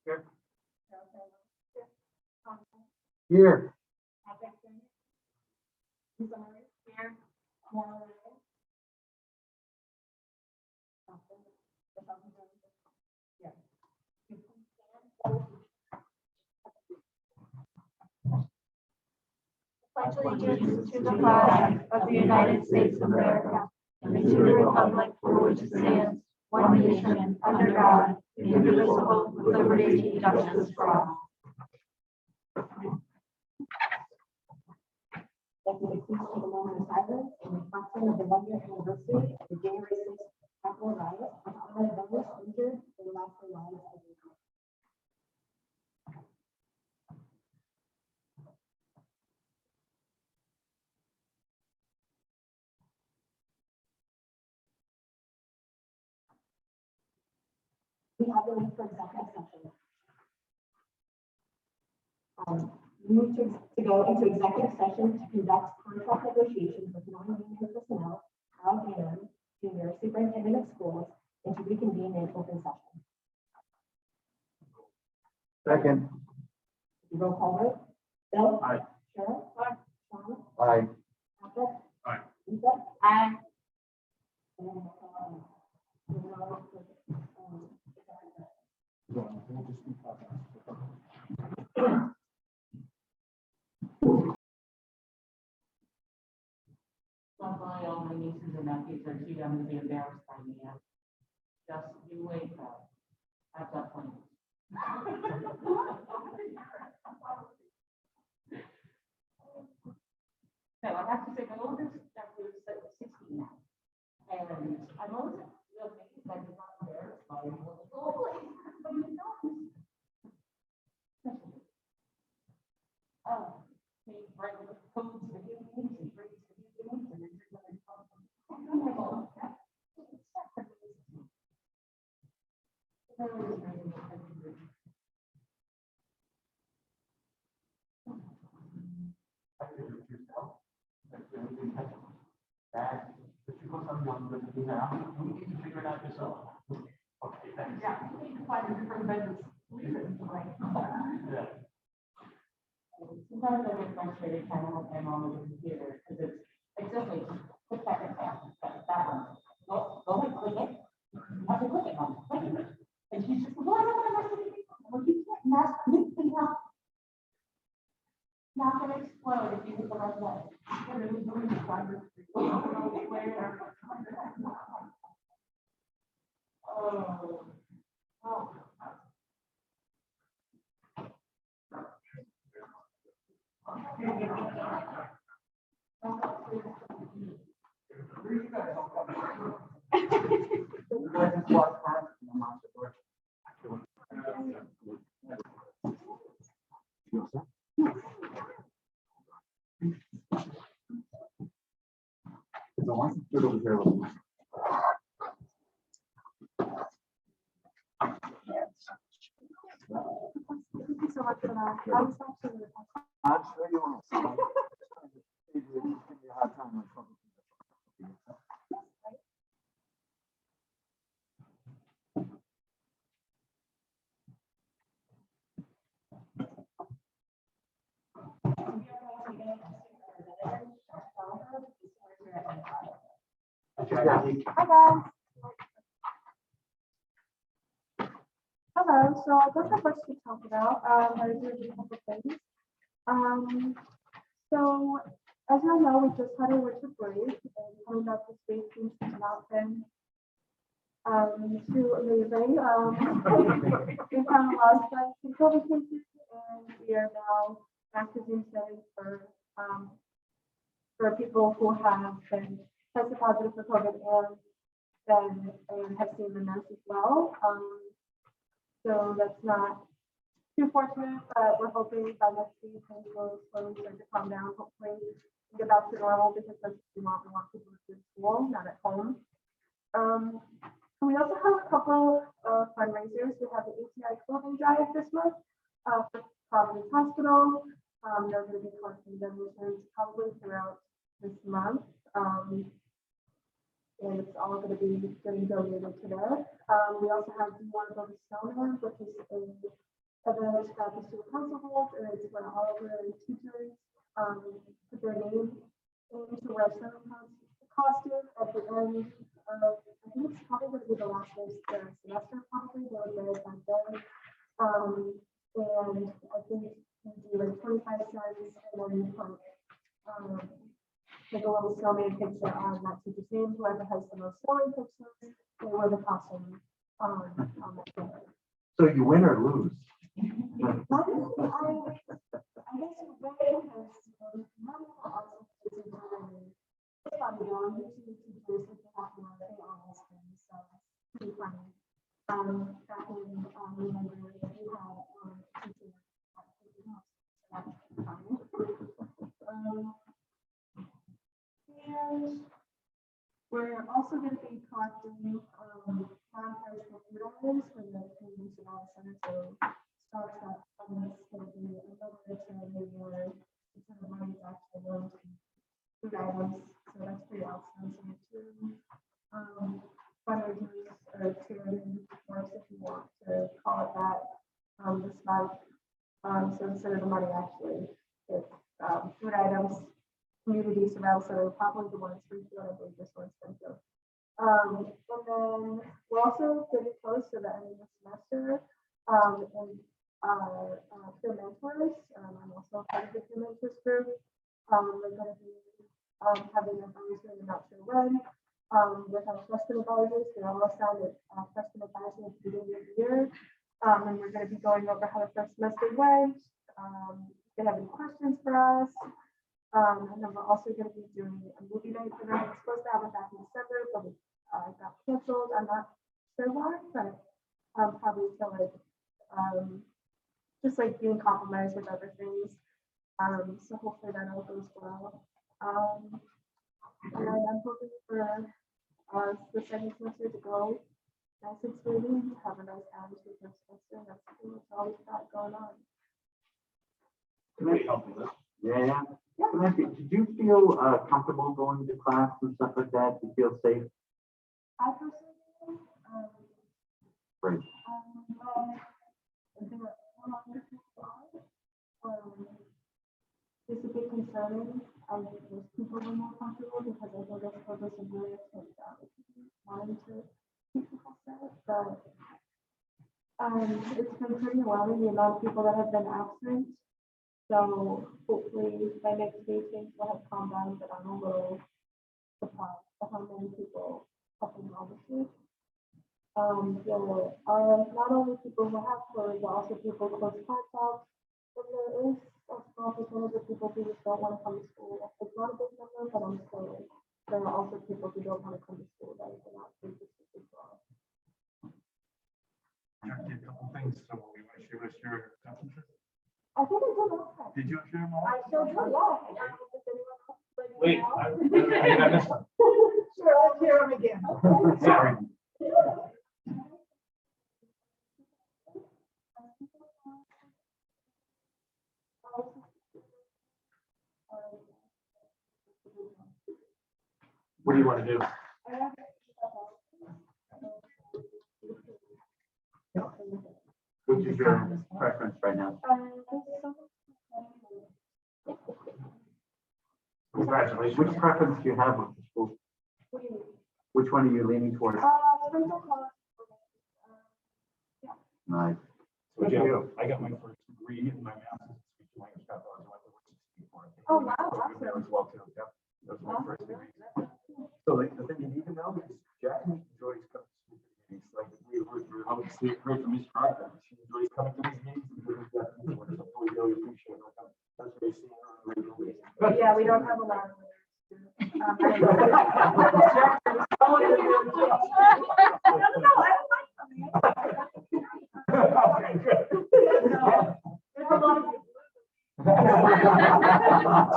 Here. Here. Pledge allegiance to the flag of the United States of America and to the republic for which it stands, one nation, under God, indivisible, with liberty and justice for all. Let me please take a moment of silence in reflection of the 1-year anniversary of the January 6th Capitol riot and honor those injured and lost their lives as a result. We have the link for executive session. We move to go into executive session to conduct contract negotiations with non-union personnel, Al Gannon, Junior Superintendent of Schools, and to reconvene in open session. Second. Roll call vote. Bill? Aye. Cheryl? Aye. Sean? Aye. Patrick? Aye. Lisa? Aye. Luckily, all my nieces and nephews are too young to be embarrassed by me yet. Just you wait, though. I've got plenty. So I have to say, my oldest nephew is 16 now. And I'm always real amazed that he's not embarrassed by me. Oh, please, but you know. Oh, he writes codes for his needs and grades for his needs and then you're going to talk to him. You can figure it out yourself. Okay, thanks. Yeah, you need to find a different vendors. Yeah. Sometimes I get frustrated trying to help my mom with the computer because it's just like, click that, that one. Go and click it. You have to click it, mom. Click it. And she's just, well, I don't want to mess with anything. Well, you can't mess with anything else. Not gonna explode if you hit the right button. You're really doing the progress. Oh. Oh. You guys just walk past and I'm out the door. I want to sit over here with me. Thank you so much for that. I was actually I'm sure you want to. Give you a hard time on something. Hi guys. Hello. So I guess the first to talk about are a couple of things. So as you all know, we just had a winter break and coming up this week seems to not been too amazing. We found a lot of sites in COVID cases and we are now back to Zoom settings for people who have been tested positive for COVID and have seen the nurse as well. So that's not too fortunate, but we're hoping by next week things will slowly start to calm down. Hopefully we get back to normal because that's what we want people to do in school, not at home. And we also have a couple of fundraisers. We have the ATI clothing drive this month for Providence Hospital. They're going to be collecting donations probably throughout this month. And it's all going going to be getting donated to there. We also have Do You Want to Build a Snowman, which is a event that the student council holds, and it's when all of the teachers put their name into wear snow costume at the end of, I think it's probably going to be the last day of the semester, probably, they would wear it back then. And I think you do like 25 cents, and then you put like a little snowman picture on that teacher's name. Whoever has the most snowman pictures, they wear the costume on that day. So you win or lose? I guess you win because none of the also teachers it's funny, usually teachers if they have to know they always win, so it's pretty funny. Back in remember that we had teachers that's funny. And we're also going to be collecting non-perishable food items from the community survival center. So starts that fund is going to be another charity where the money is actually going to food items. So that's pretty awesome. So two fundraisers or charity works if you want to call it that this month. So instead of the money actually, it's food items. Community survival center, probably the one in Springfield, I believe this one's Springfield. And then we're also getting close to the end of the semester. And peer mentors, I'm also part of the peer mentors group. We're going to be having an advisor, I'm not sure when, with our freshman advisors. We almost signed a freshman advisor at the beginning of the year. And we're going to be going over how the first semester went. If they have any questions for us. And then we're also going to be doing a movie night for them. We're supposed to have it back in December, but it got canceled. I'm not sure why, but probably feel like just like being compromised with other things. So hopefully that all goes well. And I'm hoping for the second semester to go nice and smoothly, to have a nice attitude for the semester. That's pretty much all we've got going on. Can I help with this? Yeah. Did you feel comfortable going to class and stuff like that? Did you feel safe? I personally, Right. It's a bit concerning. I wish people were more comfortable because I think that's probably some really wanting to keep people safe, but it's been pretty overwhelming the amount of people that have been absent. So hopefully by next week things will have calmed down, but I'm a little surprised at how many people have been on this week. There are not only people who have COVID, but also people close contacts. And there is a small percentage of people who just don't want to come to school. It's not a big number, but I'm still, there are also people who don't want to come to school that are not interested as well. A couple things, so we want to share with your temperature. I think it's okay. Did you share them all? I sure do, yeah. Does anyone else like to Wait, know? I think I missed one. Sure, let's hear them again. Sorry. What do you want to do? Which is your preference right now? Congratulations. Which preference do you have with the school? What do you mean? Which one are you leaning towards? Springfield College. Nice. So Joe, I got my first degree in my master's in speech language pathology. Oh, wow, So there as well too. Yep. That was my first degree. So like, the thing you need to know is Jack enjoys coming to meetings. Like we I see it great from his progress. She enjoys coming to these meetings and doing that. We really appreciate it. That's what I see her regularly. Yeah, we don't have a lot of Okay, good. There's a lot of.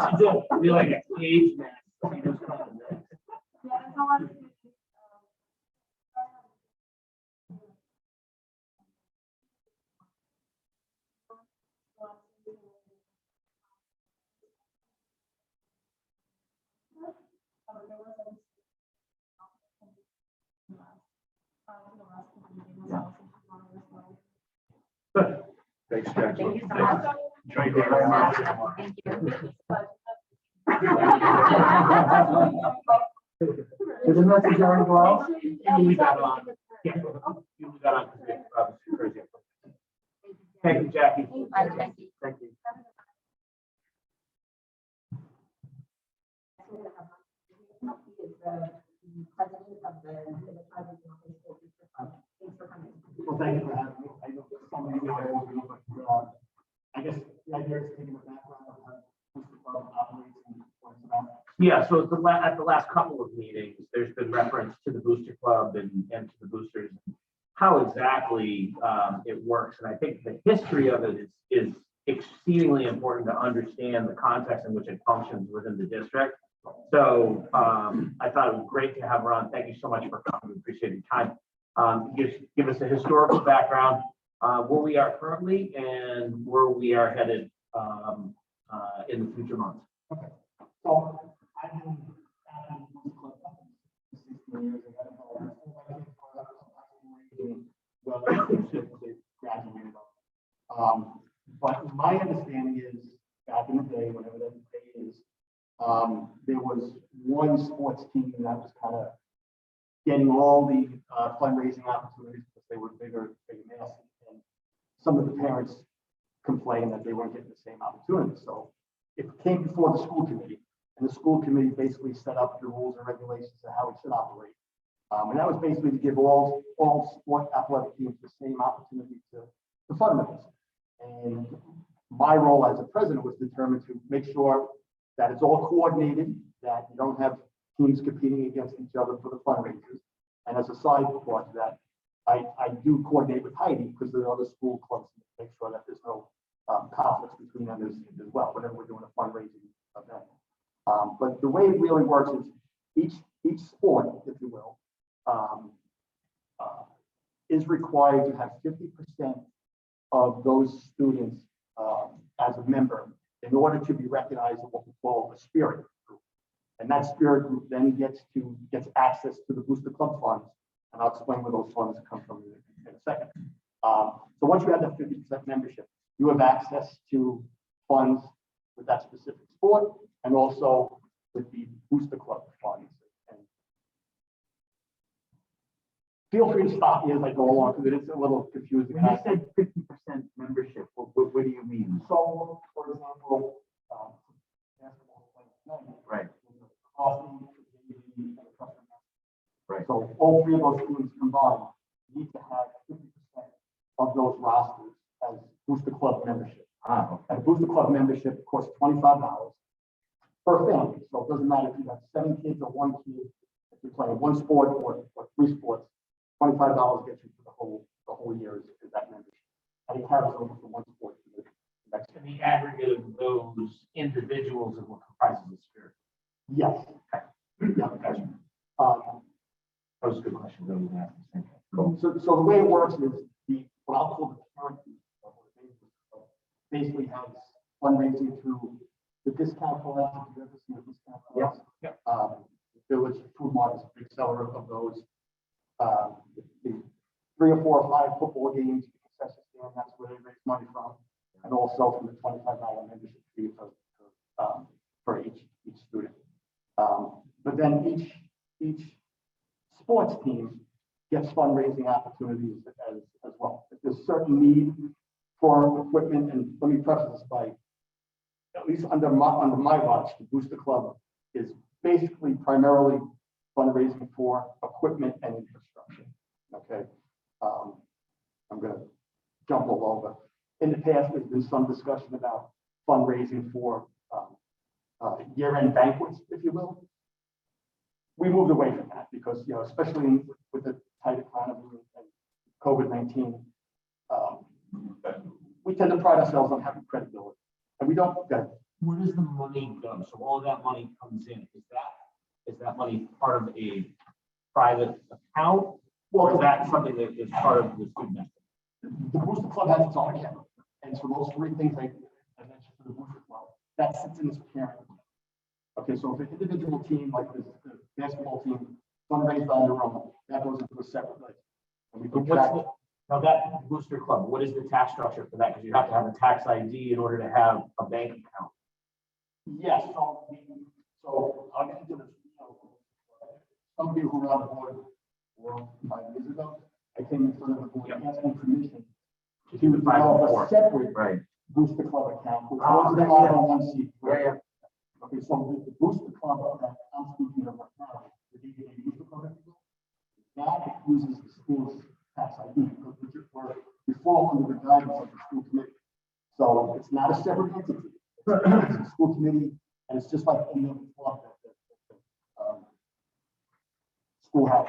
She did. Be like an age man. She just comes in there. Yeah, there's a lot of. Thanks, Jack. Thank you so much. Thank you very much. Thank you. Did the message already go out? You can leave that on. Yeah. You leave that on. Thank you, Jackie. Bye, Jackie. Thank you. He is the president of the Project High School Booster Club. Thanks for coming. Well, thank you for having me. I know some of you know I overview, but I guess the idea is taking the background of how Booster Club operates and what's about. Yeah, so at the last couple of meetings, there's been reference to the Booster Club and to the boosters, how exactly it works. And I think the history of it is exceedingly important to understand the context in which it functions within the district. So I thought it was great to have her on. Thank you so much for coming. We appreciate your time. Give us a historical background, where we are currently and where we are headed in the future months. So I've been at the Booster Club for 16 years. I got involved in well, they graduated. But my understanding is back in the day, whatever that day is, there was one sports team that was kind of getting all the fundraising opportunities because they were bigger mass, and some of the parents complained that they weren't getting the same opportunities. So it came before the school committee, and the school committee basically set up the rules and regulations of how it should operate. And that was basically to give all sport athletic teams the same opportunity to fundraise. And my role as a president was determined to make sure that it's all coordinated, that you don't have teams competing against each other for the fundraisers. And as a side part of that, I do coordinate with Heidi because there are other school clubs to make sure that there's no conflicts between them as well, whenever we're doing a fundraising event. But the way it really works is each sport, if you will, is required to have 50% of those students as a member in order to be recognized in what we call a spirit group. And that spirit group then gets access to the Booster Club funds, and I'll explain where those funds come from in a second. So once you have that 50% membership, you have access to funds with that specific sport and also with the Booster Club funds. And feel free to stop me as I go along because it's a little confusing. When you said 50% membership, what do you mean? So, for example, basketball players, Right. coffee, Right. so all three of those students combined need to have 50% of those rosters as Booster Club membership. Okay. And Booster Club membership costs $25 per family. So it doesn't matter if you have 7 kids or 1 kid, if you're playing one sport or 3 sports, $25 gets you for the whole year is that membership. And it carries over from one sport to the next. And the aggregate of those individuals is what comprises the spirit. Yes. Yeah. Gotcha. That was a good question. That was asked. Cool. So the way it works is what I'll call the parent basically has fundraising through the discount collect. Have you ever seen a discount collect? Yeah. Village Food Mart is a big seller of those. The 3 or 4 or 5 football games, concession stand, that's where they raise money from, and also from the $25 membership fee for each student. But then each sports team gets fundraising opportunities as well. If there's certain need for equipment, and let me preface this by, at least under my watch, the Booster Club is basically primarily fundraising for equipment and infrastructure. Okay, I'm going to jump all over. In the past, there's been some discussion about fundraising for year-end banquets, if you will. We moved away from that because, especially with the tight economy and COVID-19, we tend to pride ourselves on having credibility, and we don't. Where does the money go? So all of that money comes in. Is that money part of a private account? Or is that something that is part of the student effort? The Booster Club has its own account, and so those 3 things I mentioned for the Booster Club, that sits in this parent account. Okay, so if an individual team, like the basketball team, fundraised on their own, that goes into a separate list. And we But keep track. Now that booster club, what is the tax structure for that? Because you have to have a tax ID in order to have a bank account. Yes, so I'll get into this. Some of you who were on the board 4 or 5 years ago, I came in front of the board asking permission to develop a separate Right. booster club account, which Oh, was the yeah. 501c. Yeah. Okay, so the booster club that I'm speaking of right now, the DDA booster club, that uses the school's tax ID, because we fall under the guidance of the school committee. So it's not a separate entity. It's a school committee, and it's just like any other club that school has.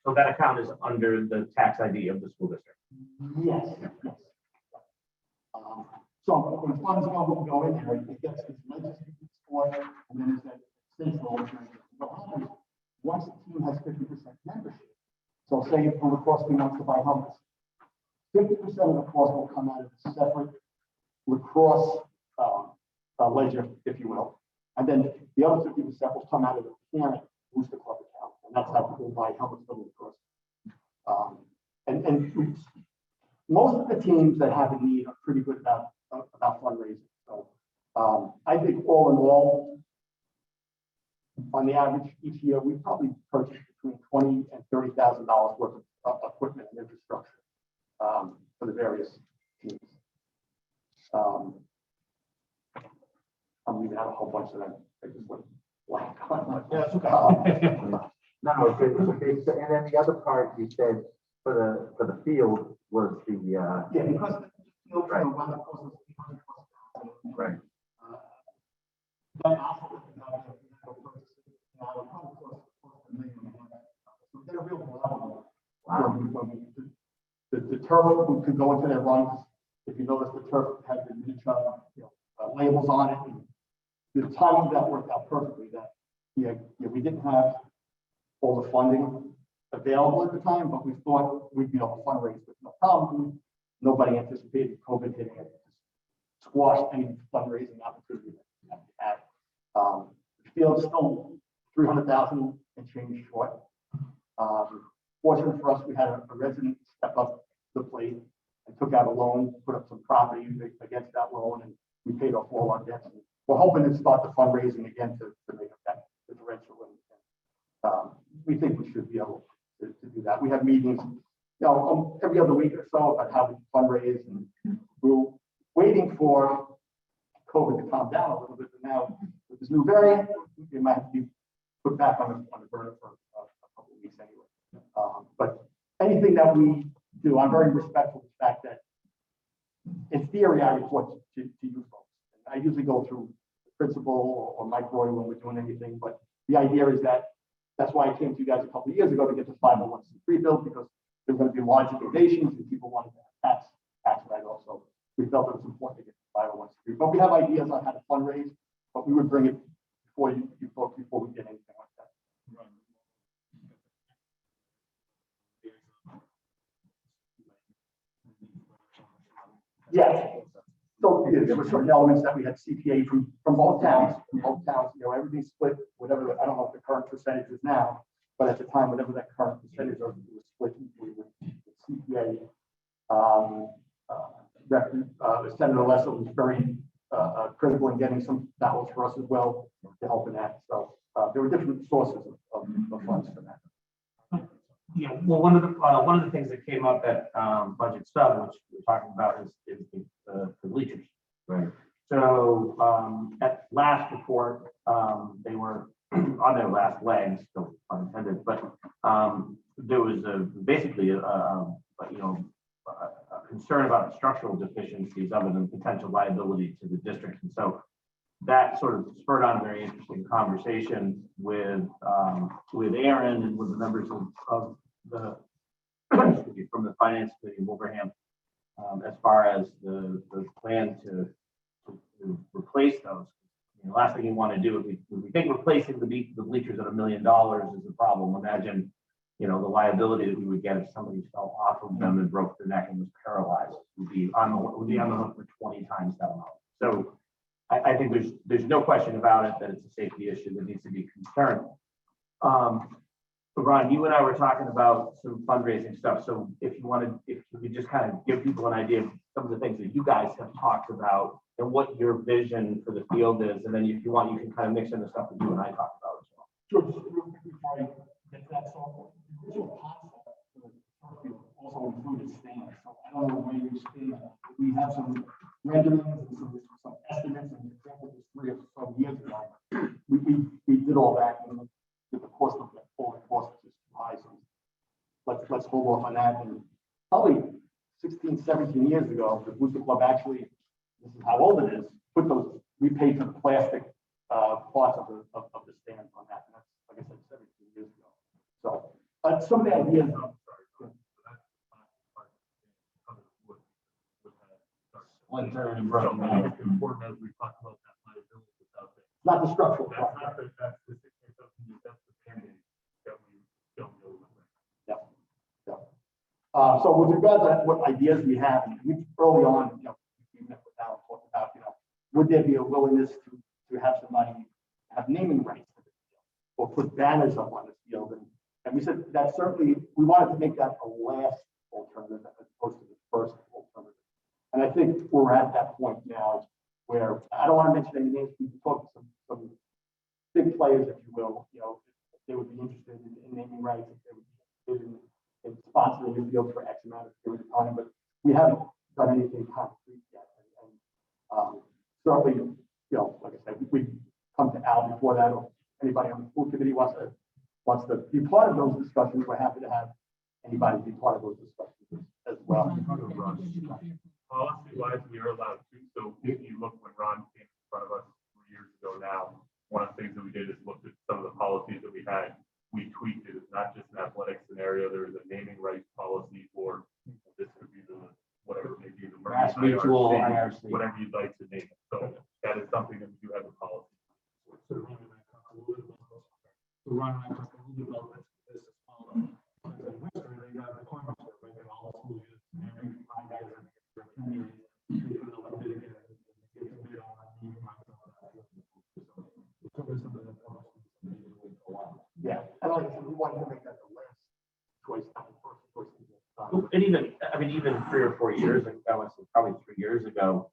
So that account is under the tax ID of the school district. Yes, yes. So when funds go in there, it gets this legislative support, and then there's that central. What happens, once the team has 50% membership, so say if the lacrosse team wants to buy helmets, 50% of the cost will come out of a separate lacrosse ledger, if you will. And then the other 50% will come out of the parent booster club account, and that's how people buy helmets for the lacrosse. And most of the teams that have a need are pretty good about fundraising. So I think all in all, on the average each year, we probably purchase between $20,000 and $30,000 worth of equipment and infrastructure for the various teams. I'm leaving out a whole bunch of them. I just went blank on. Yeah, it's okay. No, okay, so, and then the other part you said for the field was the, Yeah, because the field Right. run the course of 300,000. right, That also, so they're real level. The turf could go into their runs. If you notice, the turf has the miniature, labels on it. And the timing of that worked out perfectly. That we didn't have all the funding available at the time, but we thought we'd be able to fundraise with no problem. Nobody anticipated COVID hitting it, squashed any fundraising opportunity that we had. The field's still 300,000 and change short. Fortunately for us, we had a resident step up the plate and took out a loan, put up some property against that loan, and we paid off all our debts. We're hoping to start the fundraising again to make up that differential. And we think we should be able to do that. We have meetings, every other week or so about how we fundraise, and we're waiting for COVID to calm down a little bit. But now with this new variant, we might have to be put back on the burner for a couple of weeks anyway. But anything that we do, I'm very respectful of the fact that in theory, I report to you folks. I usually go through the principal or Mike Roy when we're doing anything, but the idea is that's why I came to you guys a couple of years ago to get the 501c3 built, because there's going to be large donations and people wanted to have tax write-off. So we felt it was important to get the 501c3. But we have ideas on how to fundraise, but we would bring it before you folks before we did anything like that. Yeah. So there were certain elements that we had CPA from both towns, everything's split, whatever, I don't know what the current percentage is now, but at the time, whatever that current percentage was split equally with CPA. Senator Lesser was very critical in getting some dollars for us as well to help in that. So there were different sources of funds for that. Yeah, well, one of the things that came up at budget sub, which we're talking about, is the bleachers. right. So at last report, they were on their last legs, so unintended, but there was basically a concern about structural deficiencies other than potential liability to the district. And so that sort of spurred on a very interesting conversation with Aaron and with the members of the from the finance committee in Wilbraham, as far as the plan to replace those. The last thing you want to do if we think replacing the bleachers at $1 million is a problem. Imagine, the liability that we would get if somebody fell off of them and broke their neck and was paralyzed. Would be on the hook for 20 times that amount. So I think there's no question about it that it's a safety issue that needs to be concerned. Ron, you and I were talking about some fundraising stuff, so if you could just kind of give people an idea of some of the things that you guys have talked about and what your vision for the field is, and then if you want, you can kind of mix in the stuff that you and I talked about as well. Sure, just real quick before I get to that, so the original concept for the turf field also included stands, so I don't know where you stand. We have some renderings and some estimates and examples of 3 or 5 years ago. We did all that, and the cost of that, all the cost is too high, so let's hold off on that. And probably 16, 17 years ago, the Booster Club actually, this is how old it is, we paid for the plastic parts of the stands on that. And that's, like I said, 17 years ago. So, some of the ideas. One turn and broken. Important as we talk about that liability without that. Not the structural That's part. not the, that's the 16, 17, that's the band-aid that we don't know. So with regard to what ideas we have, and we early on, we met with Al, talked about, would there be a willingness to have somebody have naming rights for the field, or put banners up on the field, and we said that certainly we wanted to make that a last alternative as opposed to the first alternative. And I think we're at that point now where I don't want to mention any names. We can talk to some big players, if you will. If they would be interested in naming rights, if they would be interested in sponsoring the field for X amount of period of time, but we haven't done anything concrete yet. And certainly, like I said, we come to Al before that, or anybody on the school committee wants to be part of those discussions. We're happy to have anybody be part of those discussions as well. Policy-wise, we are allowed to. So if you look when Ron came in front of us 3 years ago now, one of the things that we did is looked at some of the policies that we had. We tweaked it. It's not just an athletic scenario. There is a naming rights policy for this could be the whatever it may be, the Mass Mutual, IRC, IRC. whatever you'd like to name it. So that is something that we do have a policy. So Ron and I talked a little bit about this. This is following. In Hwrsd, they got requirements for making all schools use naming. I guys are for community. They put it up, get the bid on Yeah, and like I said, we wanted to make that the last choice, not the first choice. And even 3 or 4 years ago, I would say probably 3 years ago,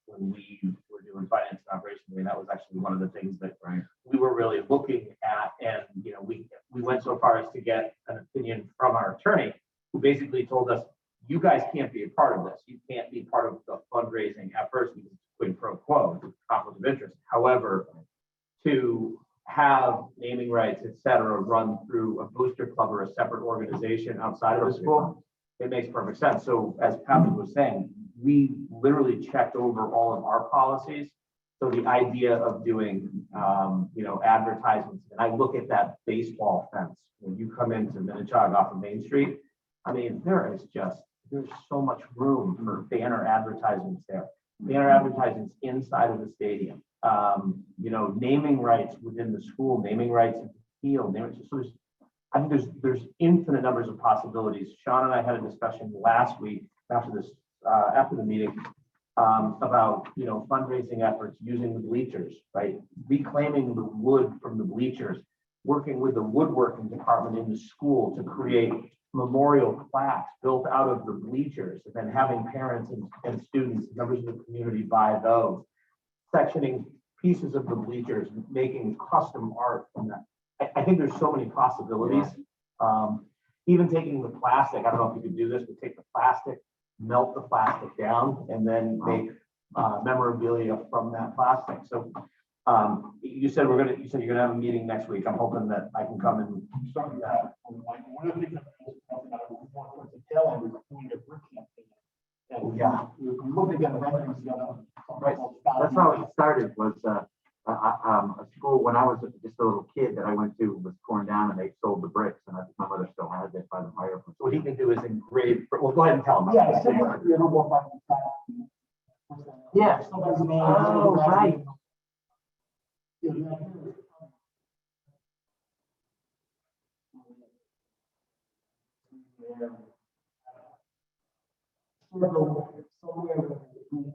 when we were doing finance and operations, that was actually one of the things that we were really looking at. And, we went so far as to get an opinion from our attorney, who basically told us, you guys can't be a part of this. You can't be part of the fundraising efforts because it's quid pro quo, it's a conflict of interest. However, to have naming rights, et cetera, run through a booster club or a separate organization outside of the school, it makes perfect sense. So as Patrick was saying, we literally checked over all of our policies. So the idea of doing, advertisements, and I look at that baseball fence when you come into Minnetonka off of Main Street. There's so much room for banner advertisements there. Banner advertisements inside of the stadium. Naming rights within the school, naming rights in the field. So I think there's infinite numbers of possibilities. Sean and I had a discussion last week after the meeting about fundraising efforts using the bleachers, right? Reclaiming the wood from the bleachers, working with the woodworking department in the school to create memorial plaques built out of the bleachers, and then having parents and students, members of the community buy those, sectioning pieces of the bleachers, making custom art from that. I think there's so many possibilities. Even taking the plastic, I don't know if you could do this, but take the plastic, melt the plastic down, and then make memorabilia from that plastic. So you said you're gonna have a meeting next week. I'm hoping that I can come and Start with that. One of the things that we want towards the tail end is doing a brick campaign. And we looked at the renderings together. Right. That's how it started, was a school when I was just a little kid that I went to was torn down and they sold the bricks, and I think my mother still has it by the fire. So what he can do is engrave. Well, go ahead and tell him. Yeah, similar, you ever walk by the side? Yeah. Somebody's name. Oh, right. Yeah, yeah. Somewhere between us,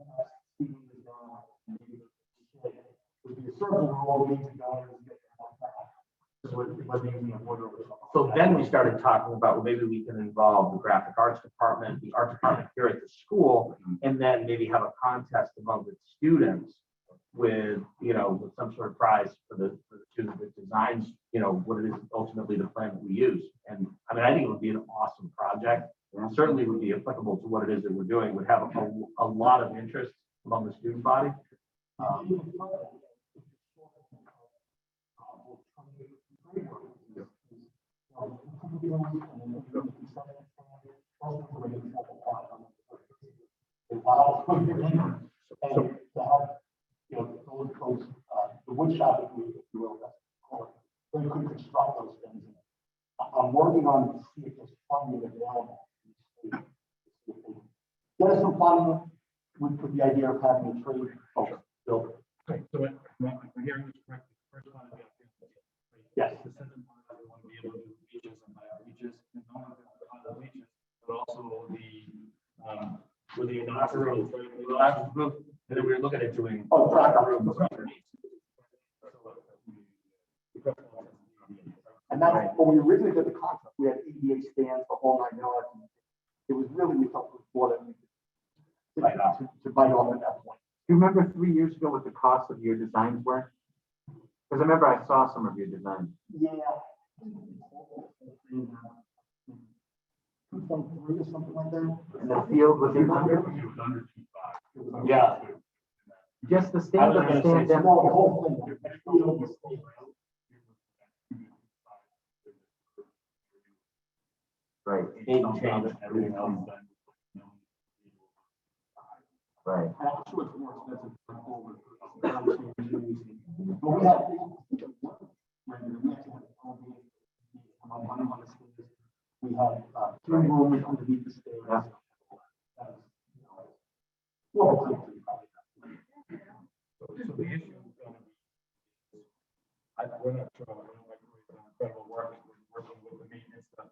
speaking is down, would be a circle where all these go and get one back. So whether using a water or something. So then we started talking about, well, maybe we can involve the graphic arts department, the art department here at the school, and then maybe have a contest among the students with, with some sort of prize for the student that designs, what it is ultimately the plan that we use. And I mean, I think it would be an awesome project. And certainly would be applicable to what it is that we're doing, would have a lot of interest among the student body. The wood shop, if you will, that's called, they could construct those things. I'm working on to see if there's funding available. Get us some funding with the idea of having a trade built. Okay, so we're hearing this correctly. First one is Yes. the second part, we want to be able to do beaches and beaches, and not only the beaches, but also with the inaugural. And then we were looking at doing. Oh, tracker rooms rooms. underneath. And that's when we originally did the contract, we had ADA stands for all 9 yards. And it was really, we thought it was more than we could Bite off. to bite off at that point. Do you remember 3 years ago what the cost of your designs were? Because I remember I saw some of your designs. Yeah. 2.3 or something like that. And the field was 800? It was under 2.5. Yeah. Just the I stand was of the gonna stand. say, them- No, the whole thing. The field, the state. Right, Didn't change. Everything else done. right. And I'm sure it's more expensive to go over. But we had, we had 3 rooms underneath the stairs. Yeah. Well, So the issue is going to be, we're not sure, I know Mike was doing incredible work, working with the maintenance stuff,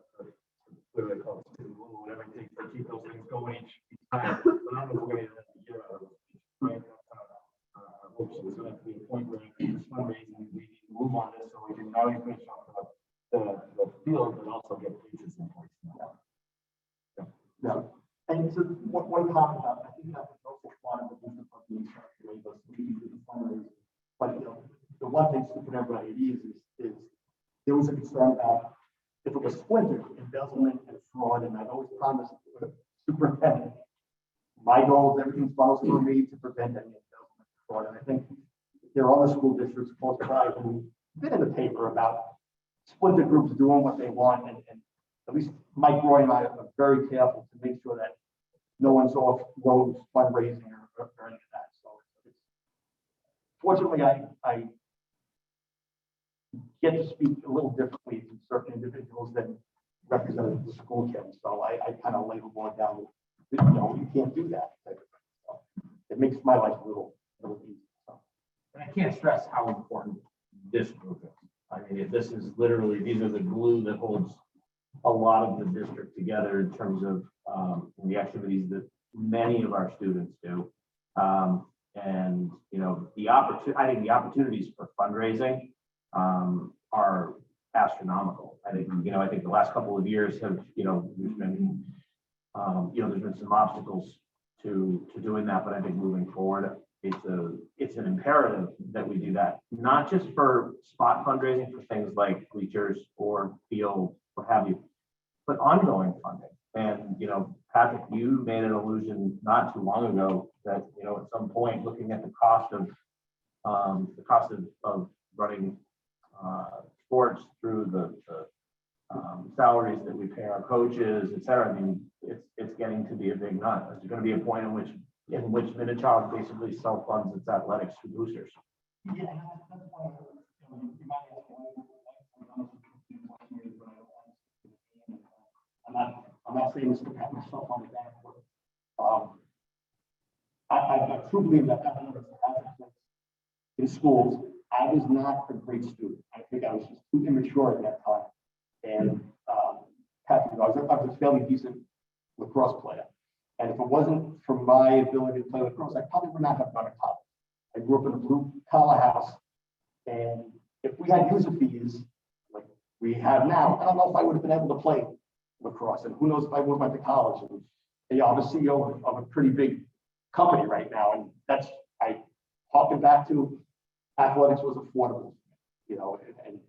whatever they call it, whatever it takes to keep those things going each time. But I don't know if we're going to have a year out of it. Right? Hopes it's going to be a point where it's fundraising, we need to move on this so we can not only finish off the field, but also get beaches in place. yeah. And so one comment, I think that was also part of the business of the instructor, but we can do the fundraising. But the one thing to put everybody at ease is there was a concern about if it was splintered, embezzlement and fraud, and I've always promised the superintendent, my goal is everything's funnels through me to prevent any embezzlement and fraud. And I think there are other school districts close by who've been in the paper about splinter groups doing what they want, and at least Mike Roy and I are very careful to make sure that no one's off road fundraising or any of that. So it's, fortunately, I get to speak a little differently to certain individuals than representatives of the school can. So I kind of lay the law down, you can't do that. So it makes my life a little easier. So. And I can't stress how important this group is. I mean, this is literally, these are the glue that holds a lot of the district together in terms of the activities that many of our students do. And, I think the opportunities for fundraising are astronomical. I think the last couple of years have, there's been some obstacles to doing that, but I think moving forward, it's an imperative that we do that, not just for spot fundraising for things like bleachers or field, what have you, but ongoing funding. And, Patrick, you made an allusion not too long ago that, at some point, looking at the cost of running sports through the salaries that we pay our coaches, et cetera. I mean, it's getting to be a big nut. There's going to be a point in which Minichog basically self-funds its athletics through boosters. Yeah, that's why you might ask I'm not saying this to pat myself on the back, but I truly believe that in schools, I was not a great student. I think I was just too immature at that time. And Patrick, I was a fairly decent lacrosse player. And if it wasn't for my ability to play lacrosse, I probably would not have gone to college. I grew up in a blue collar house. And if we had user fees, like we have now. I don't know if I would have been able to play lacrosse, and who knows if I would have went to college. And you know, I'm the CEO of a pretty big company right now, and that's, I harken back to athletics was affordable, you know,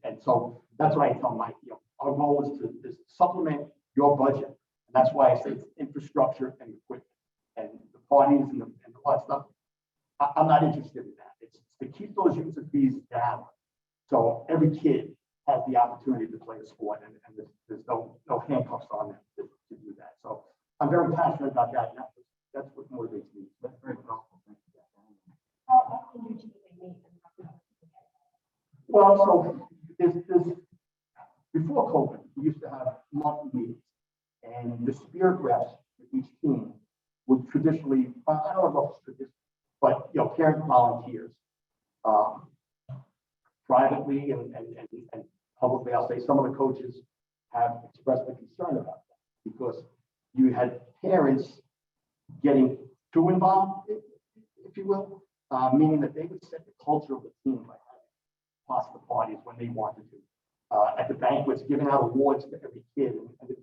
and so that's what I tell my, you know, our goal is to supplement your budget. And that's why I say it's infrastructure and equipment and the parties and all that stuff. I'm not interested in that. It's to keep those user fees down. So every kid has the opportunity to play a sport, and there's no handcuffs on them to do that. So I'm very passionate about that. And that's what motivates me. That's very helpful. Thank you. How often do you typically meet? Well, so there's before COVID, we used to have monthly meetings, and the spirit reps for each team would traditionally, I don't know if it's traditional, but you know, parent volunteers. Privately and publicly, I'll say some of the coaches have expressed a concern about that because you had parents getting too involved, if you will, meaning that they would set the culture of the team by having pasta parties when they wanted to. At the banquets, giving out awards to every kid, and the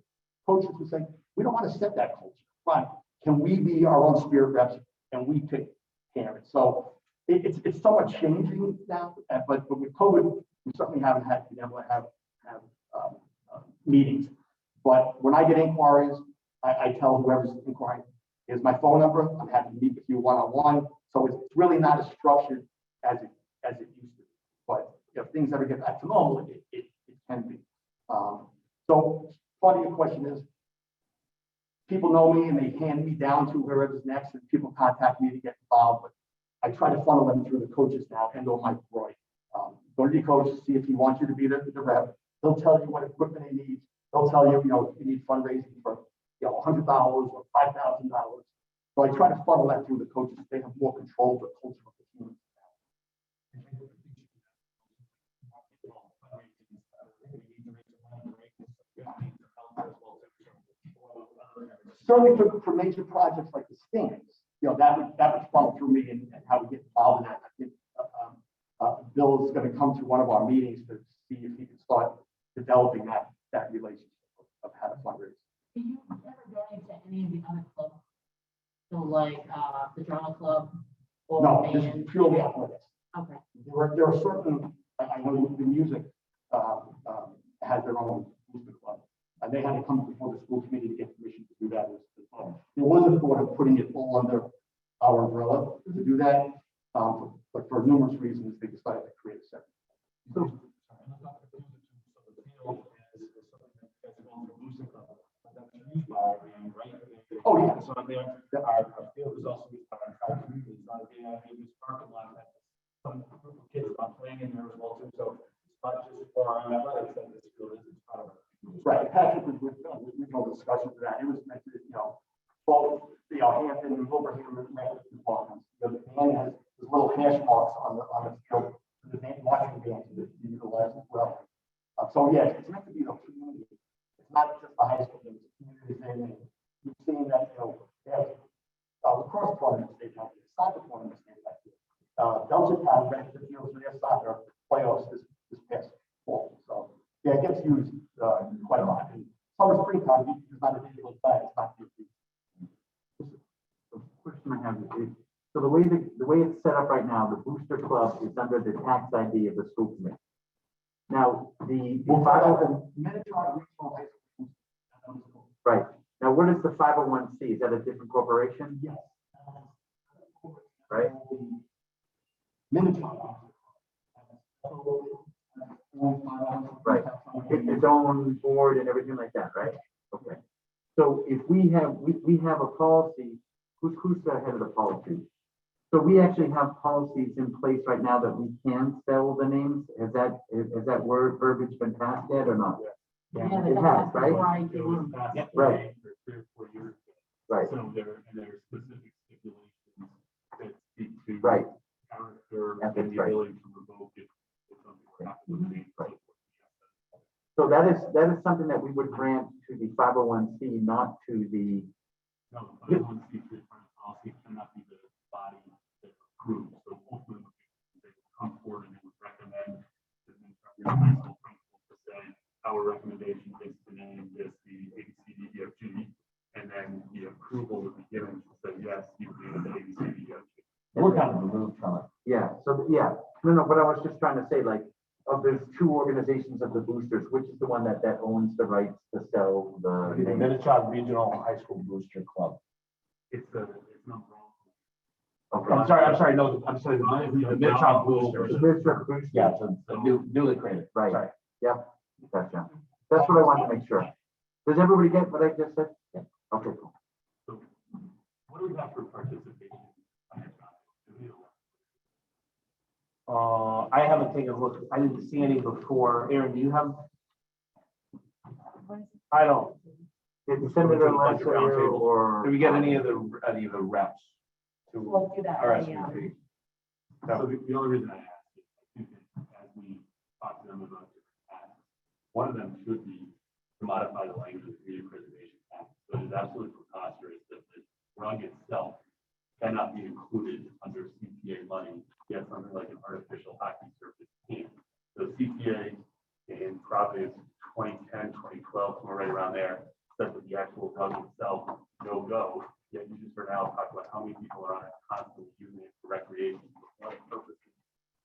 coaches would say, "We don't want to set that culture. Fine, can we be our own spirit reps and we pick parents?" So it's somewhat changing now, but with COVID, we certainly haven't been able to have meetings. But when I get inquiries, I tell whoever's inquiring, "Here's my phone number. I'm happy to meet with you one-on-one." So it's really not as structured as it used to be. But if things ever get back to normal, it can be. So part of your question is, people know me and they hand me down to whoever's next, and people contact me to get involved. But I try to funnel them through the coaches now, and or Mike Roy. Go to your coach, see if he wants you to be the rep. He'll tell you what equipment he needs. He'll tell you, you know, you need fundraising for, you know, $100 or $5,000. So I try to funnel that through the coaches. They have more control of the culture of the team. Certainly for major projects like the stands, you know, that would funnel through me and how we get involved in that. I think Bill is going to come to one of our meetings to see if he can start developing that relationship of how to fundraise. Do you ever go into any of the other clubs? So like the drama club or No, this band? is purely athletics. Okay. There are certain, I know the music has their own booster club. And they had to come before the school committee to get permission to do that as well. There was a thought of putting it all under our umbrella to do that. But for numerous reasons, they decided to create a separate. So, oh, yeah. So there, our field is also used by our entire community. It's not a parking lot that some group of kids are playing in there as well too. So it's not just for our athletics that this field is, it's part of it. Right, Patrick was with discussions of that. It was meant to, you know, both, you know, Hampton and Wilbraham and Rankin departments. The band has little hash marks on the field, the band, watching the band to utilize as well. So yeah, it's meant to be the community. It's not just the high school, it's a community thing. And you've seen that, you know, they have lacrosse tournaments, they have soccer tournaments, they have Belgian town rented the field for their soccer playoffs this past fall. So yeah, it gets used quite a lot. And summer, springtime, it's not a digital site, it's not used. The question I have is, so the way it's set up right now, the booster club is under the tax ID of the school committee. Now, the Miniature regional high school. right. Now, what is the 501c? Is that a different corporation? Yes. Right. Miniature. Right. Its own board and everything like that, right? Okay. So if we have a policy, who's the head of the policy? So we actually have policies in place right now that we can sell the names. Has that word verbiage been passed yet or not? Yeah, It has, right? It was passed Right. for 3 or 4 years ago. Right. So there are specific stipulations that speak to Right. character That's and the right. ability to revoke it if something were to happen with the name. Right. So that is something that we would grant to the 501c, not to the, No, but I want to see if policy cannot be the body that approves. So ultimately, they would come forward and they would recommend to the high school principal to say, I and she said, yes, you can do the ABCD. We're kind of removed from it. Yeah, so, yeah, no, but I was just trying to say, like, of those two organizations of the boosters, which is the one that owns the rights to sell the The name? Minichog Regional High School Booster Club. It's not wrong. Okay. I'm sorry, no, I'm sorry, the Minichog Boosters. The Minichog Boosters. Yeah, the newly created. Right. Sorry. Yep, gotcha. That's what I wanted to make sure. Does everybody get what I just said? Yeah. Okay, cool. So what do we have for participation? I haven't taken a look. I didn't see any before. Aaron, do you have? I don't. Did Senator Budget Lesser roundtable. or? Did we get any of the reps to We'll do that. RSVP? So the only reason I asked is, I think that as we talk to them about different tasks, one of them should be to modify the language of the Community Preservation Act. So it is absolutely preposterous that the rug itself cannot be included under CPA money, yet something like an artificial hockey surface can. So CPA in Providence 2010, 2012, somewhere right around there, said that the actual rug itself, no go. Yet you just for now talk about how many people are on it constantly using it for recreation. One of the purposes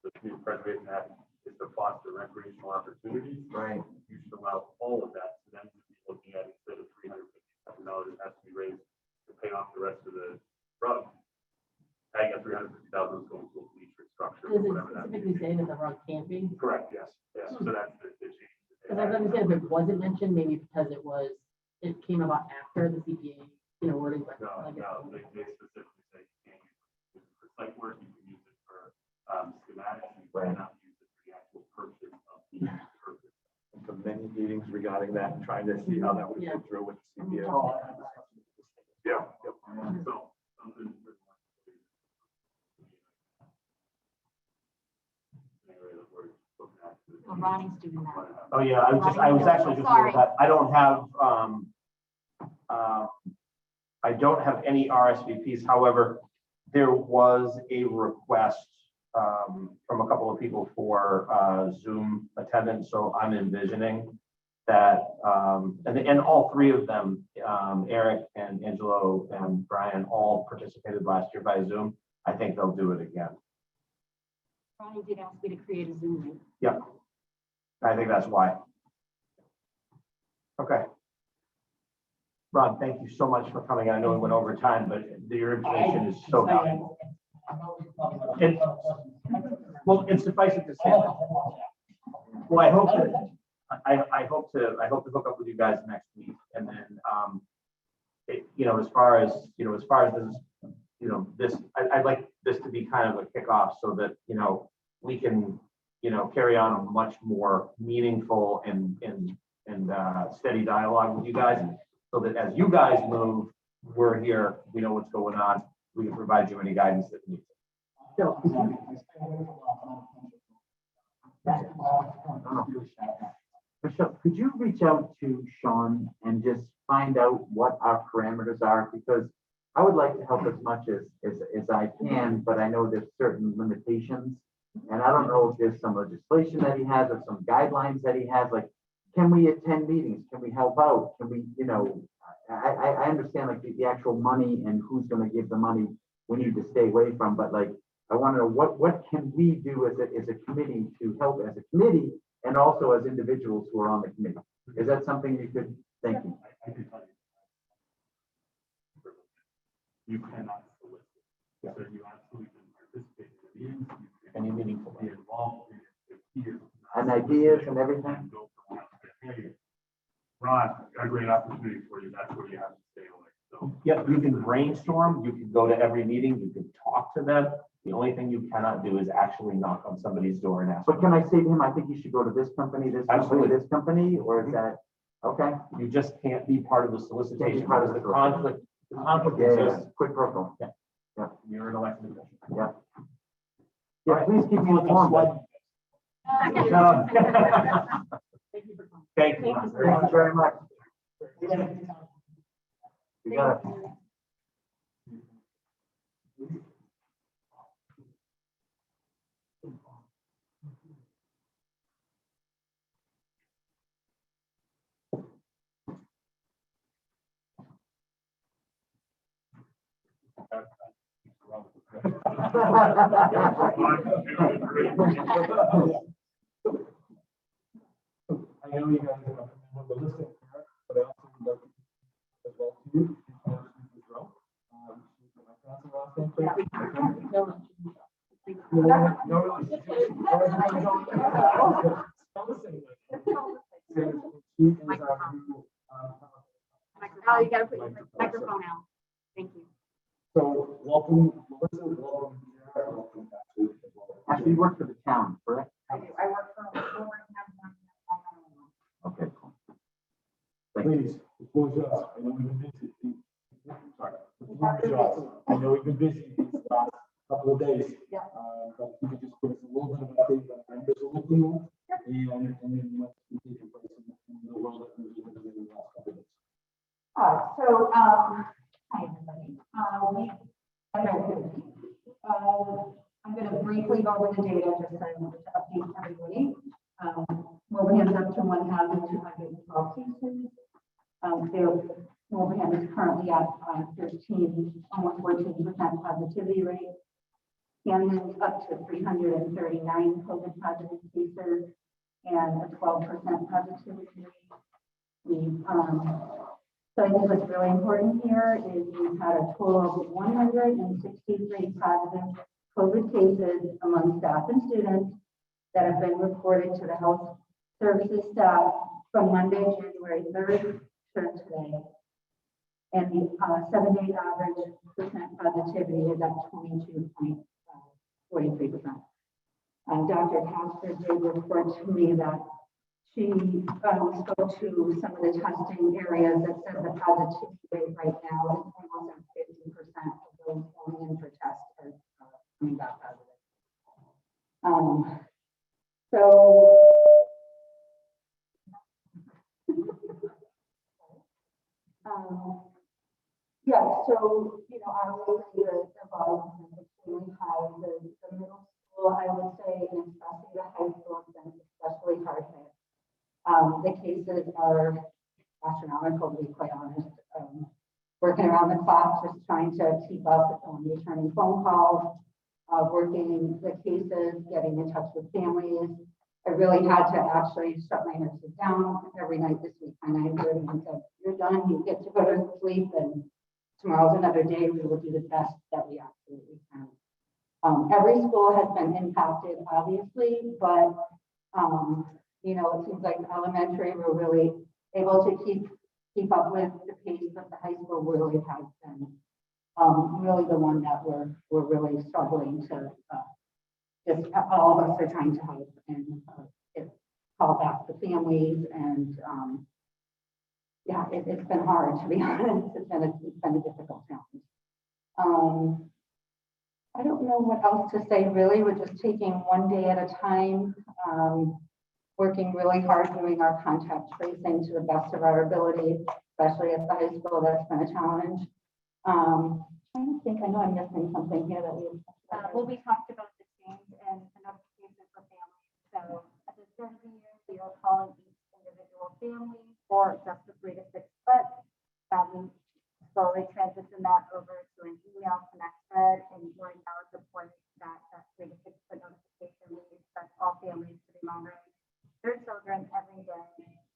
of the Community Preservation Act is to foster recreational opportunities. Right. You should allow all of that to them to be looking at instead of $350,000 that has to be raised to pay off the rest of the rug. I got $350,000 going to a bleacher structure. Does it whatever that may specifically be. say that the rug can't be? Correct, yes, yes. So that's the change. Because I understand if it wasn't mentioned, maybe because it came about after the CPA, wording. but I guess- No, they specifically say you can't use it for site work, you can use it for schematics, you cannot use it for the actual purchase of the purpose. For many meetings regarding that, and trying to see how that would Yeah. fit through with CPA. Yeah. So, something. Area that we're looking at. Well, Ronnie's doing that. Oh, yeah, I was actually just Sorry. looking at, I don't have any RSVPs. However, there was a request from a couple of people for Zoom attendance, so I'm envisioning that, and all three of them, Eric and Angelo and Brian, all participated last year by Zoom. I think they'll do it again. Ronnie did ask me to create a Zoom link. Yep. I think that's why. Okay. Ron, thank you so much for coming. I know we went over time, but your information is so valuable. And, well, and suffice it to say, well, I hope to hook up with you guys next week, and then, as far as this, I'd like this to be kind of a kickoff so that, we can, carry on a much more meaningful and steady dialogue with you guys, so that as you guys move, we're here, we know what's going on, we can provide you any guidance that you need. Michelle, could you reach out to Sean and just find out what our parameters are? Because I would like to help as much as I can, but I know there's certain limitations. And I don't know if there's some legislation that he has or some guidelines that he has, like, can we attend meetings? Can we help out? Can we, I understand like the actual money and who's gonna give the money we need to stay away from, but like, I wanna know what can we do as a committee to help as a committee and also as individuals who are on the committee? Is that something you could, thank you. I can tell you. You cannot solicit. So you absolutely can participate in the meetings. Any meaningful. Be involved in it. And ideas and everything? Hey, Ron, got a great opportunity for you. That's where you have to stay away. So Yep, you can brainstorm, you can go to every meeting, you can talk to them. The only thing you cannot do is actually knock on somebody's door and ask. But can I say to him, I think you should go to this company, Absolutely. this company, or is that, okay? You just can't be part of the solicitation, part of because the the conflict Yeah, exists. quick pro. You're an elected official. Yeah. Yeah, please keep me informed. Thank you for coming. Thank you. Thank you very much. You got it. I know you guys are familiar with the list of parents, but I also would like to as well to you, as well. Am I pronouncing the last name correctly? No, spell the same way. She is our new, Oh, you gotta put your microphone out. Thank you. So welcome, Melissa, welcome, Jared, welcome back to. Actually, you work for the town, correct? I do, I work for. Okay, cool. Thank you. Please, the floor is yours. I know we've been busy. Sorry. The floor is yours. I know we've been busy these last couple of days. Yeah. But if you could just give us a little bit of an update on our members are looking at, and then what's taking place in the world that we've been living in the last couple of days. Hi, everybody. I'm going to briefly go over the data just to update everybody. Wilbraham up to 1,212 cases. Wilbraham is currently at 13, almost 14% positivity rate. Camden's up to 339 COVID positive cases and a 12% positivity rate. So I think what's really important here is we've had a total of 163 positive COVID cases among staff and students that have been reported to the health services staff from Monday, January 3rd to today. And the 7-day average percent positivity is at 22.43%. Dr. Casper did report to me that she spoke to some of the testing areas that said the positivity rate right now is almost at 50% of those going in for tests are coming back positive. So, you know, obviously the volume is extremely high. The middle school, I would say, and especially the high school, has been especially hard hit. The cases are astronomical, to be quite honest. Working around the clock, just trying to keep up, returning phone calls, working the cases, getting in touch with families. I really had to actually shut my nurses down every night this week by 9:30 and said, "You're done, you get to go to sleep, and tomorrow's another day. We will do the best that we absolutely can." Every school has been impacted, obviously, but you know, it seems like elementary, we're really able to keep up with the pace, but the high school really has been really the one that we're really struggling to just all of us are trying to help and call back the families and yeah, it's been hard, to be honest. It's been a difficult challenge. I don't know what else to say, really. We're just taking one day at a time, working really hard, doing our contact tracing to the best of our ability, especially at the high school. That's been a challenge. I don't think, I know I'm missing something here that we. Well, we talked about the change and notifications for families. So at the start of the year, we are calling each individual family for just the 3 to 6 foot. Slowly transition that over to an email connect thread, and we're now at the point that 3 to 6 foot notification, we expect all families to be monitoring their children every day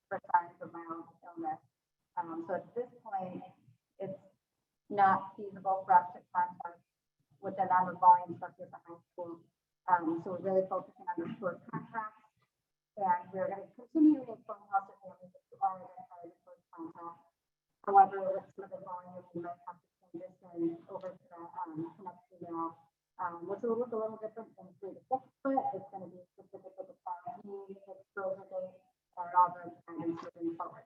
for signs of mild illness. So at this point, it's not feasible for us to contact with the number of volume stuff at the high school. So we're really focusing on the short contracts, and we're going to continue in phone calls with families who are identified as short contracts. However, with some of the volume, we might have to transition over to the connect email, which will look a little different than 3 to 6 foot. It's going to be specific to the client needs, exposure date, and all the guidance moving forward.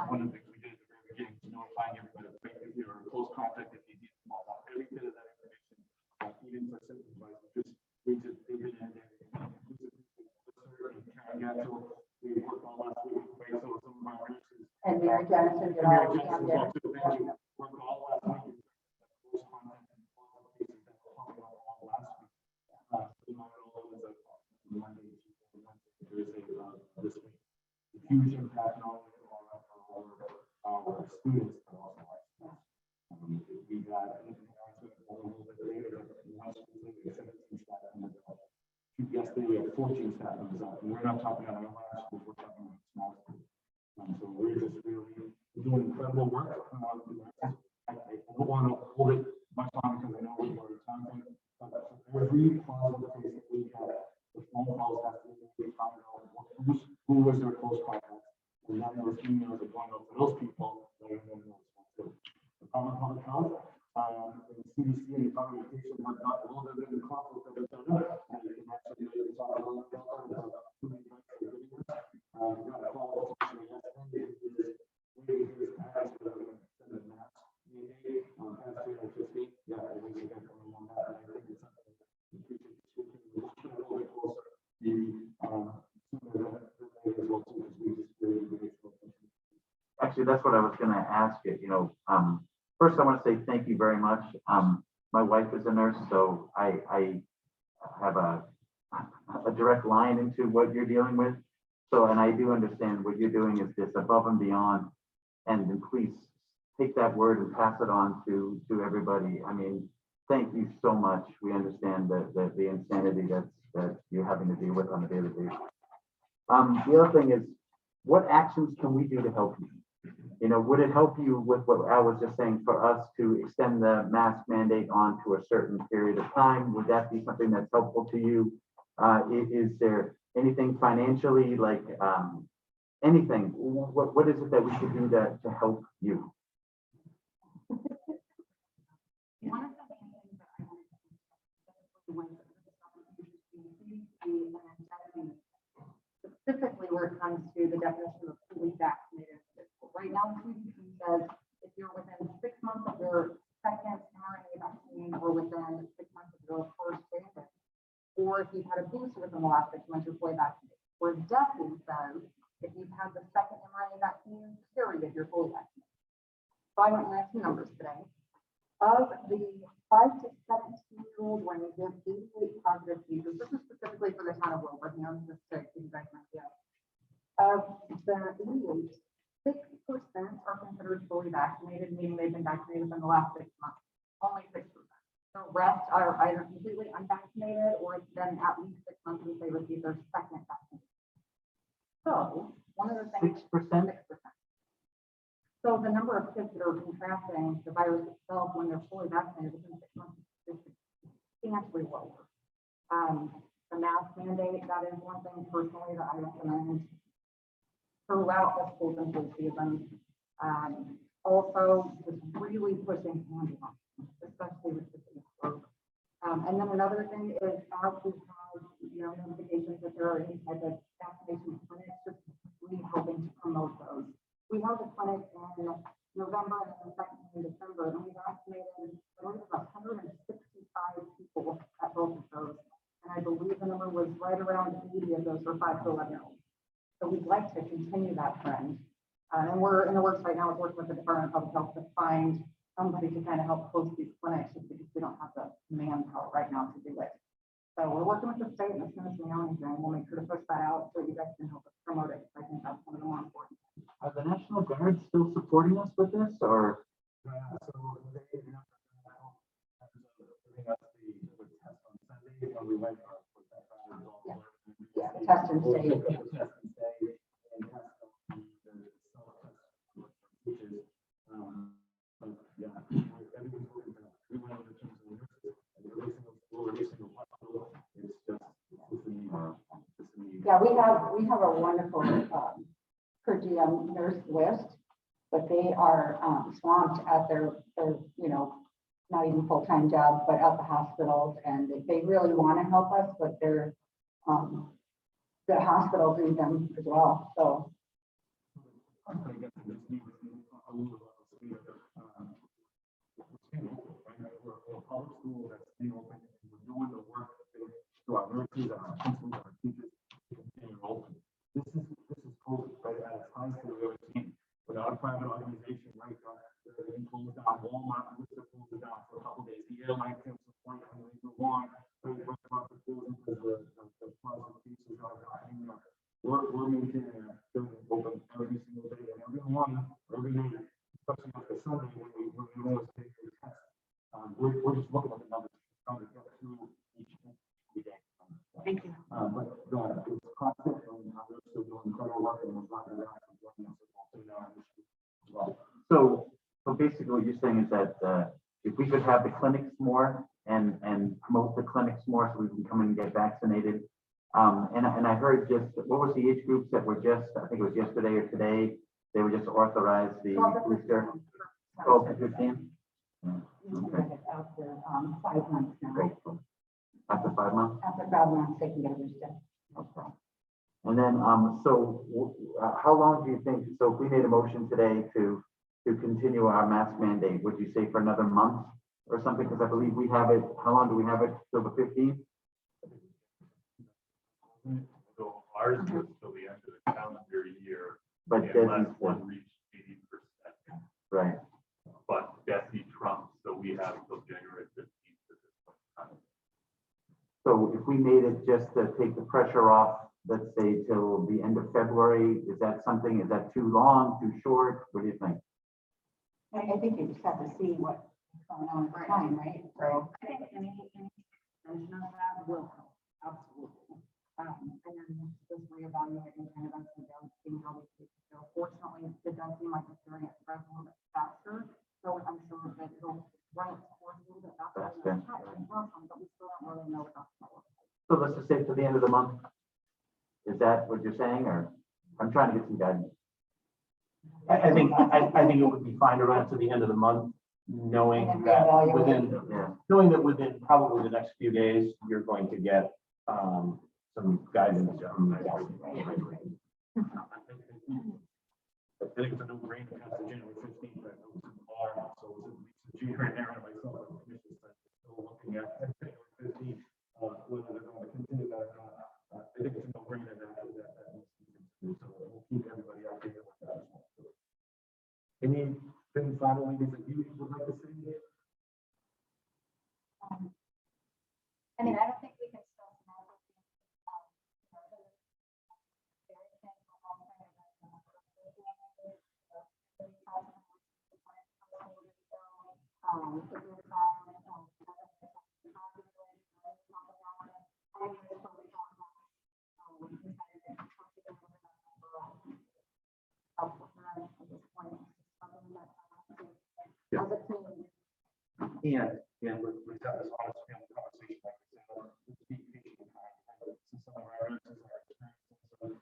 One of the things we did at the very beginning is notifying everybody if you were in close contact, if you need them all, every bit of that information, even for symptoms, right? Just we just did it and we worked on last week, right? So some of our nurses. And Mary Johnson did all the camera. Worked all last week. Close contact and close cases that were coming all last week. The nominal was a Monday, Tuesday, Wednesday, Thursday, this week. Huge impact not only our students, but also our staff. We got a little bit later, once we 14 staff members out, and we're not talking about our schools, we're talking about small schools. So we're just really doing incredible work. I don't want to hold it much longer because I know we're out of time. But every positive case that we have, the phone calls have to be found out who was their close contact, and then those emails are going out to those people that are in those too. The Department of Public Health, and the CDC and the Department of Education have got a little bit of conflict with each other, and you can actually talk a little bit about who the advice they're giving us. We got a call yesterday, we hear parents that are going to send a mass meeting, past 350, yeah, I think we got going on that, and I think it's something that we should look a little bit closer, sooner than as well too, because we just really, really. Actually, that's what I was gonna ask you, first I want to say thank you very much. My wife is a nurse, so I have a direct line into what you're dealing with. So, and I do understand what you're doing is this above and beyond. And then please take that word and pass it on to everybody. I mean, thank you so much. We understand the insanity that you're having to deal with on a daily basis. The other thing is, what actions can we do to help you? Would it help you with what I was just saying for us to extend the mask mandate on to a certain period of time? Would that be something that's helpful to you? Is there anything financially, like anything? What is it that we could do to help you? One of the main things that I wanted to specifically where it comes to the definition of fully vaccinated. Right now, the CDC says if you're within 6 months of your second mRNA vaccine or within 6 months of your first dose, or if you've had a booster within the last 6 months, you're fully vaccinated. Where DEFI says if you've had the second mRNA vaccine, period, you're fully vaccinated. So I went and ran some numbers today. Of the 5 to 17-year-old range, we have 88 positive cases. This is specifically for the town of Wilbraham, just to give you guys an idea. Of the 88, 6% are considered fully vaccinated, meaning they've been vaccinated in the last 6 months. Only 6%. The rest are either completely unvaccinated or it's been at least 6 months since they received their second vaccine. So one of the things, 6%? 6%. So the number of kids that are contracting the virus itself when they're fully vaccinated within 6 months is substantially lower. The mask mandate, that is one thing personally that I recommend throughout the school and flu season. Also, just really pushing hands-on, especially with the kids. And then another thing is as we have, notifications that there are any type of vaccination clinics, just really helping to promote those. We held a clinic in November and then the second in December, and we vaccinated 165 people at both of those. And I believe the number was right around 80 of those were 5 to 11-year-olds. So we'd like to continue that trend. And we're in the works right now with working with the Department of Public Health to find somebody to kind of help host these clinics just because we don't have the manpower right now to do it. So we're working with the state, and as soon as we know anything, we'll make sure to push that out so you guys can help us promote it. I think that's one of the more important things. Are the National Guard still supporting us with this, or? So they giving us the test on Sunday when we went for that. Yeah, test and stay. Test and stay and test the self-test, which is, but yeah, everything's working for us. We went over the terms of the nurses, and every single school, every single hospital, it's just, it's a need. Yeah, we have a wonderful per diem nurse list, but they are swamped at their not even full-time jobs, but at the hospitals, and they really want to help us, but they're the hospitals need them as well. So we're a public school that's staying open, and we're doing the work through our nurses, our principals, our teachers, to continue open. This is COVID, right, at its highest that we've ever seen. Without a private organization, right, everything closed down, Walmart, closed it down for a couple of days. The airline canceled flights when they go on, restaurants are closing because the positive cases are happening. We're maintaining a building open every single day, and every morning, every night, especially on the Sunday when we know it's taking the test. We're just looking at the numbers, trying to get through each day. thank you. But basically what you're saying is that, if we could have the clinics more and promote the clinics more so we can come in and get vaccinated. And I heard just, what was the age groups that were just, I think it was yesterday or today, they were just authorized the booster, 12 to 15? Yeah, okay, After 5 months now. great. After 5 months? After 5 months, they can get a booster. Okay. And then, how long do you think, so if we made a motion today to continue our mask mandate, would you say for another month or something? Because I believe we have it, how long do we have it, till the 15th? So ours was till the end of the calendar year, But unless Desi's, one reached 80%. right, But Desi trumps, so we have till January 15th at this point in time. so if we made it just to take the pressure off, let's say till the end of February, is that something, is that too long, too short? What do you think? I think you just have to see what's going on at the time, right? So. I think any version of that will help, absolutely. And then just reevaluating kind of as we go, seeing how we take it. So fortunately, it does seem like it's doing it a little bit faster. So I'm sure that it'll run its course a little bit faster. Faster. But we still don't really know what that's going to look like. So let's just say to the end of the month? Is that what you're saying, or I'm trying to get some guidance? I think it would be fine to run it to the end of the month, knowing that Yeah, within probably the next few days, you're going to get, some guidance from. I think it's a no-brainer after January 15th, that goes to the bar, so it's January there, and myself, and the commission, still looking at January 15th, whether they're going to continue that or not. I think it's a no-brainer that needs to continue, so we'll keep everybody updated with that. Anything final, ladies, that you would like to say? I mean, I don't think we can stress enough. Yeah, we've got this honest family conversation, like I said, let's be patient and kind, since some of our answers are experiences, so,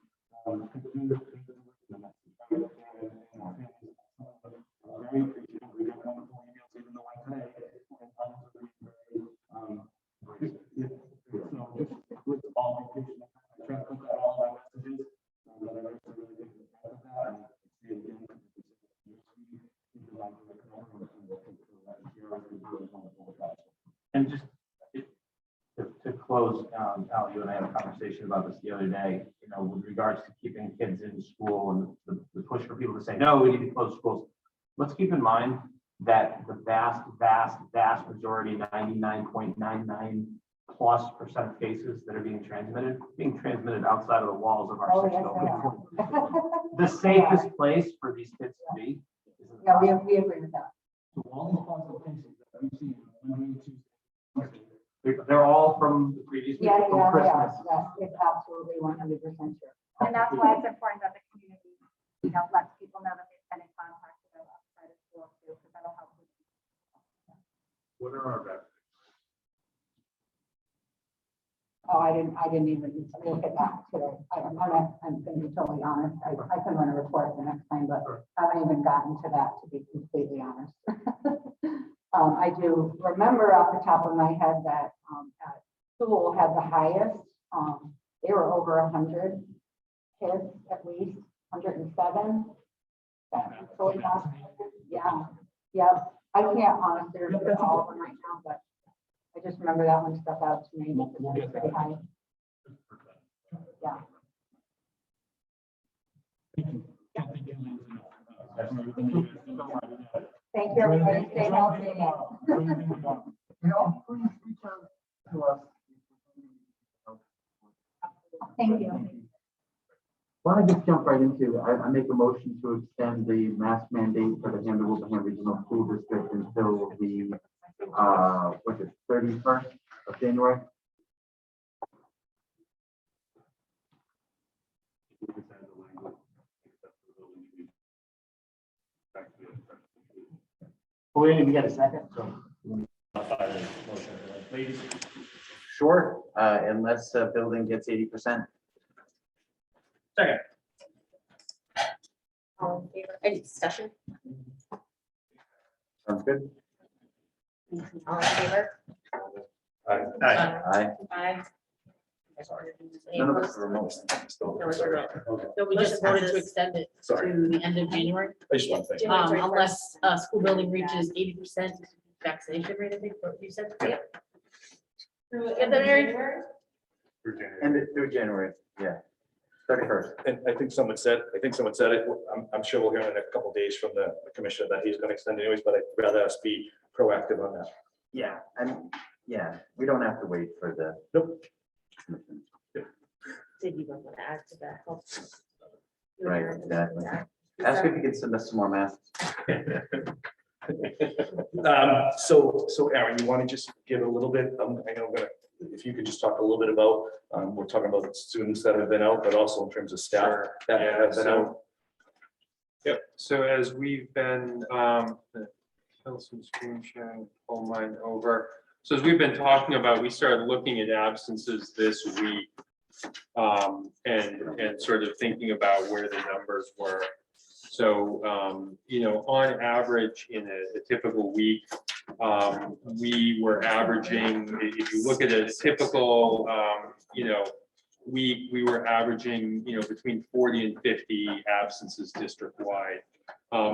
continue to the message. And our families, are very appreciative, we got wonderful emails, even the one today, and others are being very, so just, let's all be patient, and try to put that all in our messages, but I really think it's part of that, and see it again, And just to close, Al, you and I had a conversation about this the other day, with regards to keeping kids in school and the push for people to say, no, we need to close schools. Let's keep in mind that the vast majority, 99.99% of cases that are being transmitted outside of the walls of our Oh, 6 yes, buildings. The safest place for these kids to be is in the Yeah, classroom. we agree with that. So all these positive cases that we've seen, Monday, Tuesday, They're all from the previous week. Yeah, from yeah, Christmas. yes, it's absolutely 100% sure. And that's why it's important that the community, lets people know that they've been in contact with them outside of school too, because that'll help. What are our vaccines? Oh, I didn't even look at that today. I'm gonna be totally honest. I can run a report the next time, but I haven't even gotten to that, to be completely honest. I do remember off the top of my head that, at school had the highest, they were over 100 kids, at least 107. Yeah. I can't honestly remember all of them right now, but I just remember that one stuck out to me. We'll get Pretty that. high. Yeah. Thank you. Can't thank you, ladies and gentlemen, for everything you guys do. Thank you, everybody. Stay healthy. Please reach out to us. Thank you. Why don't I just jump right into, I make a motion to extend the mask mandate for the Hampton Wilbraham Regional School District until the, what's it, 31st of January? Wait, we got a second, so. Please. Sure, unless the building gets 80%. Second. All in favor? Any discussion? Sounds good. All in favor? Aye. Aye. Aye. Any None of us opposed? are remote. No, it's remote. Okay. No, we just voted to extend it Sorry. to the end of January, I just want to thank. unless school building reaches 80% vaccination rate, I think, what you said. Yep. Through Get that, Mary? End it through January, yeah. 31st. And I think someone said it, I'm sure we'll hear in a couple of days from the commissioner that he's gonna extend anyways, but I'd rather us be proactive on that. Yeah, and, yeah, we don't have to wait for the. Nope. Did you want to add to that? Right, exactly. Ask if you can send us some more masks. So Aaron, you want to just give a little bit, I know, if you could just talk a little bit about, we're talking about students that have been out, but also in terms of staff Sure. that Yeah, have been so- out. Yep, so as we've been, kill some screen sharing, pull mine over. So as we've been talking about, we started looking at absences this week. And sort of thinking about where the numbers were. So, on average, in a typical week, we were averaging, if you look at a typical, week, we were averaging, between 40 and 50 absences district-wide.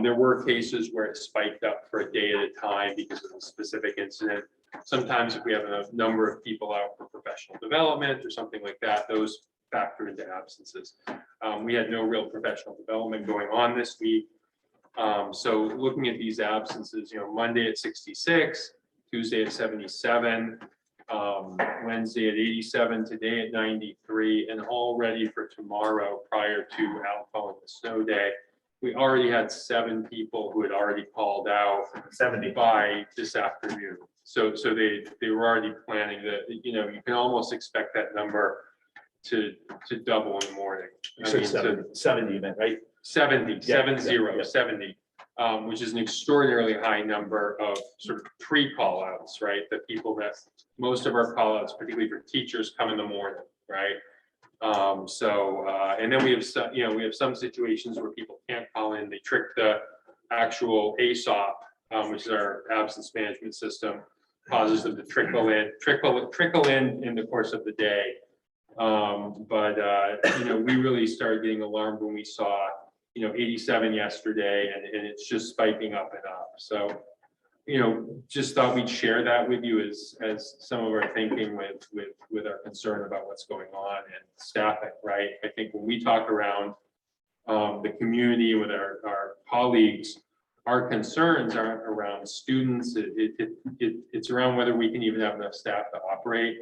There were cases where it spiked up for a day at a time because of a specific incident. Sometimes if we have a number of people out for professional development or something like that, those factor into absences. We had no real professional development going on this week. So looking at these absences, Monday at 66, Tuesday at 77, Wednesday at 87, today at 93, and all ready for tomorrow prior to Alpha and the snow day. We already had 7 people who had already called out 70. by this afternoon. So they were already planning that, you can almost expect that number to double in the morning. You said 70, you meant, right? 70, Yeah, 70, which is an extraordinarily high number of sort of pre-call outs, right? The people that, most of our call outs, particularly for teachers, come in the morning, right? And then we have some, we have some situations where people can't call in, they trick the actual ASOP, which is our absence management system, causes them to trickle in the course of the day. We really started getting alarmed when we saw, 87 yesterday, and it's just spiking up and up. So, just thought we'd share that with you as some of our thinking with our concern about what's going on and staffing, right? I think when we talk around the community with our colleagues, our concerns aren't around students. It's around whether we can even have enough staff to operate.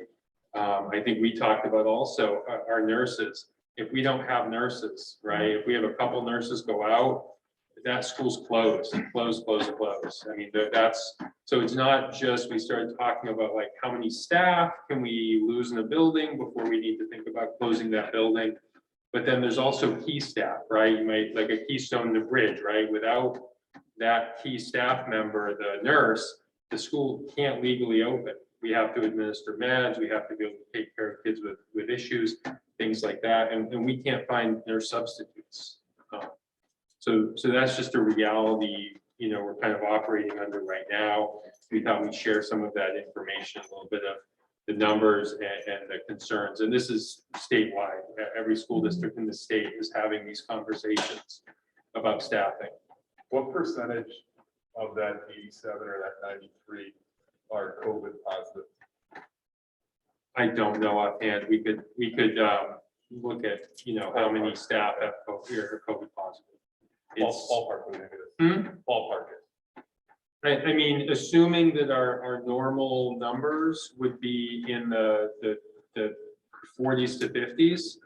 I think we talked about also our nurses. If we don't have nurses, right? If we have a couple nurses go out, that school's closed. I mean, so it's not just, we started talking about like how many staff can we lose in a building before we need to think about closing that building. But then there's also key staff, right? You might, like a keystone in the bridge, right? Without that key staff member, the nurse, the school can't legally open. We have to administer meds, we have to be able to take care of kids with issues, things like that, and we can't find nurse substitutes. So that's just a reality, we're kind of operating under right now. We thought we'd share some of that information, a little bit of the numbers and the concerns, and this is statewide. Every school district in the state is having these conversations about staffing. What percentage of that 87 or that 93 are COVID positive? I don't know offhand. We could look at, how many staff have COVID positive. It's, Ballpark, ballpark. I mean, assuming that our normal numbers would be in the 40s to 50s,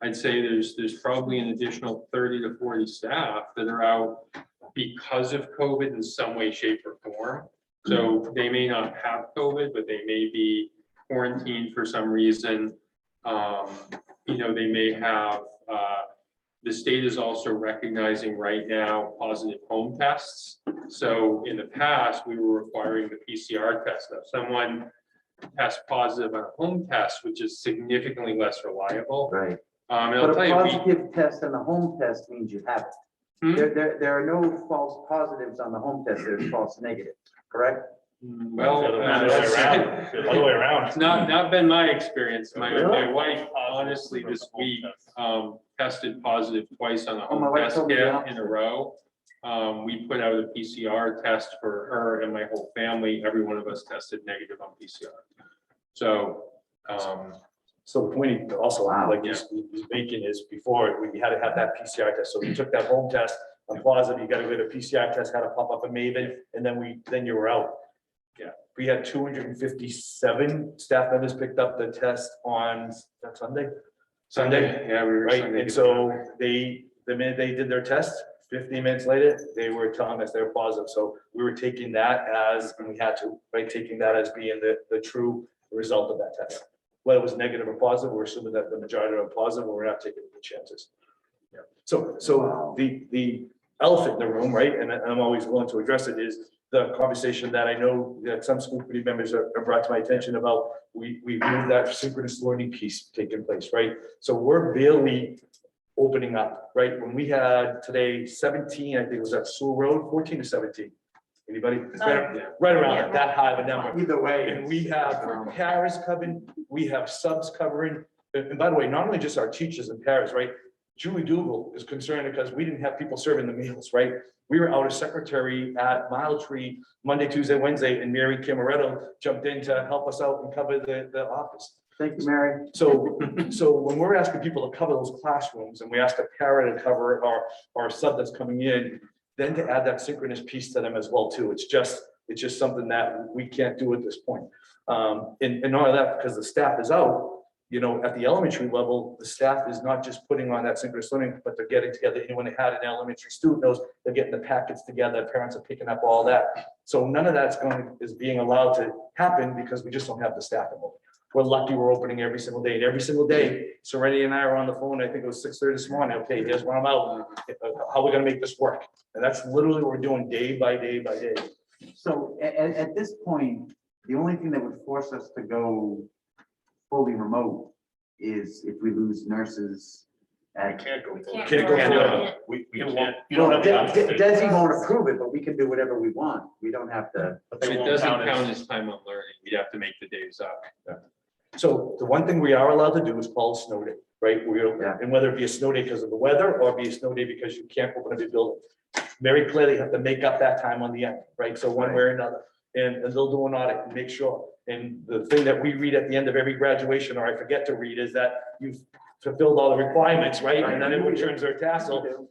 I'd say there's probably an additional 30 to 40 staff that are out because of COVID in some way, shape, or form. So they may not have COVID, but they may be quarantined for some reason. They may have The state is also recognizing right now positive home tests. So in the past, we were requiring the PCR test. If someone tests positive on a home test, which is significantly less reliable. Right. And But I'll a tell you, positive test and a home test means you have it. Hmm? There are no false positives on the home test, there's false negatives, correct? well, Other way around. It's not been my experience. My Really? wife honestly this week, tested positive twice on the Oh, my home wife test told me the kit in opposite. a row. We put out a PCR test for her and my whole family. Every one of us tested negative on PCR. So, So the point also, Wow. like he's making is before, we had to have that PCR test. So you took that home test, I'm positive, you gotta go to PCR test, had to pop up a Maven, and then you were out. Yeah, we had 257 staff members picked up the test on that Sunday. yeah, we were. Right, Sunday and so the minute they did their test, 15 minutes later, they were telling us they were positive. So we were taking that as, and we had to, right, taking that as being the true result of that test. Whether it was negative or positive, we're assuming that the majority are positive, but we're not taking the chances. Yeah. So the elephant in the room, right, and I'm always willing to address it, is the conversation that I know that some school committee members have brought to my attention about, we moved that synchronous learning piece taking place, right? So we're barely opening up, right? When we had today 17, I think it was at Sewell Road, 14 to 17. Anybody? Right around that high of a number. Either way. And we have paras covering, we have subs covering, and by the way, not only just our teachers and paras, right? Julie Dougal is concerned because we didn't have people serving the meals, right? We were out of secretary at Mile Tree Monday, Tuesday, Wednesday, and Mary Camaretto jumped in to help us out and cover the office. Thank you, Mary. So when we're asking people to cover those classrooms and we ask a para to cover our sub that's coming in, then to add that synchronous piece to them as well too. It's just something that we can't do at this point. And not only that, because the staff is out, you know, at the elementary level, the staff is not just putting on that synchronous learning, but they're getting together. Anyone that had an elementary student knows they're getting the packets together, parents are picking up all that. So none of that's is being allowed to happen because we just don't have the staff involved. We're lucky we're opening every single day, and every single day, Serenity and I are on the phone. I think it was 6:30 this morning. Okay, here's when I'm out. How are we gonna make this work? And that's literally what we're doing day by day by day. So at this point, the only thing that would force us to go fully remote is if we lose nurses. Can't go. Can't Can't We It can't. You don't have to. Desi won't approve it, but we can do whatever we want. We don't have to. But it doesn't count as time on learning. You'd have to make the days up. So the one thing we are allowed to do is call a snow day, right? Yeah. And whether it be a snow day because of the weather or be a snow day because you can't open up your building. Very clearly have to make up that time on the end, right? So one way or another, and they'll do an audit and make sure. And the thing that we read at the end of every graduation, or I forget to read, is that you've fulfilled all the requirements, right? And then everyone turns their tassel.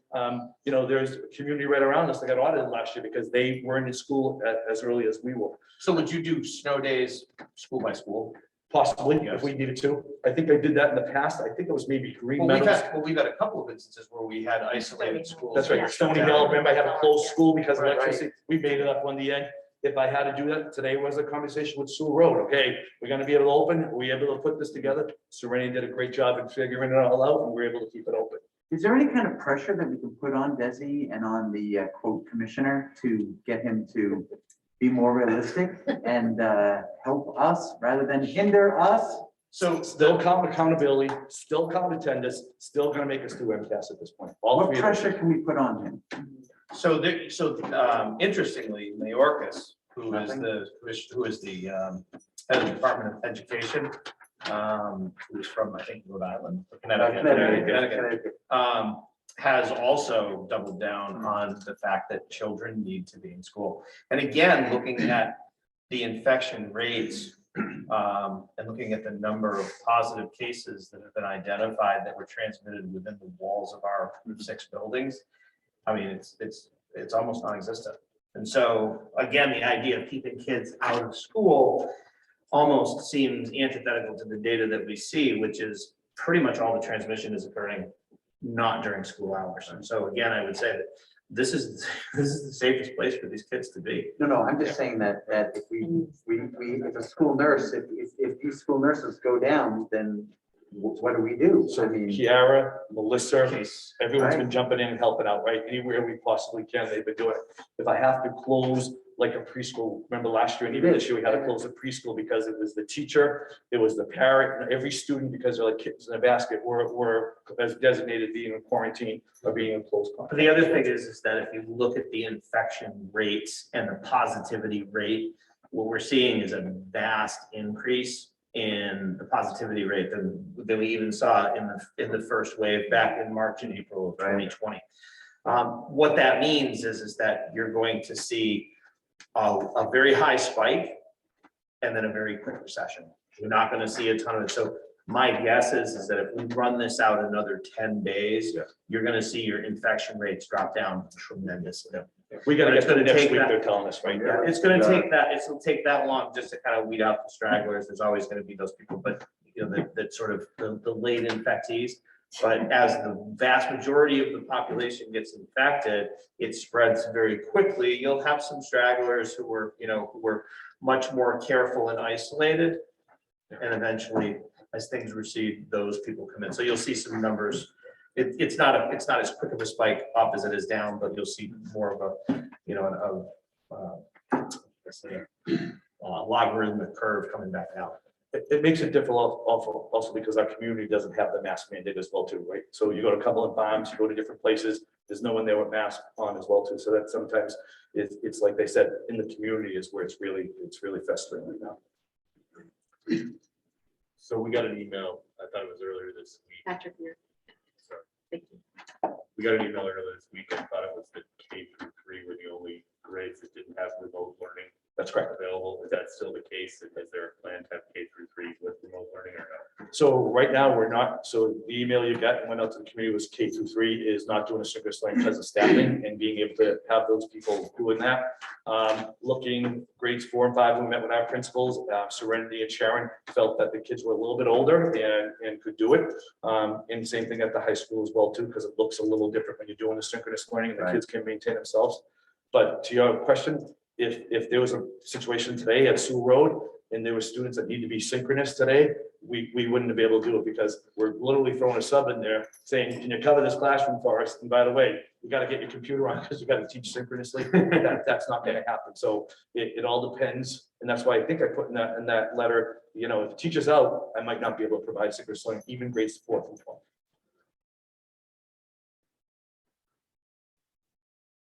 You know, there's a community right around us that got audited last year because they weren't in school as early as we were. So would you do snow days, school by school? Possibly, if we needed to. I think I did that in the past. I think it was maybe Green Well, Meadows. we've had a couple of instances where we had isolated schools. That's right. Yeah. Stony Hill, remember I had a closed school because of Right, right. electricity. We made it up on the end. If I had to do that, today was a conversation with Sewell Road. Okay, we're gonna be able to open. Are we able to put this together? Serenity did a great job in figuring it all out and we're able to keep it open. Is there any kind of pressure that we can put on Desi and on the quote commissioner to get him to be more realistic and help us rather than hinder us? So still count accountability, still count attendance, still gonna make us do MCAS at this point. All What three of them. pressure can we put on him? So interestingly, Mayorkas, who is the head of the Department of Education, who's from, I think, Rhode Island, or Connecticut, has also doubled down on the fact that children need to be in school. And again, looking at the infection rates, and looking at the number of positive cases that have been identified that were transmitted within the walls of our 6 buildings, I mean, it's almost non-existent. And so, again, the idea of keeping kids out of school almost seems antithetical to the data that we see, which is pretty much all the transmission is occurring not during school hours. And so again, I would say that this is the safest place for these kids to be. No, I'm just saying that if a school nurse, if these school nurses go down, then what do we do? So I mean, Kiara, Melissa, Case. everyone's Right. been jumping in and helping out, right? Anywhere we possibly can, they've been doing it. If I have to close like a preschool, remember last year and even this year, we had to close a preschool because it was the teacher, it was the parent, and every student, because they're like kids in a basket, were as designated being in quarantine or being in close But contact. the other thing is that if you look at the infection rates and the positivity rate, what we're seeing is a vast increase in the positivity rate than we even saw in the first wave back in March and April of 2020. What that means is that you're going to see a very high spike and then a very quick recession. You're not going to see a ton of it. So my guess is that if we run this out another 10 days, Yeah. you're going to see your infection rates drop down tremendously. We gotta But get it's to gonna next take week, that- they're telling us, right? Yeah, it's gonna take that, it'll take that long just to kind of weed out the stragglers. There's always gonna be those people, but you know, that sort of the late infectees. But as the vast majority of the population gets infected, it spreads very quickly. You'll have some stragglers who were much more careful and isolated. And eventually, as things recede, those people come in. So you'll see some numbers. It's not as quick of a spike up as it is down, but you'll see more of a logarithmic curve coming back out. It makes it difficult also because our community doesn't have the mask mandate as well too, right? So you go to Cumberland Farms, you go to different places, there's no one there with mask on as well too. So that sometimes it's like they said, in the community is where it's really festering right now. So we got an email, I thought it was earlier this week. Patrick, here. Sorry. Thank you. We got an email earlier this week. I thought it was the K-3 were the only grades that didn't have remote learning. That's correct. Available. Is that still the case? Is there a plan to have K-3 with remote learning or not? So right now, we're not, so the email you got and went out to the community was K-3 is not doing a synchronous learning because of staffing and being able to have those people doing that. Looking grades 4 and 5, we met with our principals, Serenity and Sharon felt that the kids were a little bit older and could do it. And same thing at the high school as well too, because it looks a little different when you're doing the synchronous learning and the kids can maintain themselves. But to your question, if there was a situation today at Sewell Road and there were students that need to be synchronous today, we wouldn't be able to do it because we're literally throwing a sub in there saying, can you cover this classroom for us? And by the way, you got to get your computer on because you got to teach synchronously. That's not going to happen. So it all depends. And that's why I think I put in that letter, you know, if the teacher's out, I might not be able to provide synchronous learning, even grades 4 through 12.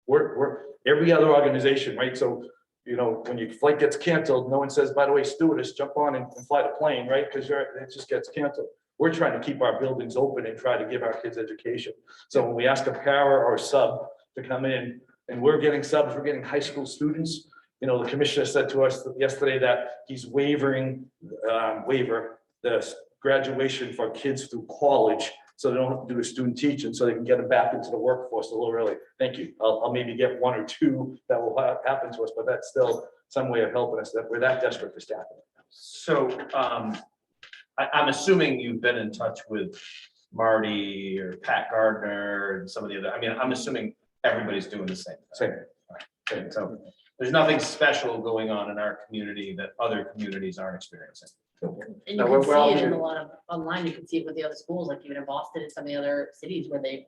We're every other organization, right? So, you know, when your flight gets canceled, no one says, by the way, stewardess, jump on and fly the plane, right? Because it just gets canceled. We're trying to keep our buildings open and try to give our kids education. So when we ask a para or sub to come in and we're getting subs, we're getting high school students. You know, the commissioner said to us yesterday that he's waiving the graduation for kids through college. So they don't have to do a student teaching, so they can get them back into the workforce a little early. Thank you. I'll maybe get 1 or 2 that will happen to us, but that's still some way of helping us that we're that desperate for staffing. So I'm assuming you've been in touch with Marty or Pat Gardner and some of the other, I mean, I'm assuming everybody's doing the same thing. Same. Okay, so there's nothing special going on in our community that other communities aren't experiencing. And you No, can we're all see it in here. a lot of online, you can see it with the other schools, like even in Boston and some of the other cities where they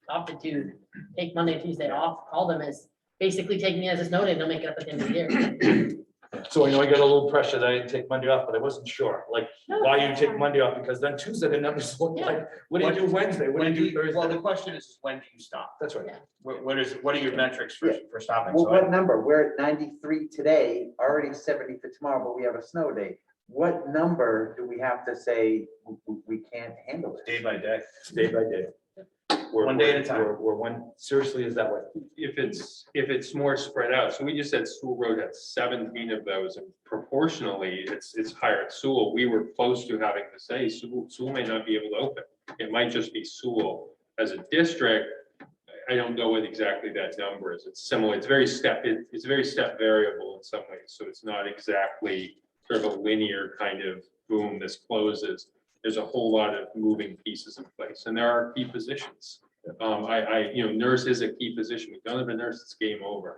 opted to take Monday and Tuesday off, call them as basically taking it as a snow day, and they'll make it up at the end of the year. So I know I got a little pressure that I didn't take Monday off, but I wasn't sure, like, No, why you that's take fine. Monday off? Because then Tuesday, the numbers look Yeah. like, what do you do Wednesday? What do you do Well, Thursday? the question is, when do you stop? That's right. Yeah. What are your metrics for stopping? well, So what number? We're at 93 today, already 70 for tomorrow, but we have a snow day. What number do we have to say we can't handle it? day by day. It's day by day. One day at a time. We're one, seriously is that way. If it's more spread out, so we just said Sewell Road had 17 of those, and proportionally, it's higher at Sewell. We were close to having to say Sewell may not be able to open. It might just be Sewell. As a district, I don't know what exactly that number is. It's similar, it's very step variable in some ways, so it's not exactly sort of a linear kind of boom, this closes. There's a whole lot of moving pieces in place, and there are key positions. Nurse is a key position. We don't have a nurse, it's game over.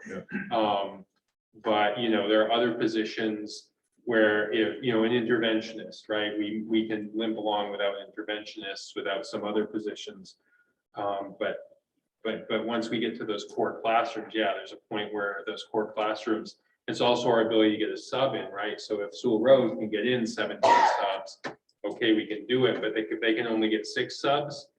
But there are other positions where if, you know, an interventionist, right, we can limp along without interventionists, without some other positions. But once we get to those core classrooms, yeah, there's a point where those core classrooms, it's also our ability to get a sub in, right? So if Sewell Rose can get in 17 subs, okay, we can do it, but if they can only get 6 subs,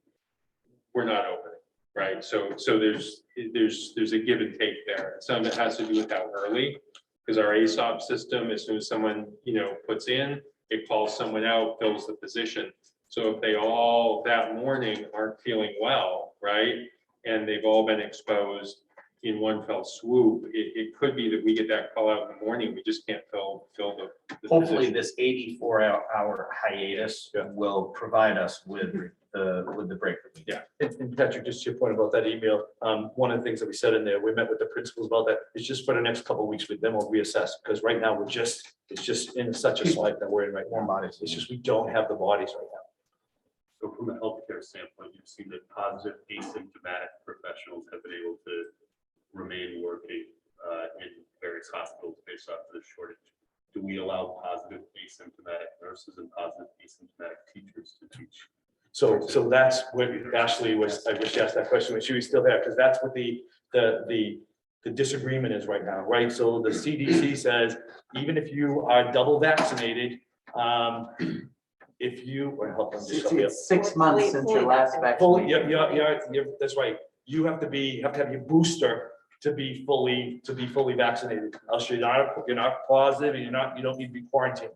we're not opening, right? So there's a give and take there. Some of it has to do with how early, because our ASOP system, as soon as someone, you know, puts in, it calls someone out, fills the position. So if they all that morning aren't feeling well, right, and they've all been exposed in one fell swoop, it could be that we get that call out in the morning, we just can't fill the Hopefully, position. this 84-hour hiatus will provide us with the break. Yeah. And Patrick, just to your point about that email, one of the things that we said in there, we met with the principals about that, it's just for the next couple of weeks with them, we'll reassess, because right now it's just in such a slide that we're in right now. It's just, we don't have the bodies right now. So from a healthcare standpoint, you've seen that positive asymptomatic professionals have been able to remain working in various hospitals based off of the shortage. Do we allow positive asymptomatic nurses and positive asymptomatic teachers to teach? So that's what Ashley was, I wish she asked that question when she was still there, because that's what the disagreement is right now, right? So the CDC says, even if you are double vaccinated, if you, or help them just. It's 6 months since your last Fully, vaccination. yeah, that's right. You have to have your booster to be fully vaccinated. Else you're not positive and you don't need to be quarantined.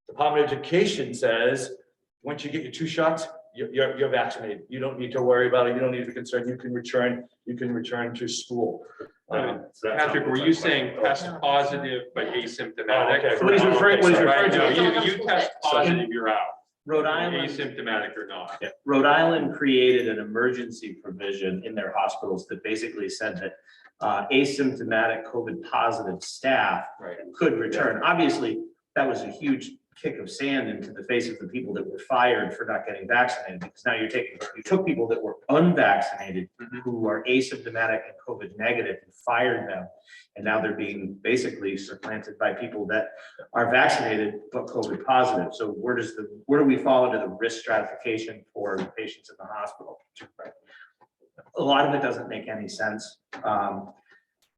Department of Education says, once you get your 2 shots, you're vaccinated. You don't need to worry about it. You don't need to be concerned. You can return to school. Patrick, were you saying test positive but asymptomatic? Okay. What he's referring to- You test positive, you're out. Rhode Island, Asymptomatic or not. yeah, Rhode Island created an emergency provision in their hospitals that basically said that asymptomatic COVID positive staff Right. could return. Obviously, that was a huge kick of sand into the face of the people that were fired for not getting vaccinated, because now you took people that were unvaccinated who are asymptomatic and COVID negative and fired them. And now they're being basically supplanted by people that are vaccinated but COVID positive. So where do we fall into the risk stratification for patients in the hospital? A lot of it doesn't make any sense. I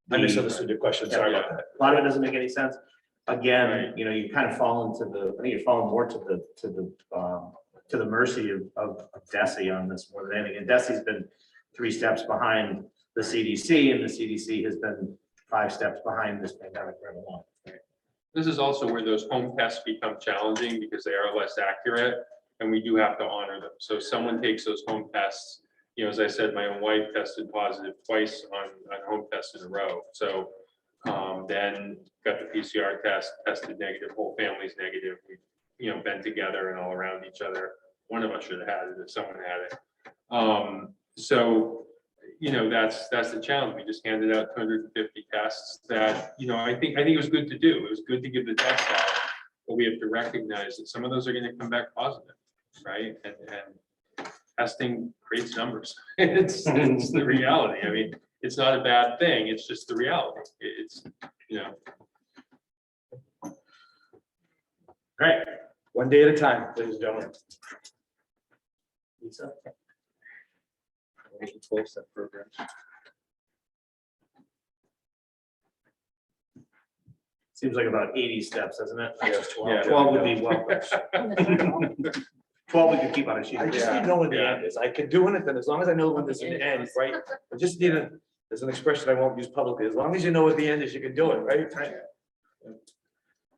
misunderstood your question. Sorry about that. A lot of it doesn't make any sense. Again, Right. you know, you kind of fall into I think you're falling more to the mercy of DESE on this more than anything. And DESE's been 3 steps behind the CDC, and the CDC has been 5 steps behind this pandemic right along. This is also where those home tests become challenging because they are less accurate and we do have to honor them. So if someone takes those home tests, you know, as I said, my own wife tested positive twice on home tests in a row. So then got the PCR test, tested negative, whole family's negative. We, you know, been together and all around each other. One of us should have had it if someone had it. So, you know, that's the challenge. We just handed out 250 tests that, you know, I think it was good to do. It was good to give the test out, but we have to recognize that some of those are going to come back positive, right? And testing creates numbers. It's the reality. I mean, it's not a bad thing. It's just the reality. It's, you know. All right. One day at a time, ladies and gentlemen. Lisa? 12-step programs. Seems like about 80 steps, doesn't it? Yeah. 12 would be well. 12 we could keep on a sheet. I of just paper. need to know when the end is. I can do anything as long as I know when there's an end, right? I just need there's an expression I won't use publicly. As long as you know what the end is, you can do it, right?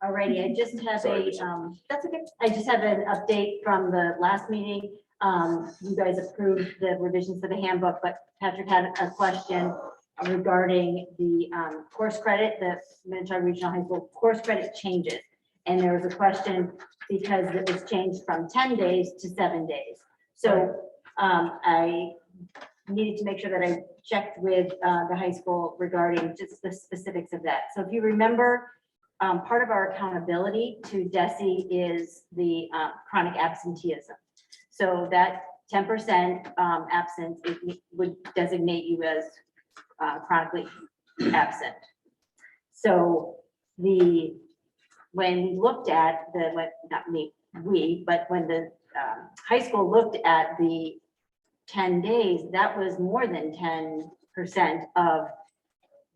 Alrighty, I just have Sorry, a, Lisa. that's okay. I just have an update from the last meeting. You guys approved the revisions to the handbook, but Patrick had a question regarding the course credit, the Minnetonka Regional High School course credit changes. And there was a question because it was changed from 10 days to 7 days. So I needed to make sure that I checked with the high school regarding just the specifics of that. So if you remember, part of our accountability to DESE is the chronic absenteeism. So that 10% absence, it would designate you as chronically absent. So the when we looked at not me, but when the high school looked at the 10 days, that was more than 10% of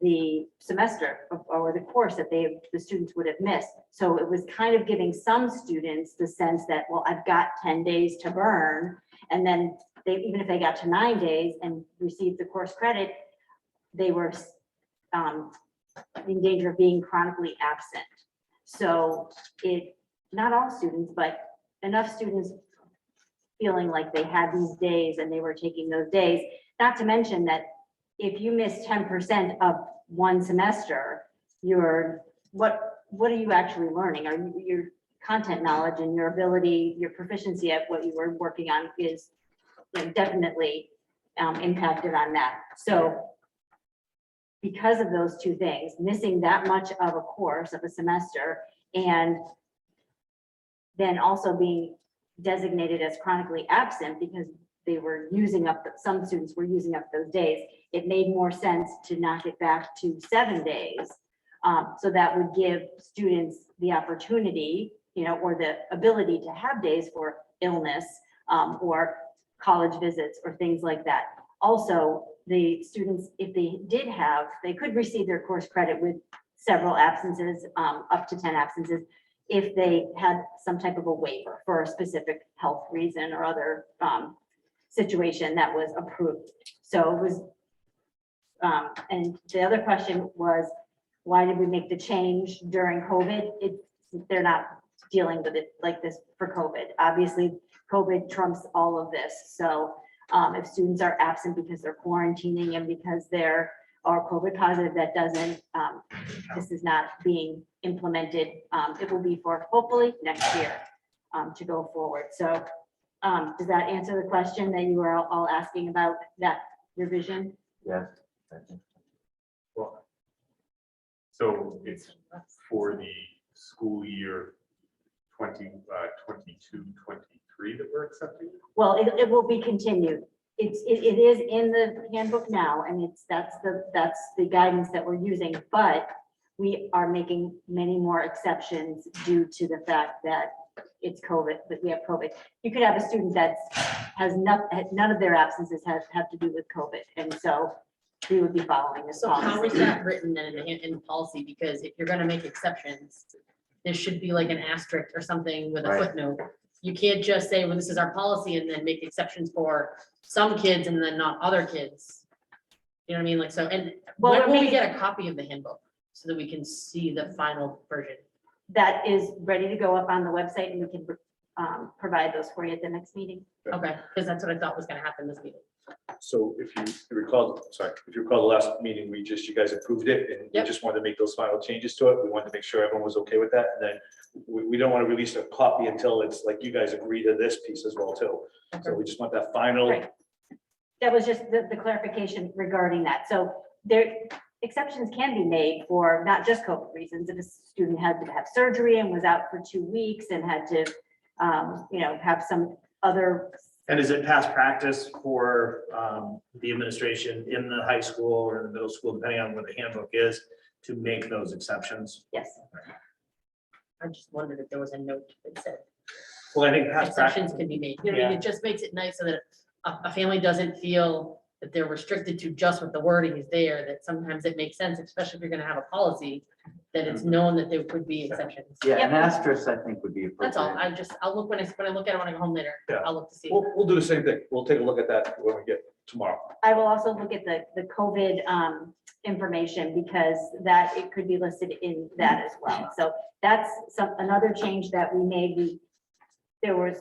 the semester or the course that the students would have missed. So it was kind of giving some students the sense that, well, I've got 10 days to burn. And then even if they got to 9 days and received the course credit, they were in danger of being chronically absent. So not all students, but enough students feeling like they had these days and they were taking those days. Not to mention that if you miss 10% of one semester, what are you actually learning? Your content knowledge and your ability, your proficiency at what you were working on is definitely impacted on that. So because of those two things, missing that much of a course of a semester and then also being designated as chronically absent because they were using up, some students were using up those days, it made more sense to knock it back to 7 days. So that would give students the opportunity, or the ability to have days for illness or college visits or things like that. Also, the students, if they could receive their course credit with several absences, up to 10 absences, if they had some type of a waiver for a specific health reason or other situation that was approved. So it was, and the other question was, why did we make the change during COVID? They're not dealing with it like this for COVID. Obviously, COVID trumps all of this. So if students are absent because they're quarantining and because they're COVID positive, that doesn't, this is not being implemented. It will be for hopefully next year to go forward. So does that answer the question that you were all asking about that revision? Yes. Well, so it's for the school year 22, 23 that we're accepting? Well, it will be continued. It is in the handbook now, and that's the guidance that we're using, but we are making many more exceptions due to the fact that it's COVID, that we have COVID. You could have a student that has none of their absences have to do with COVID, and so we would be following this So how is policy. that written then in policy? Because if you're gonna make exceptions, there should be like an asterisk or something with a Right. footnote. You can't just say, well, this is our policy and then make exceptions for some kids and then not other kids. You know what I mean? Like, so, and Well, when we're will we making- get a copy of the handbook so that we can see the final version? That is ready to go up on the website, and we can provide those for you at the next meeting. Okay, because that's what I thought was gonna happen this meeting. So if you recall the last meeting, you guys approved it and we Yep. just wanted to make those final changes to it. We wanted to make sure everyone was okay with that. And then we don't want to release a copy until it's like you guys agree to this piece as well too. So we just want that final. Right. That was just the clarification regarding that. So exceptions can be made for not just COVID reasons. If a student had to have surgery and was out for 2 weeks and had to, have some other. And is it past practice for the administration in the high school or the middle school, depending on what the handbook is, to make those exceptions? Yes. I just wondered if there was a note that said Well, I think past practice, exceptions can be made. You know what I mean? It just makes it nice so that a family doesn't feel that they're restricted to just what the wording is there, that sometimes it makes sense, especially if you're gonna have a policy, that it's known that there could be exceptions. Yeah, an asterisk, I think, would be appropriate. That's all. I'll look when I look at it when I go home later. Yeah. I'll look to see. We'll do the same thing. We'll take a look at that when we get tomorrow. I will also look at the COVID information because that it could be listed in that as well. So that's another change that we made. There was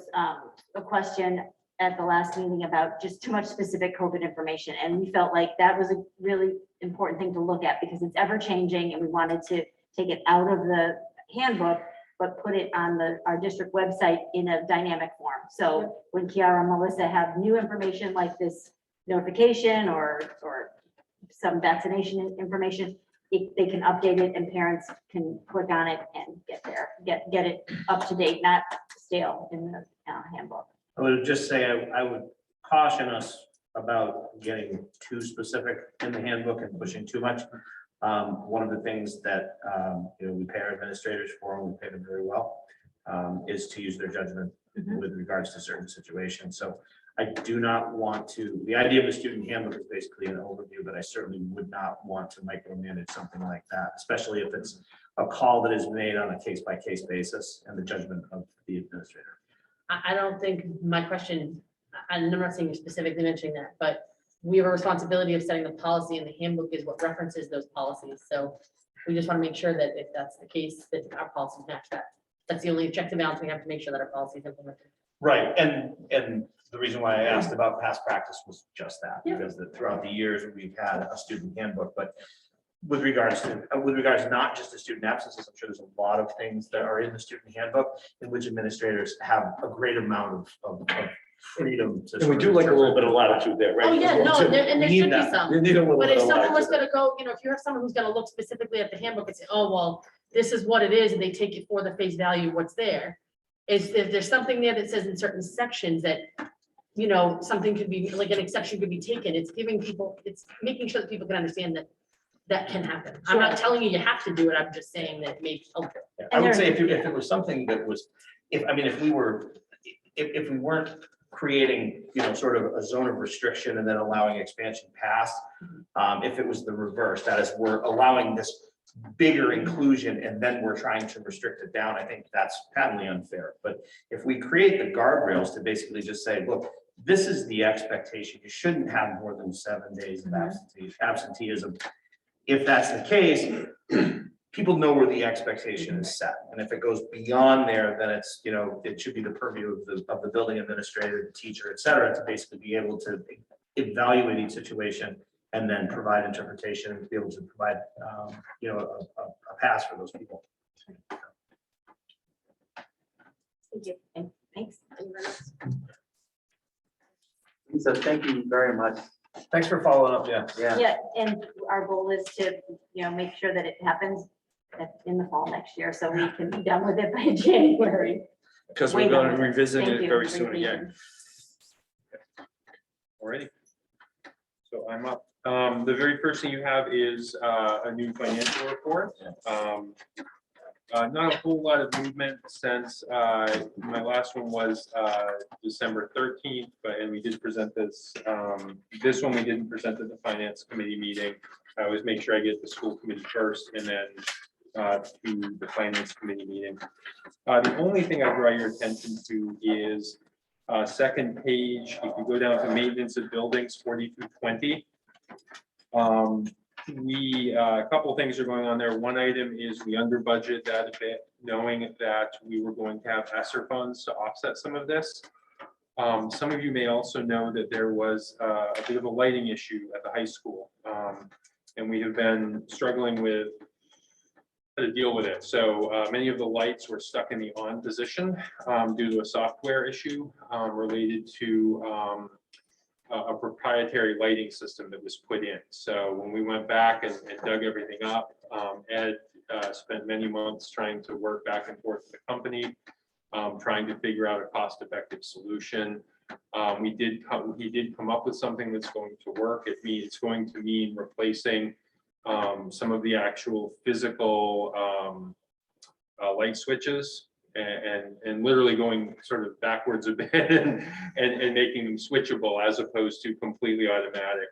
a question at the last meeting about just too much specific COVID information. And we felt like that was a really important thing to look at because it's ever changing and we wanted to take it out of the handbook, but put it on our district website in a dynamic form. So when Kiara and Melissa have new information like this notification or some vaccination information, they can update it and parents can click on it and get it up to date, not stale in the handbook. I would just say, I would caution us about getting too specific in the handbook and pushing too much. One of the things that, we pay our administrators for, and we pay them very well, is to use their judgment with regards to certain situations. So I do not want to, the idea of the student handbook is basically an overview, but I certainly would not want to micromanage something like that, especially if it's a call that is made on a case-by-case basis and the judgment of the administrator. I don't think my question, I'm not saying you're specifically mentioning that, but we have a responsibility of setting the policy, and the handbook is what references those policies. So we just want to make sure that if that's the case, that our policies match that. That's the only check and balance we have to make sure that our policy is implemented. Right, and the reason why I asked about past practice was just that, Yeah. because throughout the years, we've had a student handbook, but with regards not just to student absences, I'm sure there's a lot of things that are in the student handbook in which administrators have a great amount of freedom to. And we do like a little bit of latitude there, right? Oh, yeah, no, and there We need should be that. some. You need a little But bit if of someone was latitude. gonna go, if you have someone who's gonna look specifically at the handbook and say, oh, well, this is what it is, and they take it for the face value, what's there. Is if there's something there that says in certain sections that, something could be, like an exception could be taken, it's giving people, it's making sure that people can understand that that can happen. I'm not telling you you have to do it, I'm just saying that it may help. I would say if it was something that was, if we weren't creating, sort of a zone of restriction and then allowing expansion past, if it was the reverse, that is, we're allowing this bigger inclusion and then we're trying to restrict it down, I think that's patently unfair. But if we create the guardrails to basically just say, look, this is the expectation, you shouldn't have more than 7 days of absenteeism. If that's the case, people know where the expectation is set. And if it goes beyond there, then it's, it should be the purview of the building administrator, the teacher, et cetera, to basically be able to evaluate each situation and then provide interpretation and be able to provide, a pass for those people. Thank you. And thanks. So thank you very much. Thanks for following up, yeah. Yeah, and our goal is to, make sure that it happens in the fall next year, so we can be done with it by January. Because Way we're going done to with it. revisit Thank it you very for soon your again. patience. Alrighty. So I'm up. The very first thing you have is a new financial report. Not a whole lot of movement since my last one was December 13th, and we did present this. This one we didn't present at the finance committee meeting. I always make sure I get the school committee first and then to the finance committee meeting. The only thing I draw your attention to is second page. If you go down to maintenance of buildings 40 through 20. A couple of things are going on there. One item is we under budget that a bit, knowing that we were going to have ESSER funds to offset some of this. Some of you may also know that there was a bit of a lighting issue at the high school. And we have been struggling with how to deal with it. So many of the lights were stuck in the on position due to a software issue related to a proprietary lighting system that was put in. So when we went back and dug everything up, Ed spent many months trying to work back and forth with the company, trying to figure out a cost-effective solution. He did come up with something that's going to work. It's going to mean replacing some of the actual physical light switches and literally going sort of backwards a bit and making them switchable as opposed to completely automatic.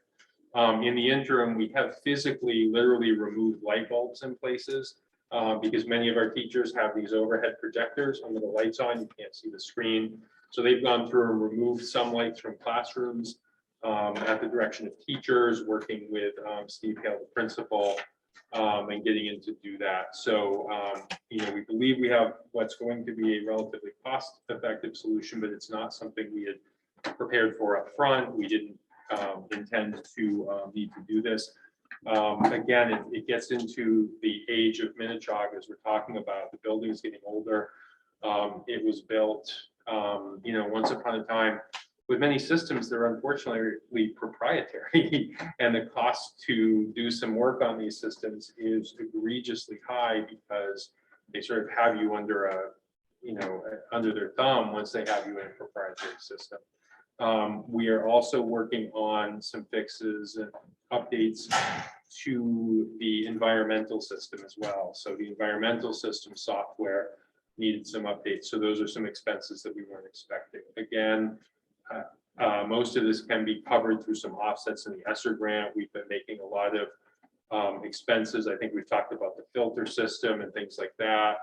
In the interim, we have physically literally removed light bulbs in places because many of our teachers have these overhead projectors. When the light's on, you can't see the screen. So they've gone through and removed some lights from classrooms at the direction of teachers, working with Steve Hale, the principal, and getting in to do that. So, we believe we have what's going to be a relatively cost-effective solution, but it's not something we had prepared for up front. We didn't intend to need to do this. Again, it gets into the age of Minnetonka as we're talking about. The building is getting older. It was built, once upon a time. With many systems, they're unfortunately proprietary, and the cost to do some work on these systems is egregiously high because they sort of have you under under their thumb once they have you in a proprietary system. We are also working on some fixes and updates to the environmental system as well. So the environmental system software needed some updates. So those are some expenses that we weren't expecting. Again, most of this can be covered through some offsets in the ESSER grant. We've been making a lot of expenses. I think we've talked about the filter system and things like that.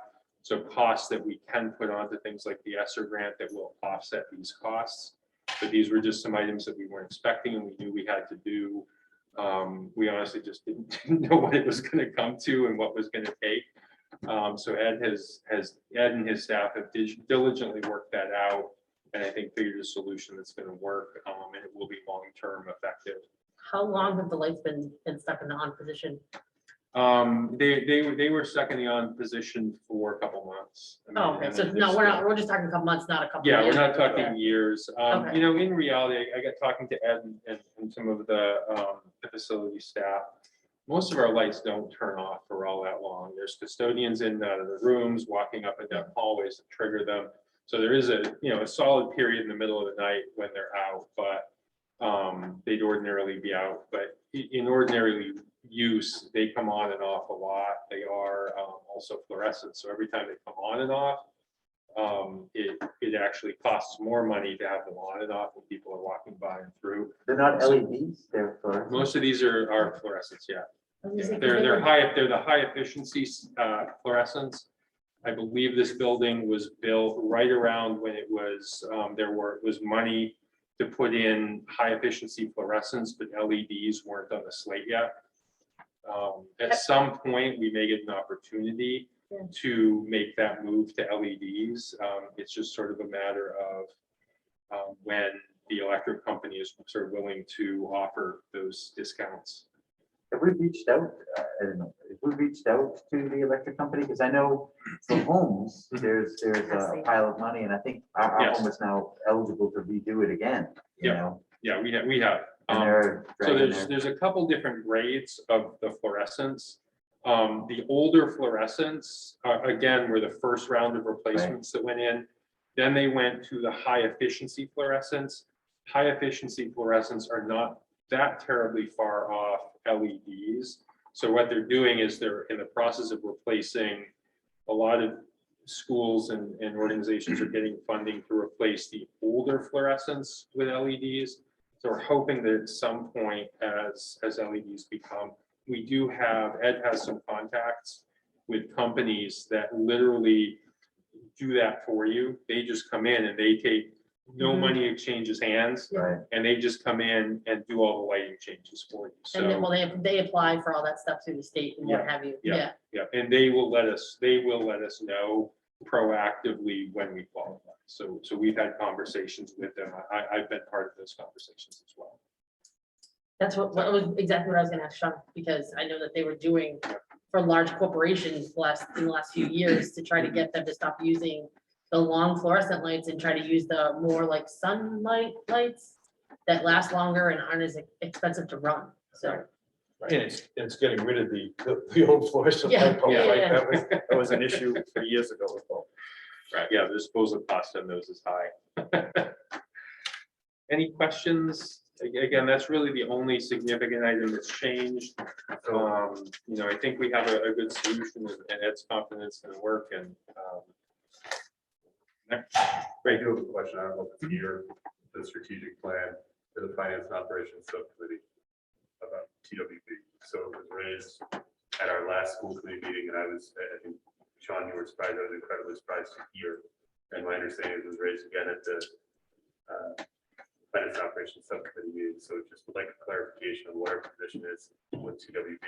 So costs that we can put onto things like the ESSER grant that will offset these costs. But these were just some items that we weren't expecting and we knew we had to do. We honestly just didn't know what it was going to come to and what was going to take. So Ed and his staff have diligently worked that out and I think figured a solution that's going to work and it will be long-term effective. How long have the lights been stuck in the on position? They were stuck in the on position for a couple months. I mean, Oh, okay, and so then no, just- we're just talking a couple months, not a couple. Yeah, years. we're not talking Yeah. years. Okay. You know, in reality, I got talking to Ed and some of the facility staff. Most of our lights don't turn off for all that long. There's custodians in and out of the rooms, walking up and down hallways to trigger them. So there is a solid period in the middle of the night when they're out, but they'd ordinarily be out. But in ordinary use, they come on and off a lot. They are also fluorescent. So every time they come on and off, it actually costs more money to have them on and off when people are walking by and through. They're not So- LEDs, they're fluorescent. Most of these are fluorescents, yeah. I was gonna say, 'cause They're they were- the high efficiency fluorescents. I believe this building was built right around when it was, was money to put in high efficiency fluorescents, but LEDs weren't on the slate yet. At some point, we may get an opportunity Yeah. to make that move to LEDs. It's just sort of a matter of when the electric company is sort of willing to offer those discounts. Have we reached out, I don't know, have we reached out to the electric company? Because I know for homes, there's a pile of money and I think our Yes. home is now eligible to redo it again, you Yep. know? Yeah, we have. And they're So dragging there's a couple different grades of the fluorescents. The older fluorescents, again, were the first round of replacements that went in. Then they went to the high efficiency fluorescents. High efficiency fluorescents are not that terribly far off LEDs. So what they're doing is they're in the process of replacing a lot of schools and organizations are getting funding to replace the older fluorescents with LEDs. So we're hoping that at some point as LEDs become, we do have, Ed has some contacts with companies that literally do that for you. They just come in and they take, no money exchanges hands, Right, and they just come in and do all the lighting changes for you. And then, So, well, they apply for all that stuff through the state and what have you. Yeah. yeah, and they will let us know proactively when we qualify. So we've had conversations with them. I've been part of those conversations as well. That's what was exactly what I was gonna ask Sean, because I know that they were doing for large corporations in the last few years to try to get them to stop using the long fluorescent lights and try to use the more like sunlight lights that last longer and aren't as expensive to run. So, And it's getting rid of the old fluorescent Yeah, light bulbs, yeah, right? yeah. That was an issue 3 years ago with bulbs. Right, yeah, the disposal cost on those is high. Any questions? Again, that's really the only significant item that's changed. I think we have a good solution and Ed's confidence in the work and. I do have a question. I don't know if it's here, the strategic plan for the finance and operations subcommittee about TWB. So it was raised at our last school committee meeting and I think, Sean, you were surprised. I was incredibly surprised to hear. And my understanding is it was raised again at the finance and operations subcommittee meeting. So just would like a clarification of what our position is with TWB.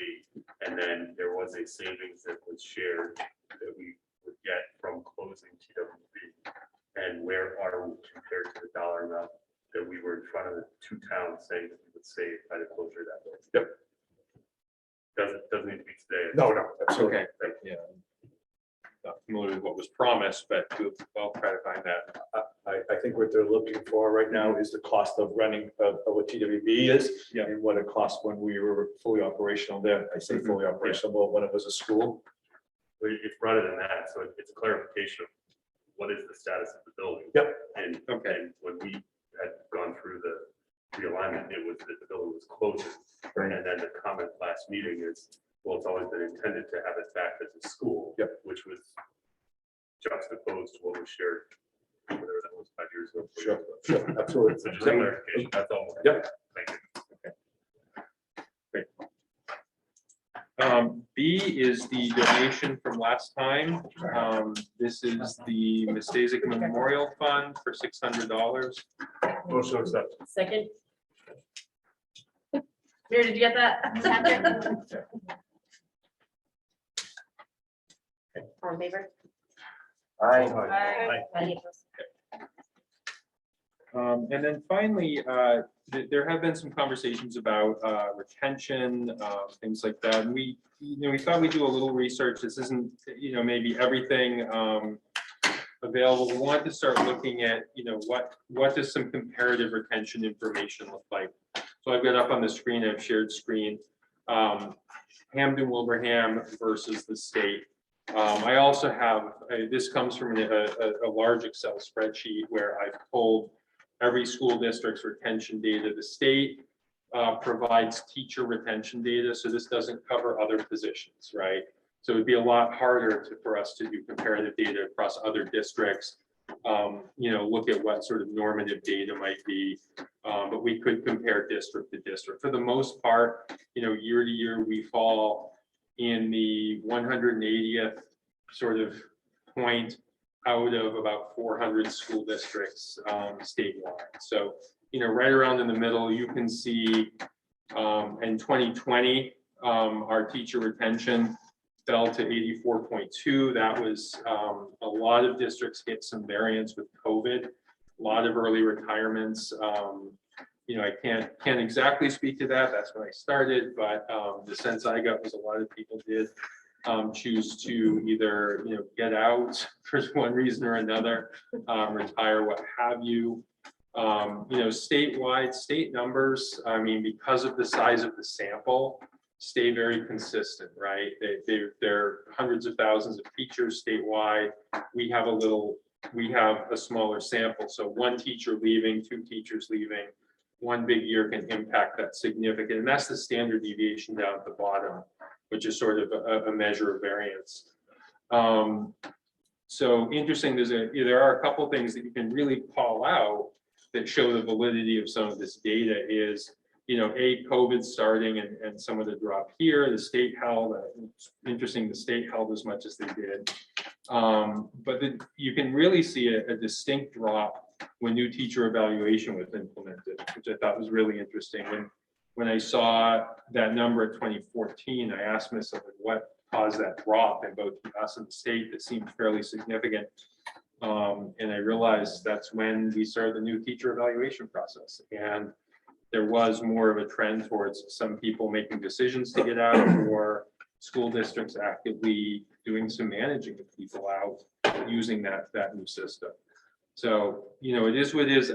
And then there was a savings that was shared that we would get from closing TWB. And where are we compared to the dollar amount that we were in front of the two towns saying that we would save by the closure of that way? Yep. Doesn't need to be today. No, absolutely. Okay, yeah. Not familiar with what was promised, but I'll try to find that. I think what they're looking for right now is the cost of running of what TWB is. Yeah. And what it cost when we were fully operational there. I say fully operational, but when it was a school. But it's broader than that, so it's a clarification of what is the status of the building. Yep. And Okay. when we had gone through the realignment, it was that the building was closing. And then the comment last meeting is, well, it's always been intended to have it back as a school. Yep. Which was juxtaposed to what was shared, whatever that was 5 years ago. 4 Sure, years ago. sure, absolutely. So just clarification, that's all. Yep. Thank you. B is the donation from last time. This is the Mistasic Memorial Fund for $600. Motion accepted. Second. Mary, did you get that? All in favor? Aye. Any opposed? And then finally, there have been some conversations about retention, things like that. And we thought we'd do a little research. This isn't, maybe everything available. We wanted to start looking at, what does some comparative retention information look like? So I've got up on the screen, I've shared screen, Hamden Wilbraham versus the state. I also have, this comes from a large Excel spreadsheet where I've pulled every school district's retention data. The state provides teacher retention data, so this doesn't cover other positions, right? So it'd be a lot harder for us to do comparative data across other districts. Look at what sort of normative data might be, but we could compare district to district. For the most part, year to year, we fall in the 180th sort of point out of about 400 school districts statewide. So, right around in the middle, you can see in 2020, our teacher retention fell to 84.2. That was a lot of districts get some variance with COVID, a lot of early retirements. I can't exactly speak to that. That's when I started, but the sense I got was a lot of people did choose to either get out for one reason or another, retire, what have you. Statewide, state numbers, because of the size of the sample, stay very consistent, right? They're hundreds of thousands of teachers statewide. We have a smaller sample. So one teacher leaving, two teachers leaving, one big year can impact that significant. And that's the standard deviation down at the bottom, which is sort of a measure of variance. So interesting, there are a couple things that you can really call out that show the validity of some of this data is, COVID starting and some of the drop here, the state held, it's interesting, the state held as much as they did. But you can really see a distinct drop when new teacher evaluation was implemented, which I thought was really interesting. When I saw that number at 2014, I asked myself, what caused that drop in both us and the state that seemed fairly significant. And I realized that's when we started the new teacher evaluation process. And there was more of a trend towards some people making decisions to get out, or school districts actively doing some managing of people out using that new system. So, it is what it is.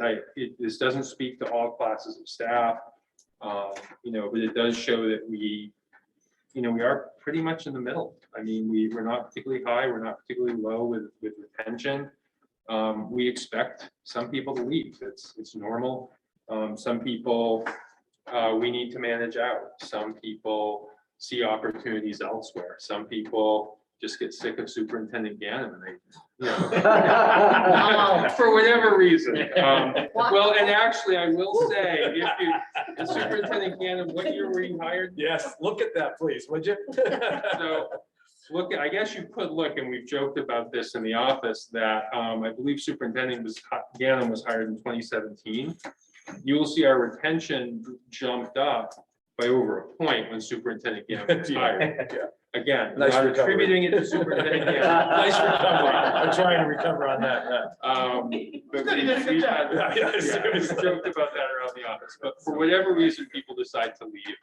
This doesn't speak to all classes of staff, but it does show that we are pretty much in the middle. We're not particularly high, we're not particularly low with retention. We expect some people to leave. It's normal. Some people we need to manage out. Some people see opportunities elsewhere. Some people just get sick of Superintendent Ganem and they, for whatever reason. Well, and actually, I will say, if Superintendent Ganem, what year were you hired? Yes, look at that, please, would you? So, I guess you could look, and we've joked about this in the office, that I believe Superintendent Ganem was hired in 2017. You will see our retention jumped up by over a point when Superintendent Ganem was hired. Again, Nice not recovery. attributing it to Superintendent Ganem. Nice recovery. I'm trying to recover on that. But we've joked about that around the office, but for whatever reason, people decide to leave.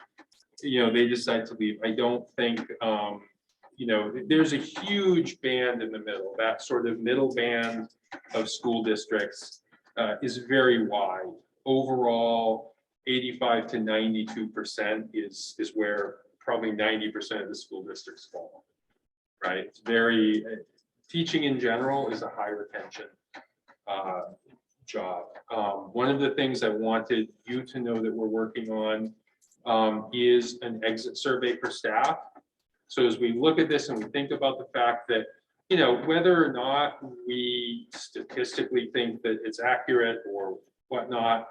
They decide to leave. I don't think, there's a huge band in the middle. That sort of middle band of school districts is very wide. Overall, 85 to 92% is where probably 90% of the school districts fall, right? It's very, teaching in general is a high retention job. One of the things I wanted you to know that we're working on is an exit survey for staff. So as we look at this and we think about the fact that, you know, whether or not we statistically think that it's accurate or whatnot,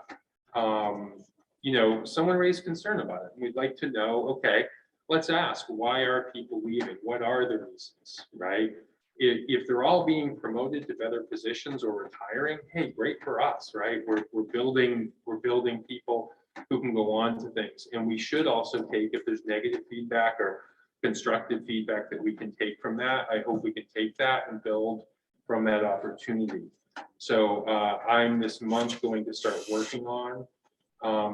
you know, someone raised concern about it. We'd like to know, okay, let's ask, why are people leaving? What are the reasons, right? If they're all being promoted to better positions or retiring, hey, great for us, right? We're building people who can go on to things. And we should also take, if there's negative feedback or constructive feedback that we can take from that, I hope we can take that and build from that opportunity. So I'm this month going to start working on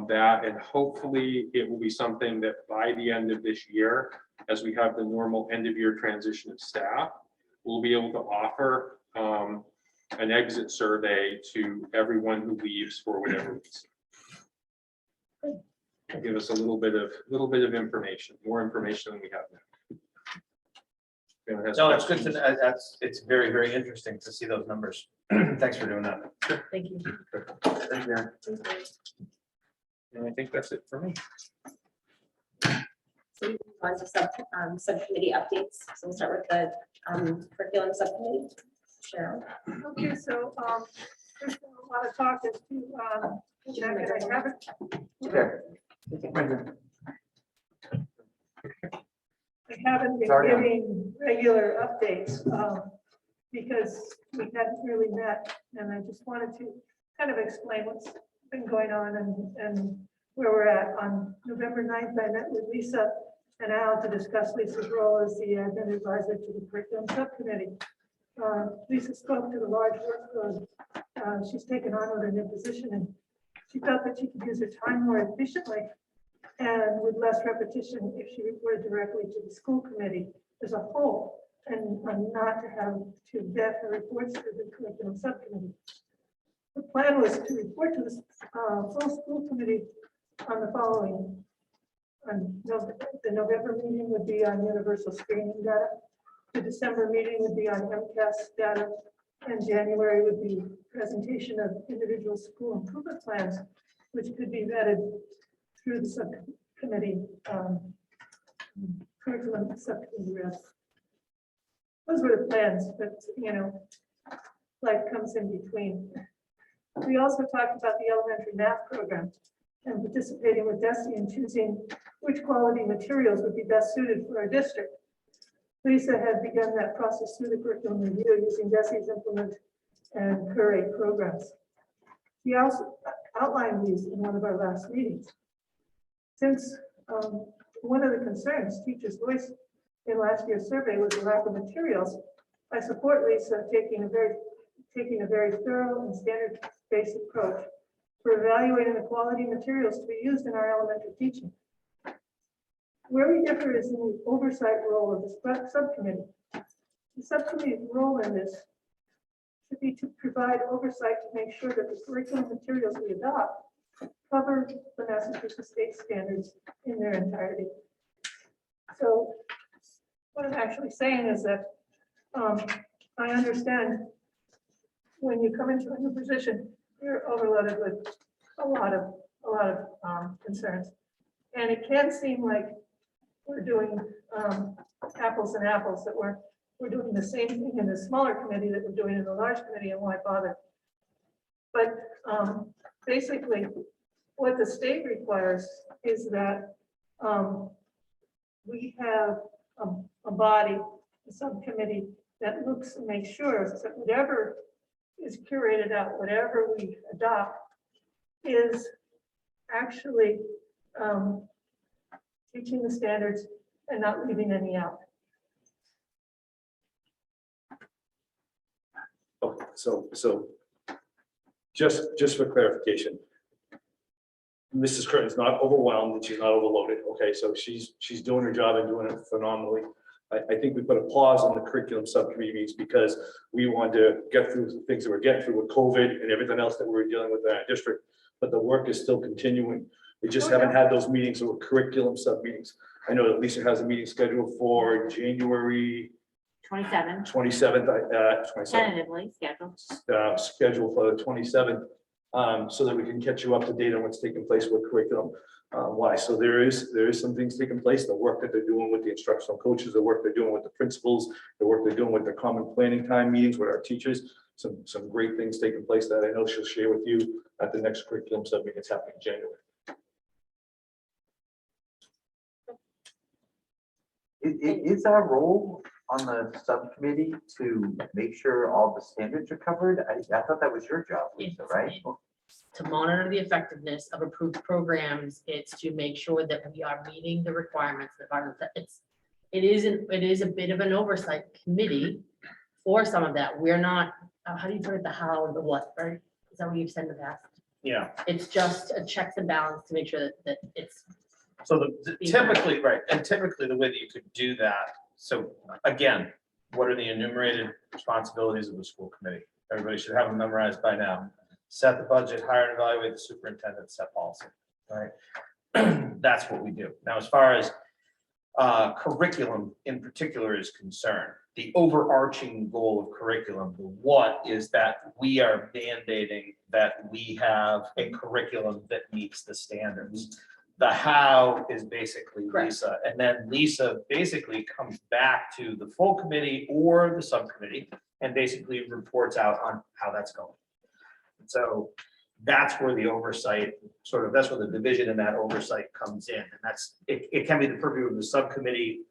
that, and hopefully it will be something that by the end of this year, as we have the normal end of year transition of staff, we'll be able to offer an exit survey to everyone who leaves for whatever reason. Give us a little bit of information, more information than we have now. No, it's good to know. It's very, very interesting to see those numbers. Thanks for doing that. Thank you. Thank you, Aaron. And I think that's it for me. So we move on to subcommittee updates. So we'll start with the curriculum subcommittee. Cheryl. Okay, so, there's been a lot of talk as to, I haven't, I haven't been Sorry. giving regular updates, because we hadn't really met, and I just wanted to kind of explain what's been going on and where we're at. On November 9th, I met with Lisa and Al to discuss Lisa's role as the admin advisor to the curriculum subcommittee. Lisa spoke to the large workload she's taken on with her new position, and she felt that she could use her time more efficiently and with less repetition if she reported directly to the school committee as a whole, and not to have to vet her reports to the curriculum subcommittee. The plan was to report to the full school committee on the following. The November meeting would be on universal screening data. The December meeting would be on MCAS data, and January would be presentation of individual school improvement plans, which could be vetted through the subcommittee, curriculum subcommittee reps. Those were the plans, but you know, life comes in between. We also talked about the elementary math program and participating with DESI in choosing which quality materials would be best suited for our district. Lisa had begun that process through the curriculum review using DESI's implement and curate programs. She also outlined these in one of our last meetings. Since one of the concerns teachers voiced in last year's survey was the lack of materials, I support Lisa taking a very thorough and standard-based approach for evaluating the quality materials to be used in our elementary teaching. Where we differ is in the oversight role of the subcommittee. The subcommittee's role in this should be to provide oversight to make sure that the curriculum materials we adopt cover the Massachusetts state standards in their entirety. So what I'm actually saying is that I understand when you come into a new position, you're overloaded with a lot of concerns. And it can seem like we're doing apples and apples, that we're doing the same thing in the smaller committee that we're doing in the large committee, and why bother? But basically, what the state requires is that we have a body, a subcommittee that looks and makes sure that whatever is curated out, whatever we adopt, is actually teaching the standards and not leaving any out. Okay, so just for clarification, Mrs. Curtin is not overwhelmed and she's not overloaded. Okay, so she's doing her job and doing it phenomenally. I think we put a pause on the curriculum subcommittee meetings because we wanted to get through the things that we're getting through with COVID and everything else that we're dealing with in our district. But the work is still continuing. We just haven't had those meetings or curriculum sub meetings. I know that Lisa has a meeting scheduled for January 27, 27th, 27th, tentatively scheduled. scheduled for the 27th. so that we can catch you up to date on what's taking place with curriculum. Why? So there is some things taking place, the work that they're doing with the instructional coaches, the work they're doing with the principals, the work they're doing with the common planning time meetings with our teachers. Some great things taking place that I know she'll share with you at the next curriculum summit that's happening in January. Is our role on the subcommittee to make sure all the standards are covered? I thought that was your job, Lisa, right? To monitor the effectiveness of approved programs, it's to make sure that we are meeting the requirements of it is a bit of an oversight committee for some of that. We're not, how do you put it, the how and the what, right? Is that what you've said in the past? Yeah, It's just a checks and balance to make sure that it's, so typically, right, and typically the way that you could do that, so again, what are the enumerated responsibilities of the school committee? Everybody should have them memorized by now. Set the budget, hire and evaluate the superintendent, set policy, right? That's what we do. Now, as far as curriculum in particular is concerned, the overarching goal of curriculum, the what is that we are mandating that we have a curriculum that meets the standards. The how is basically Lisa, and then Lisa basically comes back to the full committee or the subcommittee and basically reports out on how that's going. So that's where the oversight that's where the division in that oversight comes in. And that's, it can be the purview of the subcommittee,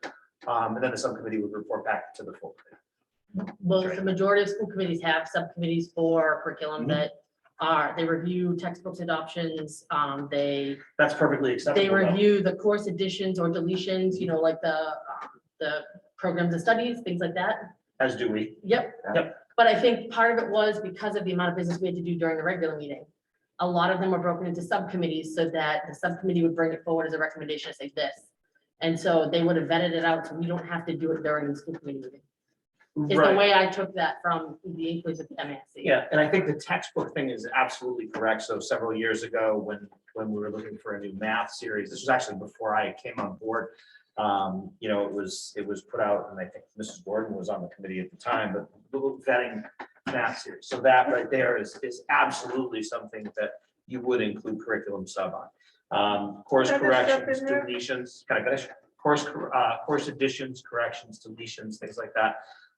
and then the subcommittee would report back to the full committee. well, the majority of school committees have subcommittees for curriculum that they review textbooks adoptions, That's perfectly acceptable. they review the course additions or deletions, like the programs of studies, things like that. As do we. Yep. Yep. But I think part of it was because of the amount of business we had to do during the regular meeting. A lot of them were broken into subcommittees so that the subcommittee would bring it forward as a recommendation, say this. And so they would have vetted it out, so we don't have to do it during the school committee meeting. Is the Right. way I took that from the inclusive MASC. Yeah, and I think the textbook thing is absolutely correct. So several years ago, when we were looking for a new math series, this was actually before I came on board. It was put out, and I think Mrs. Gordon was on the committee at the time, but vetting math series. So that right there is absolutely something that you would include curriculum sub on. Course Can I jump corrections, in there? deletions, can I finish? Course additions, corrections, deletions, things like that.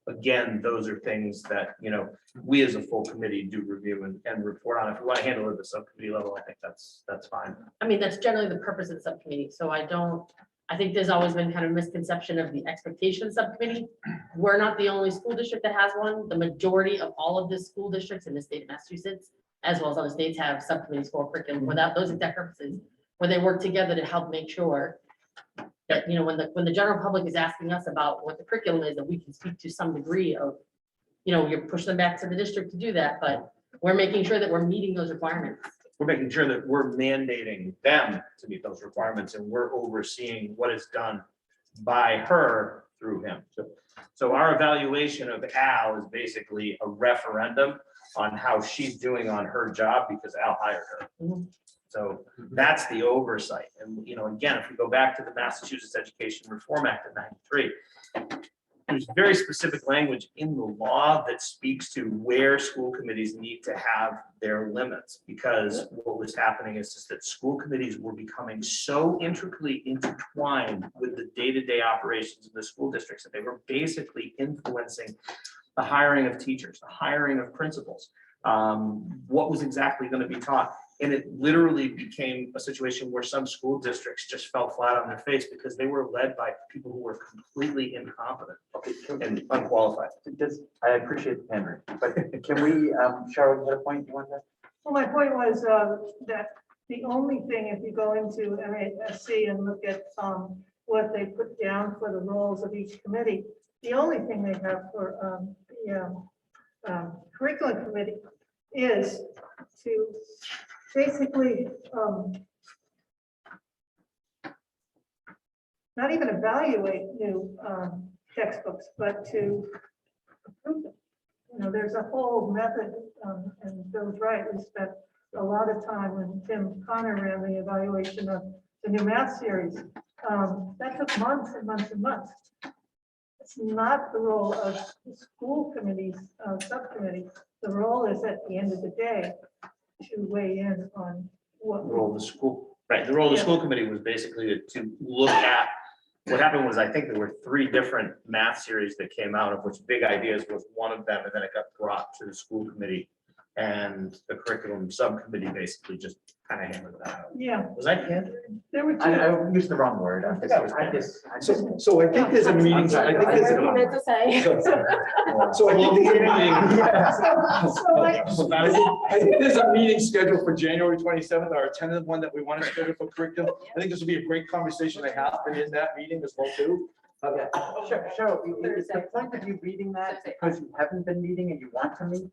Again, those are things that, we as a full committee do review and report on. If we want to handle it at the subcommittee level, I think that's fine. I mean, that's generally the purpose of the subcommittee, so I think there's always been kind of misconception of the expectation of subcommittee. We're not the only school district that has one. The majority of all of the school districts in the state of Massachusetts, as well as other states, have subcommittees for curriculum without those exact purposes, where they work together to help make sure that, when the general public is asking us about what the curriculum is, that we can speak to some degree of, you're pushing them back to the district to do that, but we're making sure that we're meeting those requirements. We're making sure that we're mandating them to meet those requirements, and we're overseeing what is done by her through him. So our evaluation of Al is basically a referendum on how she's doing on her job because Al hired her. Mhm. So that's the oversight. And, again, if we go back to the Massachusetts Education Reform Act of '93, there's very specific language in the law that speaks to where school committees need to have their limits, because what was happening is just that school committees were becoming so intricately intertwined with the day-to-day operations of the school districts that they were basically influencing the hiring of teachers, the hiring of principals, what was exactly going to be taught. And it literally became a situation where some school districts just fell flat on their face because they were led by people who were completely incompetent and unqualified. I appreciate the Henry, but can we, Cheryl, you had a point you want to? Well, my point was that the only thing, if you go into MASC and look at what they put down for the roles of each committee, the only thing they have for the curriculum committee is to basically not even evaluate new textbooks, but to approve them. There's a whole method, and Bill's right, we spent a lot of time when Tim Connor ran the evaluation of the new math series. That took months and months and months. It's not the role of the school committees, subcommittee. The role is, at the end of the day, to weigh in on what. The role of the school, right, the role of the school committee was basically to look at, what happened was, I think there were 3 different math series that came out, of which Big Ideas was one of them, and then it got brought to the school committee. And the curriculum subcommittee basically just kind of hammered that out. Yeah, Was I pandering? there were two. I used the wrong word. I think I was pandering. So I think there's a meeting, I think there's I meant to say. so I think there's a meeting. So like, I think there's a meeting scheduled for January 27th, or a tentative one that we want to schedule for curriculum. I think this will be a great conversation to have in that meeting as well too. Okay, sure, is the point of you reading that because you haven't been meeting and you want to meet?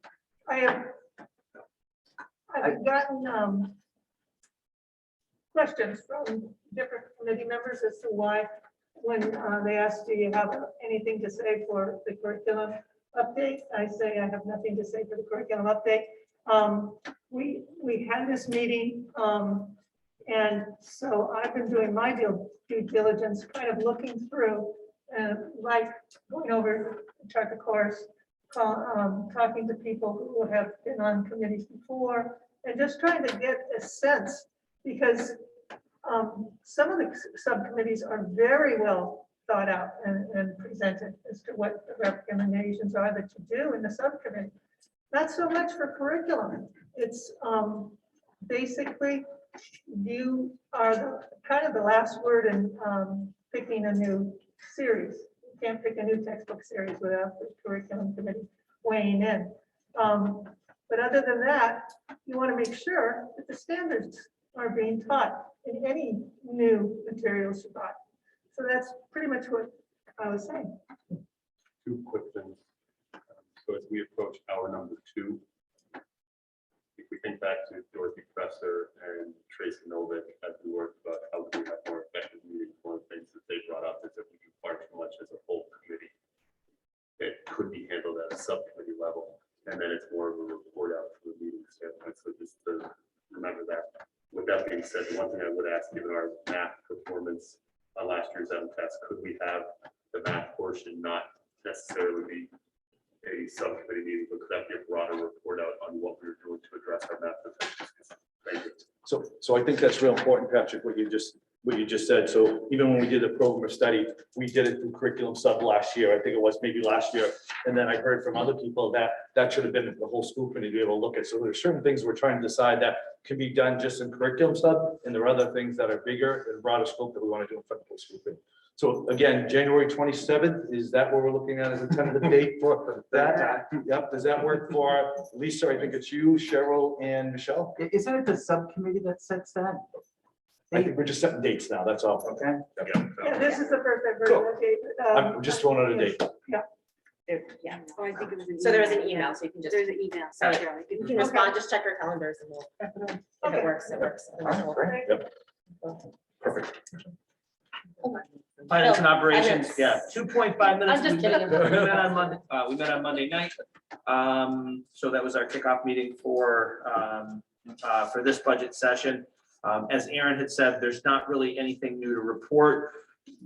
I've gotten questions from different committee members as to why, when they ask, do you have anything to say for the curriculum update? I say I have nothing to say for the curriculum update. We had this meeting, and so I've been doing my due diligence, kind of looking through, like going over the chart the course, talking to people who have been on committees before, and just trying to get a sense, because some of the subcommittees are very well thought out and presented as to what the recommendations are that you do in the subcommittee. Not so much for curriculum. It's basically you are kind of the last word in picking a new series. You can't pick a new textbook series without the curriculum committee weighing in. But other than that, you want to make sure that the standards are being taught in any new materials you buy. So that's pretty much what I was saying. 2 quick things. So as we approach hour number 2, if we think back to Dorothy Presser and Tracy Novick as we worked about how we have more effective meetings, one of the things that they brought up is that we do far too much as a whole committee. It could be handled at a subcommittee level, and then it's more of a report out from the meeting standpoint. So just to remember that. With that being said, the one thing I would ask, given our math performance on last year's M test, could we have the math portion not necessarily be a subcommittee meeting, but could that be a broader report out on what we're doing to address our math potential? Thank you. So I think that's real important, Patrick, what you just said. So even when we did the program of study, we did it through curriculum sub last year. I think it was maybe last year. And then I heard from other people that that should have been the whole school committee to be able to look at. So there's certain things we're trying to decide that can be done just in curriculum sub, and there are other things that are bigger and broader scope that we want to do in front of the school committee. So again, January 27th, is that what we're looking at as a tentative date for that? Yep. Does that work for Lisa? I think it's you, Cheryl, and Michelle. Isn't it the subcommittee that sets that? I think we're just setting dates now. That's all. Okay. Yeah, this is the first I've heard Cool. of it. I'm just throwing out a date. Yeah. Oh, I think it was an So there was an email. email, so you can just, There's an email. Sorry. So Cheryl, you can respond, just check our calendars and we'll, if it works, it works. All right, great. Yep. Perfect. Finance and operations, minutes. yeah, 2.5 minutes. I'm just We kidding. met on Monday night. So that was our kickoff meeting for this budget session. As Aaron had said, there's not really anything new to report.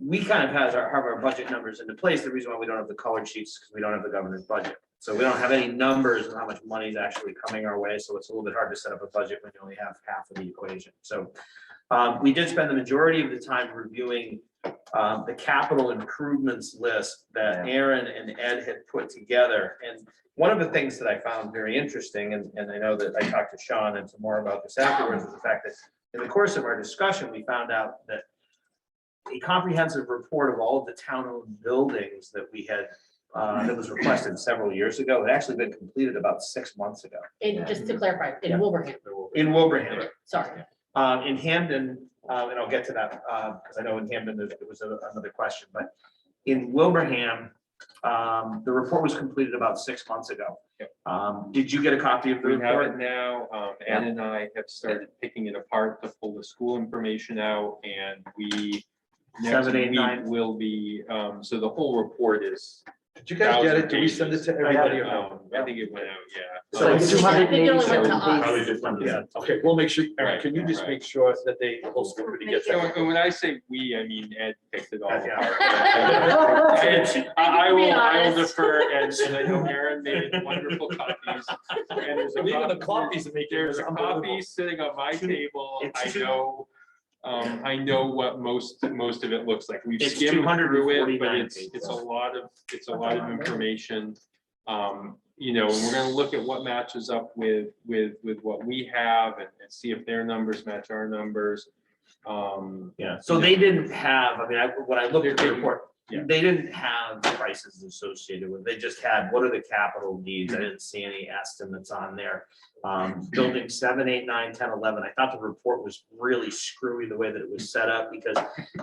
We kind of have our budget numbers into place. The reason why we don't have the colored sheets is because we don't have the governor's budget. So we don't have any numbers of how much money is actually coming our way. So it's a little bit hard to set up a budget when you only have half of the equation. So we did spend the majority of the time reviewing the capital improvements list that Aaron and Ed had put together. And one of the things that I found very interesting, and I know that I talked to Sean and some more about this afterwards, was the fact that in the course of our discussion, we found out that a comprehensive report of all of the town-owned buildings that we had, that was requested several years ago, had actually been completed about 6 months ago. And just to clarify, in Wilbraham, In Wilbraham. sorry. In Hamden, and I'll get to that, because I know in Hamden, there was another question, but in Wilbraham, the report was completed about 6 months ago. Did you get a copy of the We have report? it now. Ed and I have started picking it apart to pull the school information out, and we next 7, 8, week 9. will be, so the whole report is Did you guys get it? Did we send it to everybody or no? I think it went out, yeah. So like I think it only went to Probably us. just under Yeah, that. okay, we'll make sure, Right, can you just right. make sure that they, the whole school committee gets So, that? and when I say we, I mean Ed picked it all Yeah. apart. Thank you for I being will honest. defer, and I know Aaron made wonderful copies. And there's a Even the copy- copies are making There's this a unbelievable. copy sitting on my table. It's I know what most of it looks like. We've It's skimmed through it, but 249 it's pages. a lot of information. And we're gonna look at what matches up with what we have and see if their numbers match our numbers. Yeah, so they didn't have, I mean, when I looked at the report, Yeah. they didn't have prices associated with, it. They just had, what are the capital needs? I didn't see any estimates on there. Building 7, 8, 9, 10, 11, I thought the report was really screwy the way that it was set up, because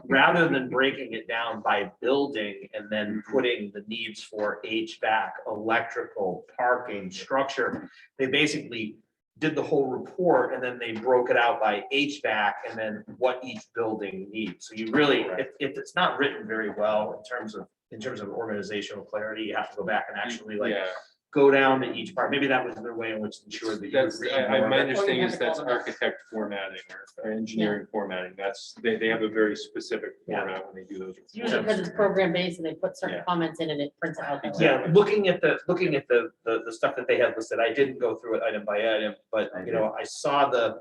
rather than breaking it down by building and then putting the needs for HVAC, electrical, parking, structure, they basically did the whole report and then they broke it out by HVAC and then what each building needs. So you really, if it's not written very well in terms of organizational clarity, you have to go back and actually Yeah, go down to each part. Maybe that was their way in which to ensure that you would that's, read my more of it. understanding is that's architect formatting or engineering formatting. They have a very specific format when they do those. It's usually because it's program based and they put certain Yeah. comments in and it prints it out. that way. Yeah, looking at the stuff that they had listed, I didn't go through it item by item, but I saw the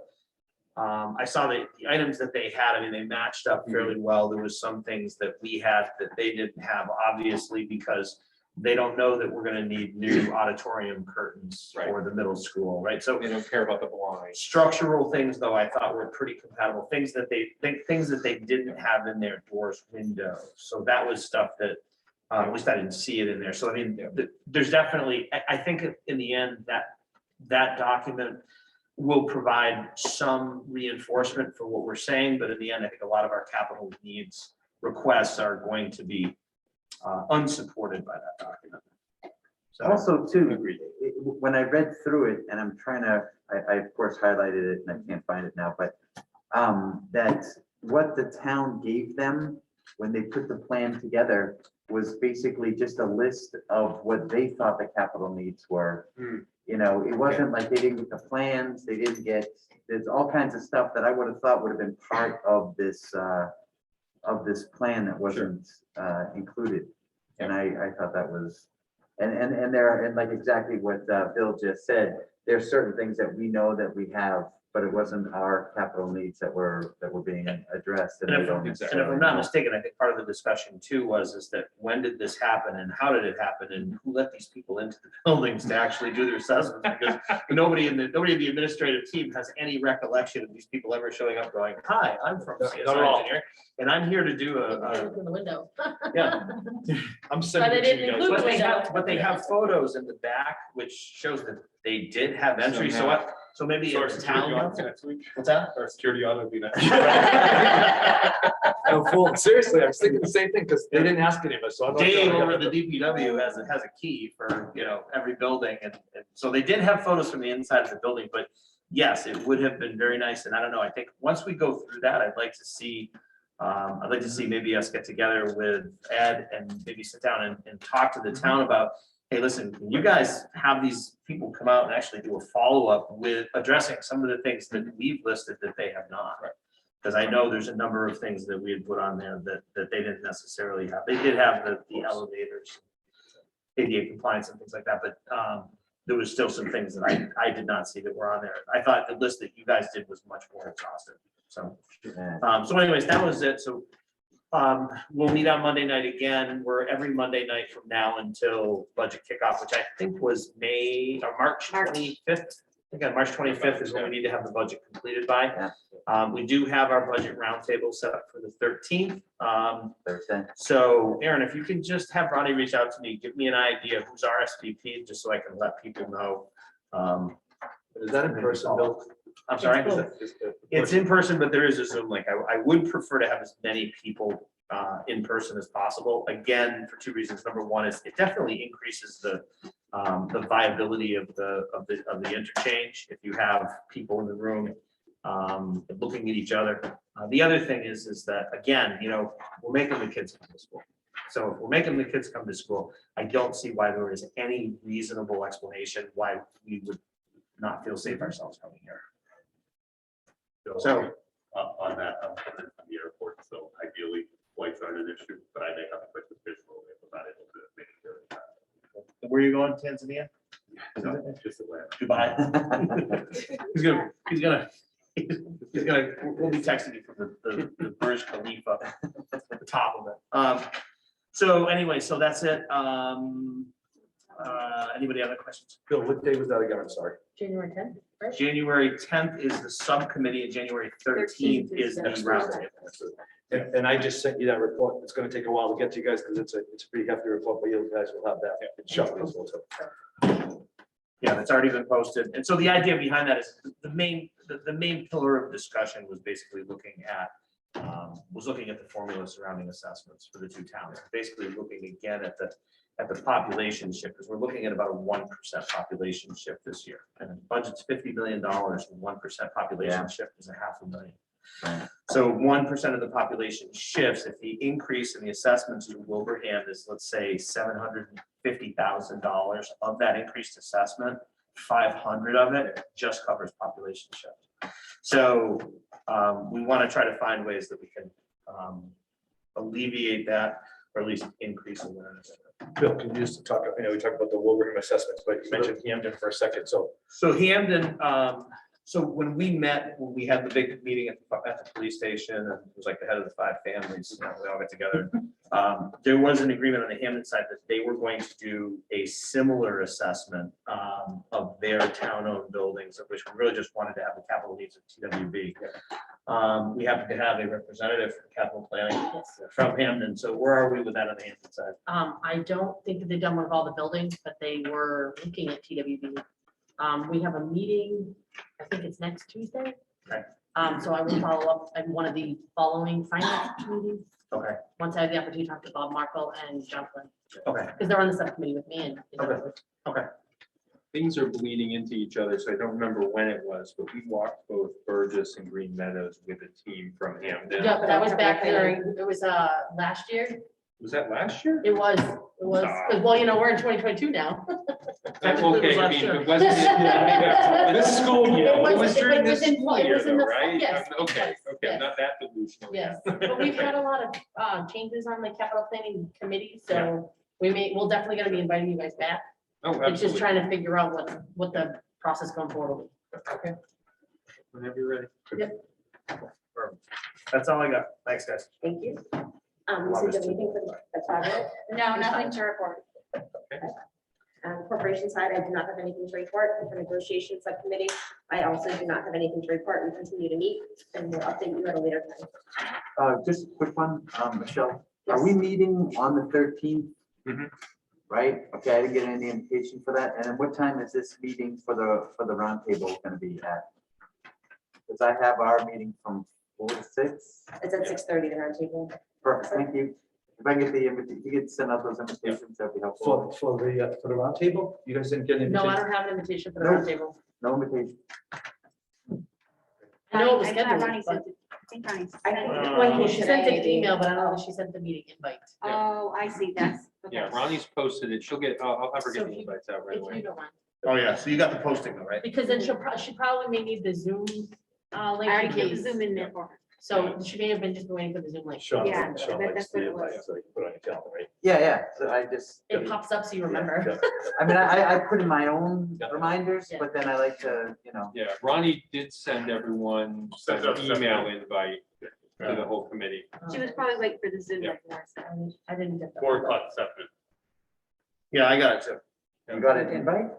items that they had. I mean, they matched up fairly well. There was some things that we had that they didn't have, obviously, because they don't know that we're gonna need new auditorium curtains for the middle school, right? So They don't care about the blinds. structural things, though, I thought were pretty compatible. Things that they didn't have in their doors, windows. So that was stuff that, at least I didn't see it in there. So I mean, there's definitely, I think in the end, that document will provide some reinforcement for what we're saying, but in the end, I think a lot of our capital needs requests are going to be unsupported by that document. So, Also, too, Agreed. when I read through it, and I'm trying to, I of course highlighted it and I can't find it now, but that what the town gave them when they put the plan together was basically just a list of what they thought the capital needs were. Hmm. It wasn't like they didn't get the plans, they didn't get, there's all kinds of stuff that I would have thought would have been part of this plan that wasn't included. And I thought that was, and there, and like exactly what Bill just said, there's certain things that we know that we have, but it wasn't our capital needs that were being addressed. And they if don't and if necessarily I'm not know. mistaken, I think part of the discussion too is that when did this happen and how did it happen and who let these people into the buildings to actually do their assessments? Because nobody in the administrative team has any recollection of these people ever showing up going, hi, I'm from Not at CSI all. engineering, and I'm here to do Look in the window. yeah. I'm But sending they it to didn't you guys. include But they have photos in the back, which shows that they did have entry, so what, so maybe So our in the security town. audit next week. What's that? Our security audit will be next. I'm full, seriously, I was thinking the same thing, because they didn't ask any of us, so I'm. not Dave sure. over at the DPW has a key for, every building, and so they did have photos from the inside of the building, but yes, it would have been very nice, and I don't know, I think once we go through that, I'd like to see maybe us get together with Ed and maybe sit down and talk to the town about, hey, listen, can you guys have these people come out and actually do a follow-up with addressing some of the things that we've listed that they have not? Because I know there's a number of things that we had put on there that they didn't necessarily have. They did have the elevators, ADA compliance and things like that, but there was still some things that I did not see that were on there. I thought the list that you guys did was much more exhaustive. So anyways, that was it. So we'll meet on Monday night again. We're every Monday night from now until budget kickoff, which I think was March 25th. Again, March 25th is when we need to have the budget completed by. We do have our budget roundtable set up for the 13th. Thursday. So Aaron, if you can just have Ronnie reach out to me, give me an idea who's RSVP, just so I can let people know. Is that in person, Bill? I'm sorry. Is it- It's in person, but there is a Zoom link. I would prefer to have as many people in person as possible. Again, for two reasons. Number one is it definitely increases the viability of the interchange if you have people in the room looking at each other. The other thing is that, again, we're making the kids come to school. So if we're making the kids come to school, I don't see why there is any reasonable explanation why we would not feel safe ourselves coming here. So, On that, I'm coming from the airport, so ideally flights aren't an issue, but I may have to put the visual if I'm not able to make it there. where are you going, Tanzania? No, just Atlanta. Dubai? He's gonna, we'll be texting you from the Burj Khalifa, the top of it. So anyway, so that's it. Anybody have other questions? Bill, what day was that again? I'm sorry. January 10th, right? January 10th is the subcommittee and January 13th is the roundtable. And I just sent you that report. It's gonna take a while to get to you guys because it's a pretty hefty report, but you guys will have that shortly as well. So. Yeah, that's already been posted. And so the idea behind that is the main pillar of discussion was basically looking at the formula surrounding assessments for the two towns. Basically looking again at the population shift, because we're looking at about a 1% population shift this year. And the budget's $50 million, and 1% population shift is $500,000. So 1% of the population shifts. If the increase in the assessments in Wilbraham is, let's say, $750,000 of that increased assessment, 500 of it just covers population shift. So we want to try to find ways that we can alleviate that, or at least increase awareness. Bill, can you just talk, we talked about the Wilbraham assessments, but you mentioned Hampton for a second, so. So Hampden, so when we had the big meeting at the police station, and it was like the head of the 5 families, we all got together. There was an agreement on the Hampden side that they were going to do a similar assessment of their town-owned buildings, of which we really just wanted to have the capital needs of TWB. We happen to have a representative from capital planning from Hampden. So where are we with that on the Hampden side? I don't think that they've done one of all the buildings, but they were looking at TWB. We have a meeting, I think it's next Tuesday. Okay. So I will follow up at one of the following finance meetings, Okay, once I have the opportunity to talk to Bob Markle and John Flynn, okay, because they're on the subcommittee with me and. Okay. Things are bleeding into each other, so I don't remember when it was, but we walked both Burgess and Green Meadows with a team from Hampden. Yeah, but that was back during, it was last year. Was that last year? It was, well, we're in 2022 now. Okay, I mean, it wasn't, yeah, This school year. It it was during this in- school it year was in though, the- right? yes, Okay, yes, okay, yes. not that delusional. Yes, but we've had a lot of changes on the capital planning committee, so we'll definitely gonna be inviting you guys back. Oh, It's just absolutely. trying to figure out what the process going forward will be. Okay. Whenever you're ready. that's all I got. Thanks, guys. Thank you. So do anything for the project? No, nothing to report. Corporation side, I do not have anything to report. And for negotiation subcommittee, I also do not have anything to report. We continue to meet and we'll update you at a later time. Just a quick one, Michelle, are we meeting on the 13th? Mhm. Right, okay, I didn't get any invitation for that, and then what time is this meeting for the roundtable gonna be at? Because I have our meeting from 4 to 6. It's at 6:30, the roundtable. Perfect, thank you. If I get the invitation, you could send out those invitations, that'd be helpful. For the roundtable, you guys didn't get an No, I invitation? don't have an invitation for the No. roundtable. No invitation. I know it was I thought scheduled, Ronnie but sent it. I think Ronnie I sent it. think one came she sent today, an email, but I don't know if she sent the meeting invite. Oh, I see, that's. okay. Yeah, Ronnie's posted it. She'll get, I'll have her So get if the you- invites out right If you away. don't mind, Oh, yeah, so you got the posting though, right? because then she probably may need the Zoom I link already in put the case. Zoom in there for her. So she may have been just waiting for the Zoom link. Sean, Yeah, Sean that- likes that's what the it was. invite, so you can put it on your calendar, right? Yeah, so I just, It pops up so you remember. Yeah. I mean, I put in my own Yeah. reminders, Yeah. but then I like to, Yeah, Ronnie did send everyone Send an out separate. email invite to the whole committee. She was probably waiting for the Zoom. Yeah. like Laura said. I didn't get that. 4 o'clock this afternoon. Yeah, I got it too. you got an invite?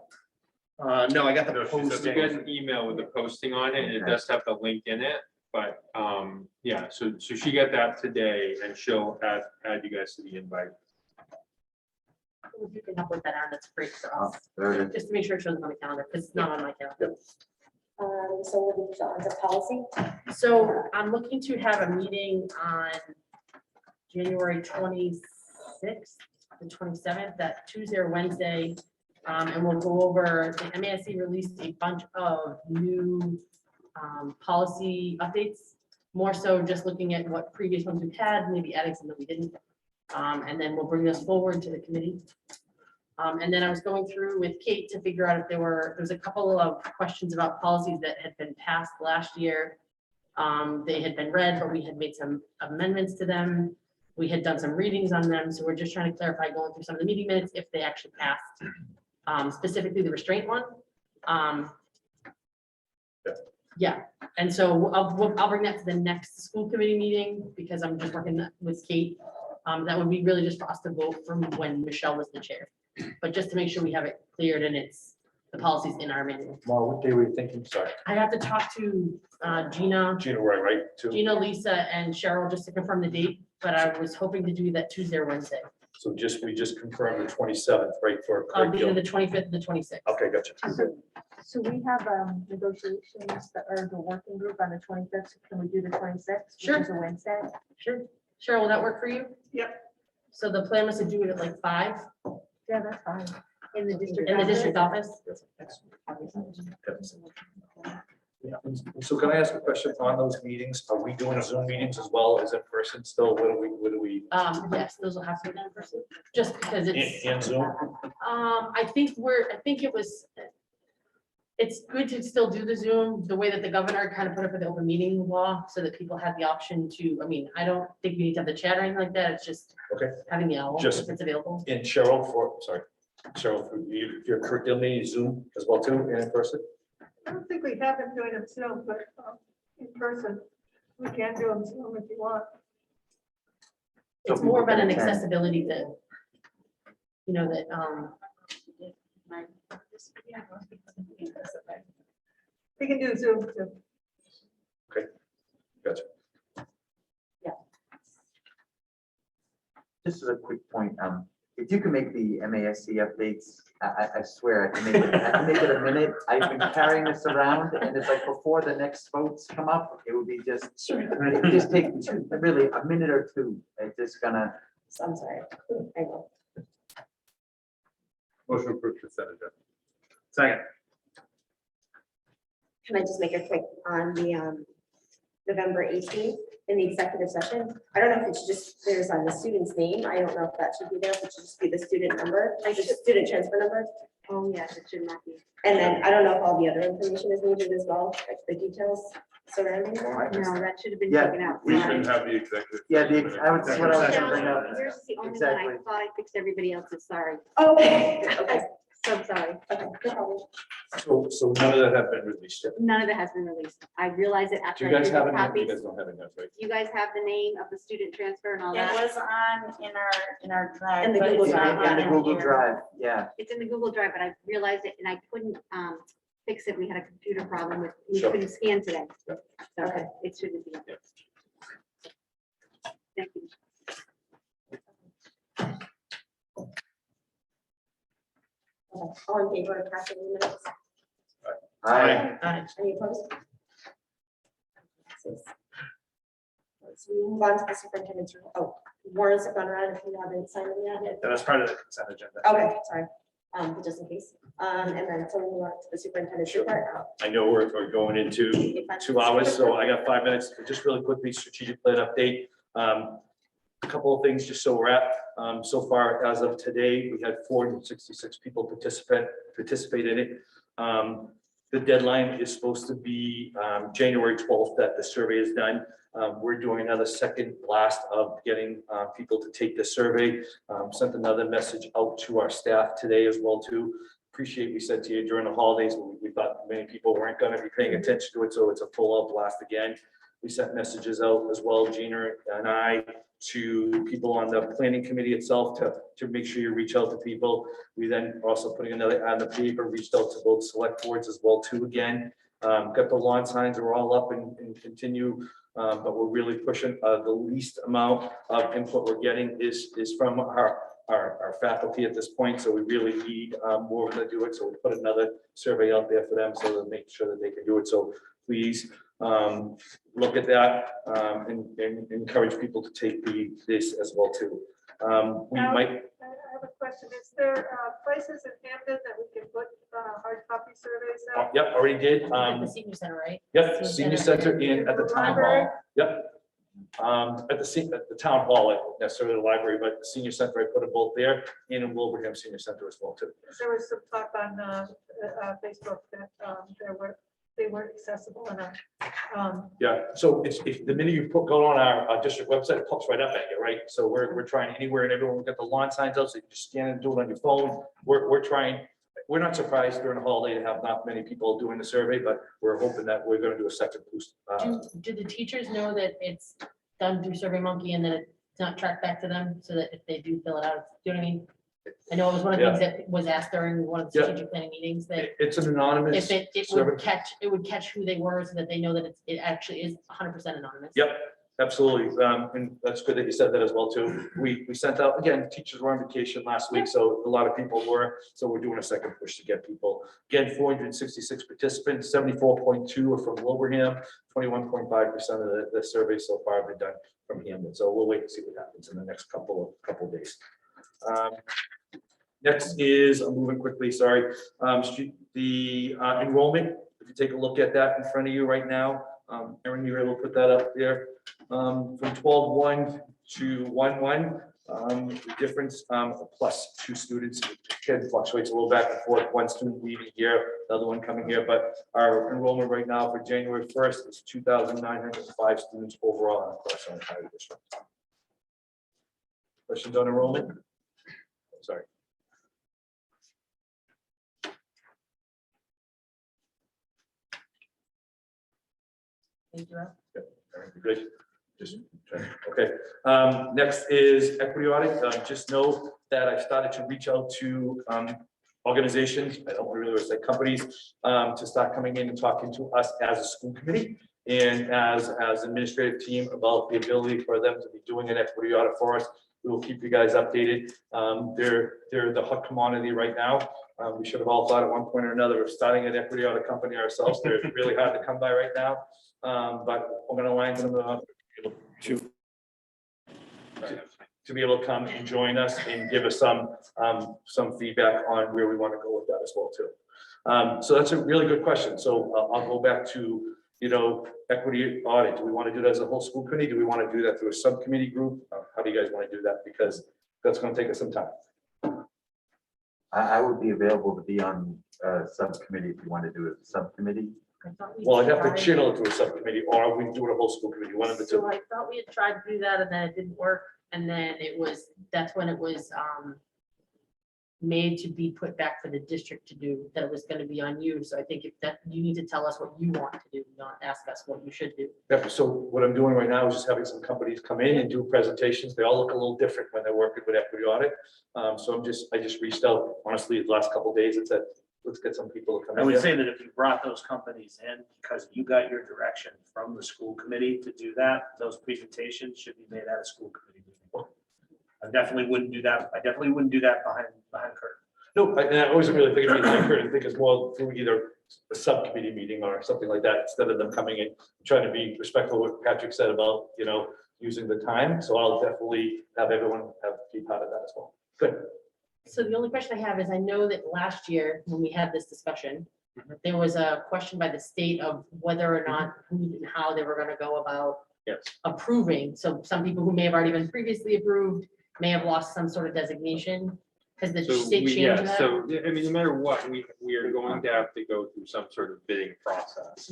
No, I got the No, she said You posting. get an email with the posting on it, and it Okay. does have the link in it, but, yeah, so she got that today, and she'll add you guys to the invite. If you can help with that, Aaron, that's great for Oh, us, there it is. just to make sure it shows up on the calendar, because it's not on my calendar. So we'll be on to policy. So I'm looking to have a meeting on January 26th, the 27th, that Tuesday or Wednesday. And we'll go over, the MASC released a bunch of new policy updates, more so just looking at what previous ones we've had, maybe adding some that we didn't. And then we'll bring this forward to the committee. And then I was going through with Kate to figure out if there's a couple of questions about policies that had been passed last year. They had been read, but we had made some amendments to them. We had done some readings on them, so we're just trying to clarify going through some of the meeting minutes if they actually passed, specifically the restraint one. Yeah, and so I'll bring that to the next school committee meeting because I'm just working with Kate. That would be really just for us to vote from when Michelle was the chair, but just to make sure we have it cleared and the policies in our manual. Tomorrow, what day were you thinking? Sorry. I have to talk to Gina, Right, too. Gina, Lisa, and Cheryl just to confirm the date, but I was hoping to do that Tuesday or Wednesday. So we just confirmed the 27th, right, for. Either the 25th and the 26th. Okay, gotcha. So we have negotiations that are the working group on the 25th. So can we do the 26th? Sure. Which is a Wednesday. Sure. Cheryl, will that work for you? Yep. So the plan was to do it at like 5 Yeah, that's fine. In the district. in the district office? Yeah. So can I ask a question on those meetings? Are we doing Zoom meetings as well as in person still? What do we? Yes, those will have to be done in person, just because it's, In Zoom? I think it's good to still do the Zoom, the way that the governor kind of put it for the open meeting law, so that people have the option to, I mean, I don't think we need to have the chat or anything like that, it's just Okay. having the owl, Just- if it's available. In Cheryl for your curriculum meeting Zoom as well too, and in person? I don't think we have been doing it Zoom, but in person, we can do them Zoom if you want. It's So more people about can an attend. accessibility that, you know, that, We can do Zoom too. Gotcha. Just as a quick point, if you can make the MASC updates, I swear I can make it a minute. I've been carrying this around and it's like before the next votes come up, it would be it would just take really a minute or two. It's just gonna. I'm sorry. I will. Motion approved consent agenda. Second. Can I just make a quick on the November 18th in the executive session? I don't know if it's just, there's on the student's name. I don't know if that should be there, but it should just be the student number, like the student transfer number. Oh, yes, it should not be. And then I don't know if all the other information is needed as well, like the details surrounding that. No, that should have been Yeah, taken out. We Sorry. shouldn't have the executive. Yeah, that's what I was gonna bring up. Yours is the only one. Exactly. I thought I fixed everybody else's, sorry. Oh, okay, okay, So sorry. okay, no problem. So none of that have been released yet. None of it has been released. I realized it Do after you I guys did have the it? You copies. guys don't have it yet, right? You guys have the name of the student transfer and all It that. was on in our drive. In the but Google it's Drive, not In the on Google here. Drive, yeah. It's in the Google Drive, but I realized it and I couldn't fix it. We had a computer problem with, we Sure. couldn't scan today. Yeah. So it shouldn't be. Yeah. Thank you. All in favor of passing the minutes? I, Any opposed? So we move on to the superintendent's, warrants have gone around if you haven't signed them yet. That was part of the consent agenda. Okay, sorry, but just in case. And then so we'll move on to the superintendent's Sure. report. I know we're going into 2 hours, so I got 5 minutes. Just really quickly, strategic plan update. A couple of things just so we're at. So far, as of today, we had 466 people participate in it. The deadline is supposed to be January 12th that the survey is done. We're doing another second blast of getting people to take the survey. Sent another message out to our staff today as well too. Appreciate we said to you during the holidays, we thought many people weren't going to be paying attention to it, so it's a full out blast again. We sent messages out as well, Gina and I, to people on the planning committee itself to make sure you reach out to people. We then also putting another ad in the paper, reached out to both select boards as well too again. Got the lawn signs are all up and continue, but we're really pushing. The least amount of input we're getting is from our faculty at this point, so we really need more of them to do it. So we put another survey out there for them so to make sure that they can do it. So please look at that and encourage people to take this as well too. We Now, might. I have a question. Is there places in Hampton that we can put hard copy surveys out? Yep, already did. at the senior center, right? Yep, senior center in at the town hall. Yep. at the town hall, like necessarily the library, but the senior center, I put them both there, and in Wilbraham Senior Center as well too. There was some talk on Facebook that they weren't accessible enough. Yeah, so if the minute you go on our district website, it pops right up at you, right? So we're trying anywhere and everywhere. We've got the lawn signs out, so you just scan and do it on your phone. We're trying, we're not surprised during a holiday to have not many people doing the survey, but we're hoping that we're gonna do a second boost. Do the teachers know that it's done through SurveyMonkey and that it's not tracked back to them, so that if they do fill it out, do you know what I mean? I know it was one of the things that was asked during one of the Yeah. strategic planning meetings, that It's an anonymous. if it survey. would catch who they were, so that they know that it actually is 100% anonymous. Yep, absolutely. And that's good that you said that as well too. We sent out, again, teachers were on vacation last week, so a lot of people were, so we're doing a second push to get people. Again, 466 participants, 74.2 are from Wilbraham, 21.5% of the survey so far have been done from Hamden. So we'll wait and see what happens in the next couple of days. Next is, I'm moving quickly, sorry, the enrollment. If you take a look at that in front of you right now, Erin, you were able to put that up there. From 12-1 to 1-1, the difference plus 2 students. Again, fluctuates a little back and forth. One student leaving here, the other one coming here, but our enrollment right now for January 1st is 2,905 students overall across our entire district. Questions on enrollment? Sorry. Thank you, Rob. Good. Just, okay. Next is equity audit. Just know that I started to reach out to organizations, I don't really want to say companies, to start coming in and talking to us as a school committee and as administrative team about the ability for them to be doing an equity audit for us. We will keep you guys updated. They're the hot commodity right now. We should have all thought at one point or another of starting an equity audit company ourselves. They're really hard to come by right now. But we're going to line them up to be able to come and join us and give us some feedback on where we want to go with that as well too. So that's a really good question. So I'll go back to, equity audit. Do we want to do that as a whole school committee? Do we want to do that through a subcommittee group? How do you guys want to do that? Because that's going to take us some time. I would be available to be on a subcommittee if you want to do it as a subcommittee. Well, I'd have to channel it to a subcommittee, or we can do it a whole school committee, one of the two. So I thought we had tried to do that and then it didn't work. And then that's when it was made to be put back for the district to do, that it was going to be on you. So I think if that, you need to tell us what you want to do, not ask us what you should do. Yeah, so what I'm doing right now is just having some companies come in and do presentations. They all look a little different when they're working with equity audit. So I just reached out, honestly, the last couple of days, and said, let's get some people to come in. I would here. say that if you brought those companies in because you got your direction from the school committee to do that, those presentations should be made at a school committee meeting. I definitely wouldn't do that. I definitely wouldn't do that behind curtain. No, I wasn't really thinking of it. I think it's more through either a subcommittee meeting or something like that, instead of them coming in, trying to be respectful of what Patrick said about, using the time. So I'll definitely have everyone be part of that as well. Good. So the only question I have is, I know that last year when we had this discussion, there was a question by the state of whether or not who and how they were going to go about Yes. approving. So some people who may have already been previously approved may have lost some sort of designation. Has the state changed that? So, I mean, no matter what, we are going to have to go through some sort of bidding process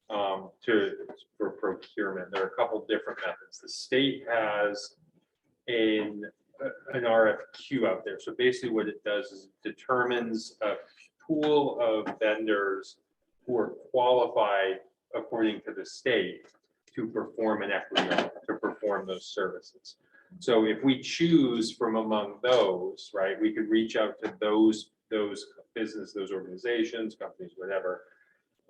for procurement. There are a couple different methods. The state has an RFQ out there. So basically what it does is it determines a pool of vendors who are qualified according to the state to perform an equity audit, to perform those services. So if we choose from among those, right, we could reach out to those business, those organizations, companies, whatever,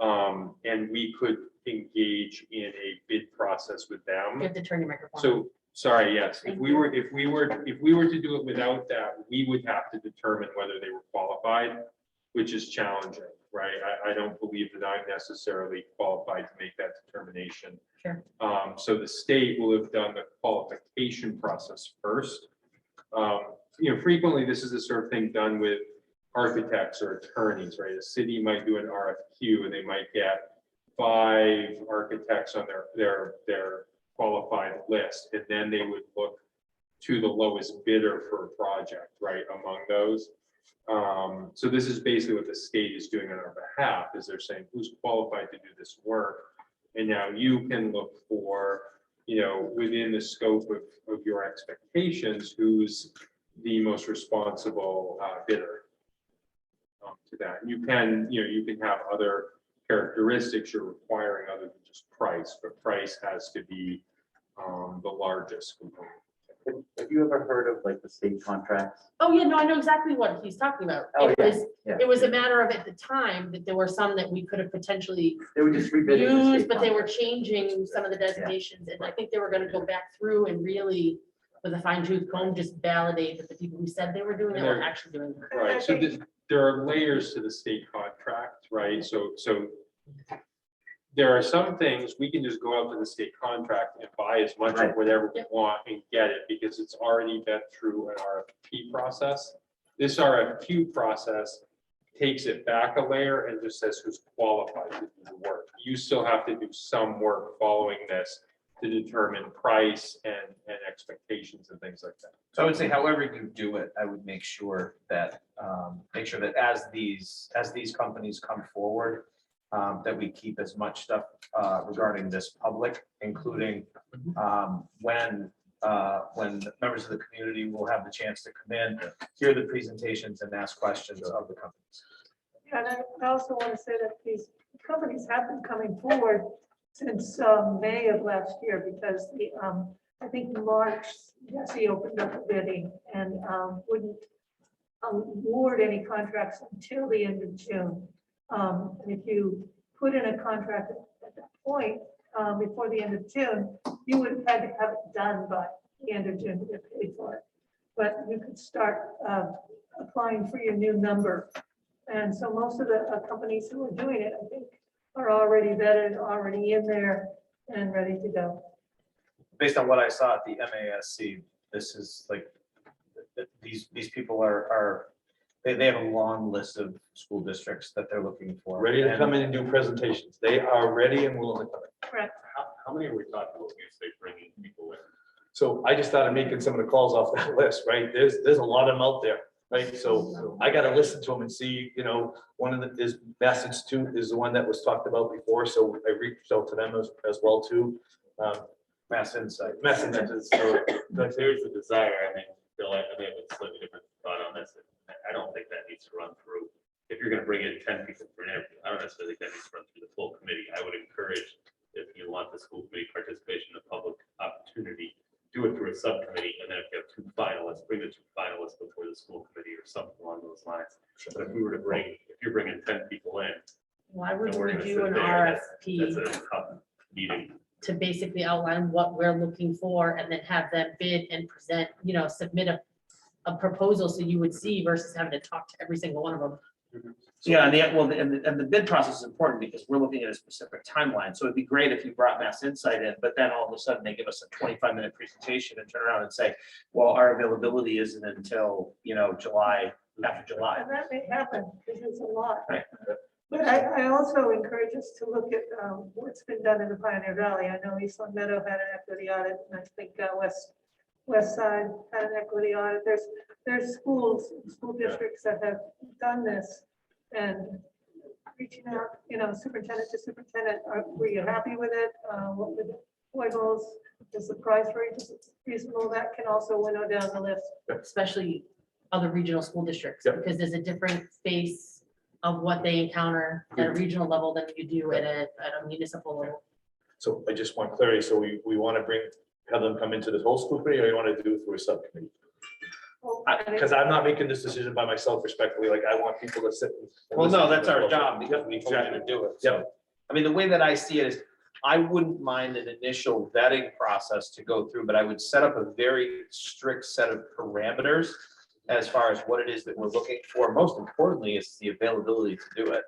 and we could engage in a bid process with them. You have to turn your microphone on. So, sorry, yes, if we were to do it without that, we would have to determine whether they were qualified, which is challenging, right? I don't believe that I'm necessarily qualified to make that determination. Sure. So the state will have done the qualification process first. Frequently this is the sort of thing done with architects or attorneys, right? A city might do an RFQ and they might get 5 architects on their qualified list, and then they would look to the lowest bidder for a project, right, among those. So this is basically what the state is doing on our behalf, is they're saying who's qualified to do this work. And now you can look for, within the scope of your expectations, who's the most responsible bidder to that. You can have other characteristics you're requiring other than just price, but price has to be the largest component. Have you ever heard of like the state contracts? Oh, yeah, no, I know exactly what he's talking about. Oh, It yeah, was, yeah. it was a matter of at the time that there were some that we could have potentially They were just rebidding. the used, state but they were contracts. changing some of the designations. And I think they were gonna go back through and really, with a fine tooth comb, just validate that the people who said they were doing it were actually doing it. Right, so there are layers to the state contract, right? So there are some things we can just go out to the state contract and buy as much of Right. whatever we want and get it because it's already been through an RFP process. This RFQ process takes it back a layer and just says who's qualified to do the work. You still have to do some work following this to determine price and expectations and things like that. So I would say however you do it, I would make sure that as these companies come forward, that we keep as much stuff regarding this public, including when members of the community will have the chance to come in, hear the presentations and ask questions of the companies. And I also want to say that these companies have been coming forward since May of last year, because I think March, he opened up the bidding and wouldn't award any contracts until the end of June. And if you put in a contract at that point, before the end of June, you would have had to have it done by the end of June to get paid for it. But you could start applying for your new number. And so most of the companies who are doing it, I think, are already vetted, already in there and ready to go. Based on what I saw at the MASC, this is like, these people they have a long list of school districts that they're looking for. Ready to And- come in and do presentations. They are ready and willing to come in. Correct. How many are we talking about when you say bringing people in? So I just started making some of the calls off that list, right? There's a lot of them out there, right? So I gotta listen to them and see, one of the is Mass Institute is the one that was talked about before, so I reached out to them as well too. Mass Insight. Mass Institute, so But there's a desire, Bill, I have a slightly different thought on this. I don't think that needs to run through. If you're gonna bring in 10 people for an interview, I don't necessarily think that needs to run through the full committee. I would encourage, if you want the school committee participation, the public opportunity, do it through a subcommittee, and then if you have 2 finalists, bring the 2 finalists before the school committee or something along those lines. But if you're bringing 10 people in, Why would and we're we gonna do sit an there, that's RFP a tough meeting. to basically outline what we're looking for and then have them bid and present, submit a proposal so you would see versus having to talk to every single one of them? Yeah, and the bid process is important because we're looking at a specific timeline. So it'd be great if you brought Mass Insight in, but then all of a sudden they give us a 25-minute presentation and turn around and say, well, our availability isn't until, July, after July. And that may happen because it's a lot. Right. But I also encourage us to look at what's been done in the Pioneer Valley. I know East Long Meadow had an equity audit, and I think West Side had an equity audit. There's school districts that have done this and reaching out, superintendent to superintendent, were you happy with it? What were the foibles? Is the price range reasonable? That can also winnow down the list. Especially other regional school districts, Yep. because there's a different face of what they encounter at a regional level than you do at a municipal level. So I just want clarity. So we want to have them come into the whole school committee, or you want to do it through a subcommittee? Because I'm not making this decision by myself respectfully, like I want people to sit. and Well, no, listen that's to our this. job because we told you to do it. So, I mean, the way that I see it is, I wouldn't mind an initial vetting process to go through, but I would set up a very strict set of parameters as far as what it is that we're looking for. Most importantly, is the availability to do it.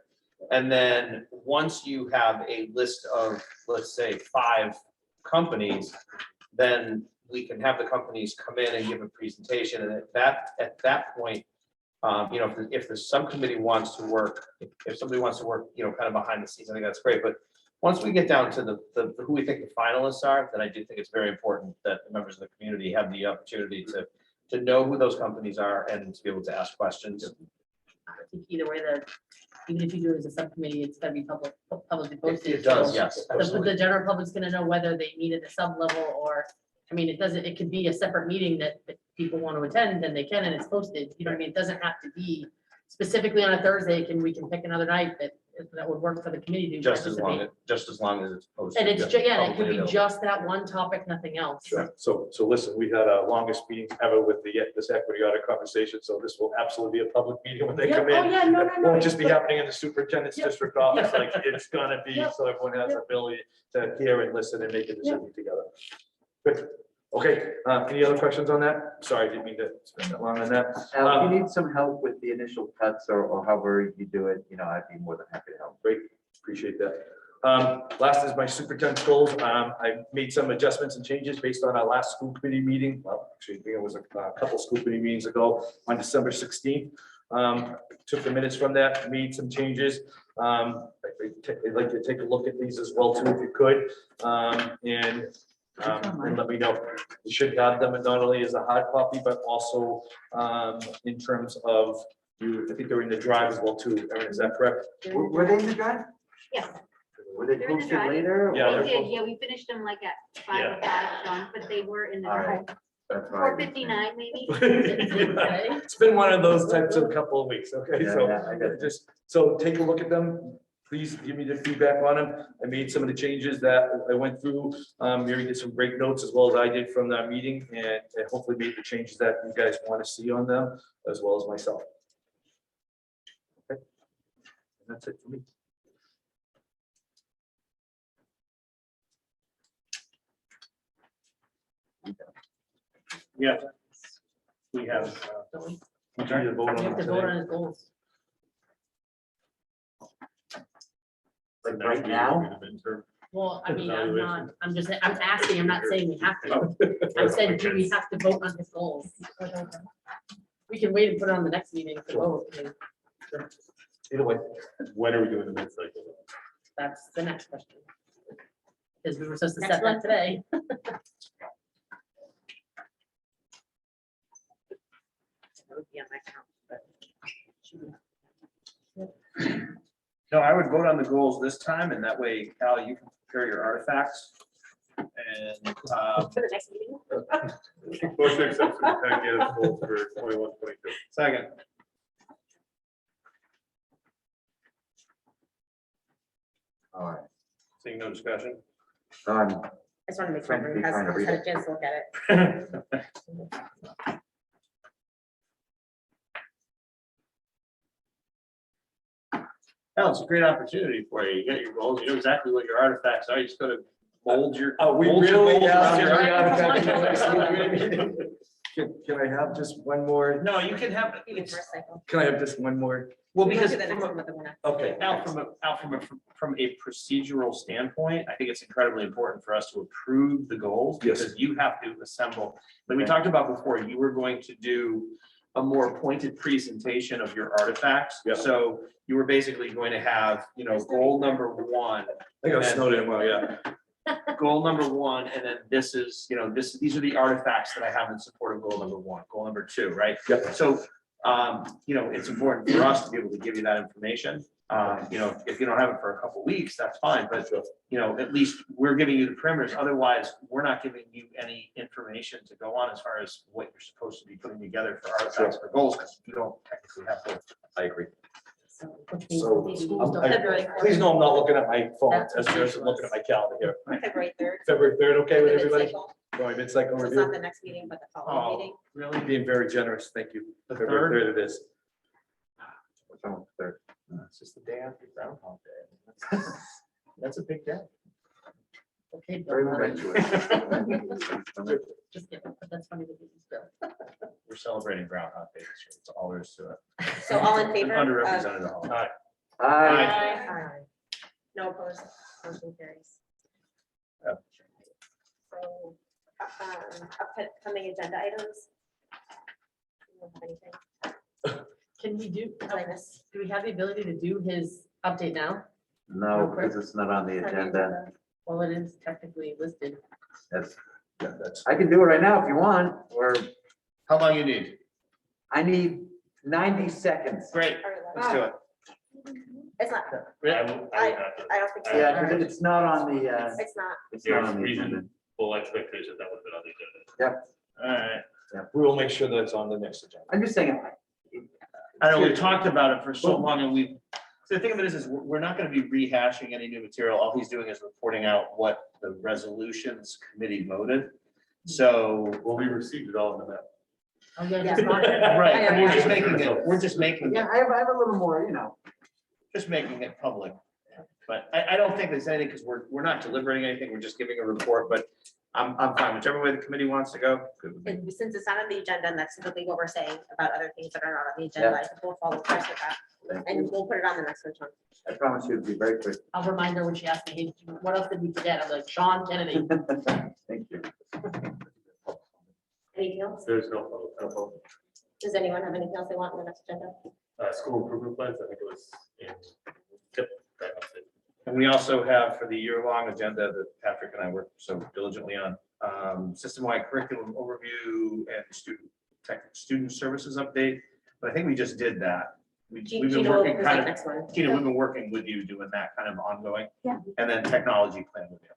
And then once you have a list of, let's say, 5 companies, then we can have the companies come in and give a presentation. And at that point, if the subcommittee wants to work, if somebody wants to work, kind of behind the scenes, I think that's great. But once we get down to the who we think the finalists are, then I do think it's very important that the members of the community have the opportunity to know who those companies are and to be able to ask questions. I think either way, even if you do it as a subcommittee, it's gotta be publicly posted. It does, so yes. The general public's gonna know whether they meet at a sub level or, I mean, it could be a separate meeting that people want to attend, then they can, and it's posted, you know what I mean? It doesn't have to be specifically on a Thursday, we can pick another night that would work for the committee to Just as participate. long as it's posted. And it's, yeah, it could publicly be available. just that one topic, nothing else. Sure. So listen, we had our longest meeting ever with this equity audit conversation, so this will absolutely be a public meeting when they Yeah, come oh, in. yeah, no, It won't just be happening in the superintendent's Yep. district office, like it's gonna be, Yep. so everyone has the ability to hear and listen and make a decision together. Good. Okay, any other questions on that? Sorry, I didn't mean to spend that long on that. Al, if you need some help with the initial cuts or however you do it, I'd be more than happy to help. Great, appreciate that. Last is my superintendent's goals. I made some adjustments and changes based on our last school committee meeting. Well, actually, it was a couple school committee meetings ago on December 16th. Took the minutes from that, made some changes. I'd like to take a look at these as well too, if you could. And let me know. You should have them not only as a hard copy, but also in terms of I think they're in the drive as well too. Erin, is that correct? Were they in the drive? Yes. Were they They're in the posted drive. later? Yeah, We they're did, yeah, we finished them like at 5:05, John, but they were in the All drive. right. That's right. 4:59 maybe. It's been one of those types of couple of weeks, okay? Yeah, So yeah, I got it. so take a look at them. Please give me the feedback on them. I made some of the changes that I went through. Mary did some great notes as well as I did from that meeting and hopefully made the changes that you guys want to see on them as well as myself. Okay. And that's it for me. Yeah. We have, Don't we? We need to vote on We have it to vote today. on his goals. Like right now? Well, I mean, I'm asking, I'm not saying we have to. I'm saying, do we have to vote on his goals? We can wait and put it on the next meeting to vote. I mean, Either way. When are we doing the mid cycle? that's the next question. Because we were supposed to Next set that one. today. That would be on my count, but- no, I would vote on the goals this time, and that way, Cal, you can prepare your artifacts. And, For the next meeting. Motion to accept superintendent goals for 21-22. second, All right. seeing no discussion. I just want to make sure Trying to everyone read has had it. a chance to look at it. Cal, it's a great opportunity for you. You get your goals, you know exactly what your artifacts are, you just gotta mold your. We mold your really goals have around to your artifact artifacts. in the next meeting. Can I have just one more? No, you can have, Even it's, for a cycle. Can I have just one more? well, We because do the from next a- one with the winner. Okay. from a procedural standpoint, I think it's incredibly important for us to approve the goals. Yes. Because you have to assemble, like we talked about before, you were going to do a more pointed presentation of your artifacts. Yeah. So you were basically going to have, goal number one, I got snowed in, well, yeah. goal number one, and then this is, these are the artifacts that I have in support of goal number one, goal number two, right? Yep. So, it's important for us to be able to give you that information. If you don't have it for a couple of weeks, that's fine, but, at least we're giving you the parameters. Otherwise, we're not giving you any information to go on as far as what you're supposed to be putting together for artifacts for goals, because you don't technically have to. I agree. So, which means So, maybe we I'm- still I- February Please 4th. know I'm not looking at my phone That's as what I'm looking at my calendar here. February 3rd. February 3rd, okay with The everybody? mid-cycle. Going mid-cycle So it's not review? the next meeting, but the following Oh, meeting. really? Being very generous, thank you. The February third? 3rd it is. What's wrong with the third? It's just the day after Groundhog Day. That's a big day. Okay, Bill, Very Murray. eventually. Just kidding, but that's funny that you just Bill. We're celebrating Groundhog Day this year. It's all there is to it. So all in An favor of. underrepresented holiday. Aye. Aye. No opposed, motion carries. Yep. So, upcoming agenda items. You don't have anything? Can we do, Like this. do we have the ability to do his update now? Real quick. it's not on the agenda. Well, it is technically listed. That's, That's, I can do it right now if you want, or How long you need? I need 90 seconds. Great, let's do it. It's not, Really? I would have to- I don't think so. Yeah, because it's not on the, It's not. it's not There's on the agenda. reasonable expectation that would have been on the agenda. Yep, All right. we will make sure that it's on the next agenda. I'm just saying. I know, we've talked about it for so long and so the thing of it is we're not gonna be rehashing any new material. All he's doing is reporting out what the resolutions committee voted. So, Well, we received it all in the mail. Oh, yeah, Yeah. just mark it. right, I know. we're just making Yeah, it, I have a little more, just making it public. But I don't think there's anything, because we're not deliberating anything, we're just giving a report, but I'm fine, whichever way the committee wants to go. Good with me. And since it's not on the agenda, and that's typically what we're saying about other things that are not on the agenda, I think we'll follow course with that. And we'll put it on the next one, Sean. I promise you it'll be very quick. I'll remind her when she asks me, hey, what else did we forget? I'm like, Sean Kennedy. Thank you. Anything else? There's no public. Does anyone have anything else they want on the next agenda? School improvement plans, I think it was in. Yep, that's it. And we also have for the year-long agenda that Patrick and I worked so diligently on, system-wide curriculum overview and student services update. But I think we just did that. We've been Gina will working present kind of, next one. Tina, we've been working with you doing that kind of ongoing. Yeah. And then technology plan with you.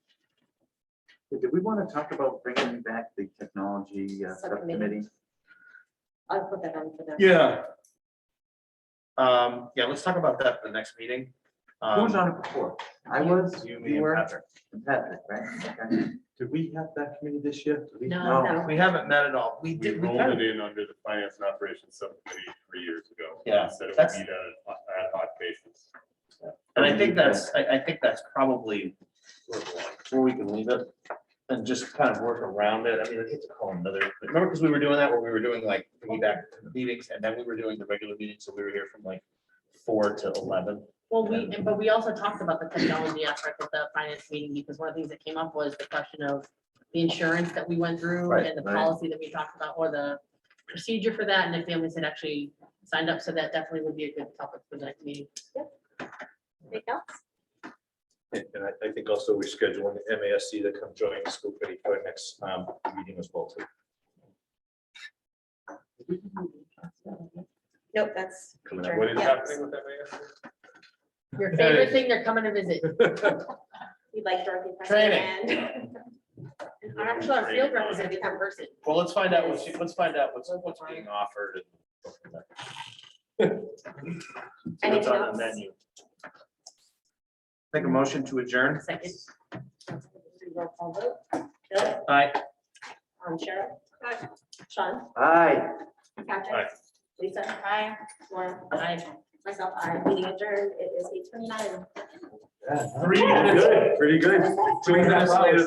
Did we want to talk about bringing back the technology subcommittee? I'll put that on for them. Yeah. Yeah, let's talk about that for the next meeting. Who was on it before? I was, You, you me, and were, Patrick. and Patrick, right? Okay. Did we have that committee this year? Did we? No. No. We haven't met at all. We We did, we rolled kind of, it in under the finance and operations subcommittee 3 years ago. Yeah, Said it would that's- be done on an ad hoc basis. and I think that's probably where we can leave it. And just kind of work around it. I mean, I hate to call it another, remember, because we were doing that where we were doing like piggyback meetings and then we were doing the regular meetings. So we were here from like 4 to 11. Well, but we also talked about the technology aspect at the finance meeting, because one of the things that came up was the question of the insurance that we went through Right, and the right. policy that we talked about, or the procedure for that, and if families had actually signed up, so that definitely would be a good topic for the next meeting. Anything else? And I think also we're scheduling the MASC to come join the school committee for our next meeting as well too. Nope, that's. Coming future. up. What is Yeah. happening with that? Your favorite thing, they're coming to visit. We like Dorothy. Training. And Actually, our field rep is a different person. Well, let's find out let's find out what's being offered. And what's Anything on the else? menu. Make a motion to adjourn. Second. Roll call vote. Bill, Aye. Cheryl. Sean, Aye. Patrick, Aye. Lisa. Hi. Lauren. Hi. Myself, I meeting adjourned. It is 8:29. Pretty good. 2.5 hours.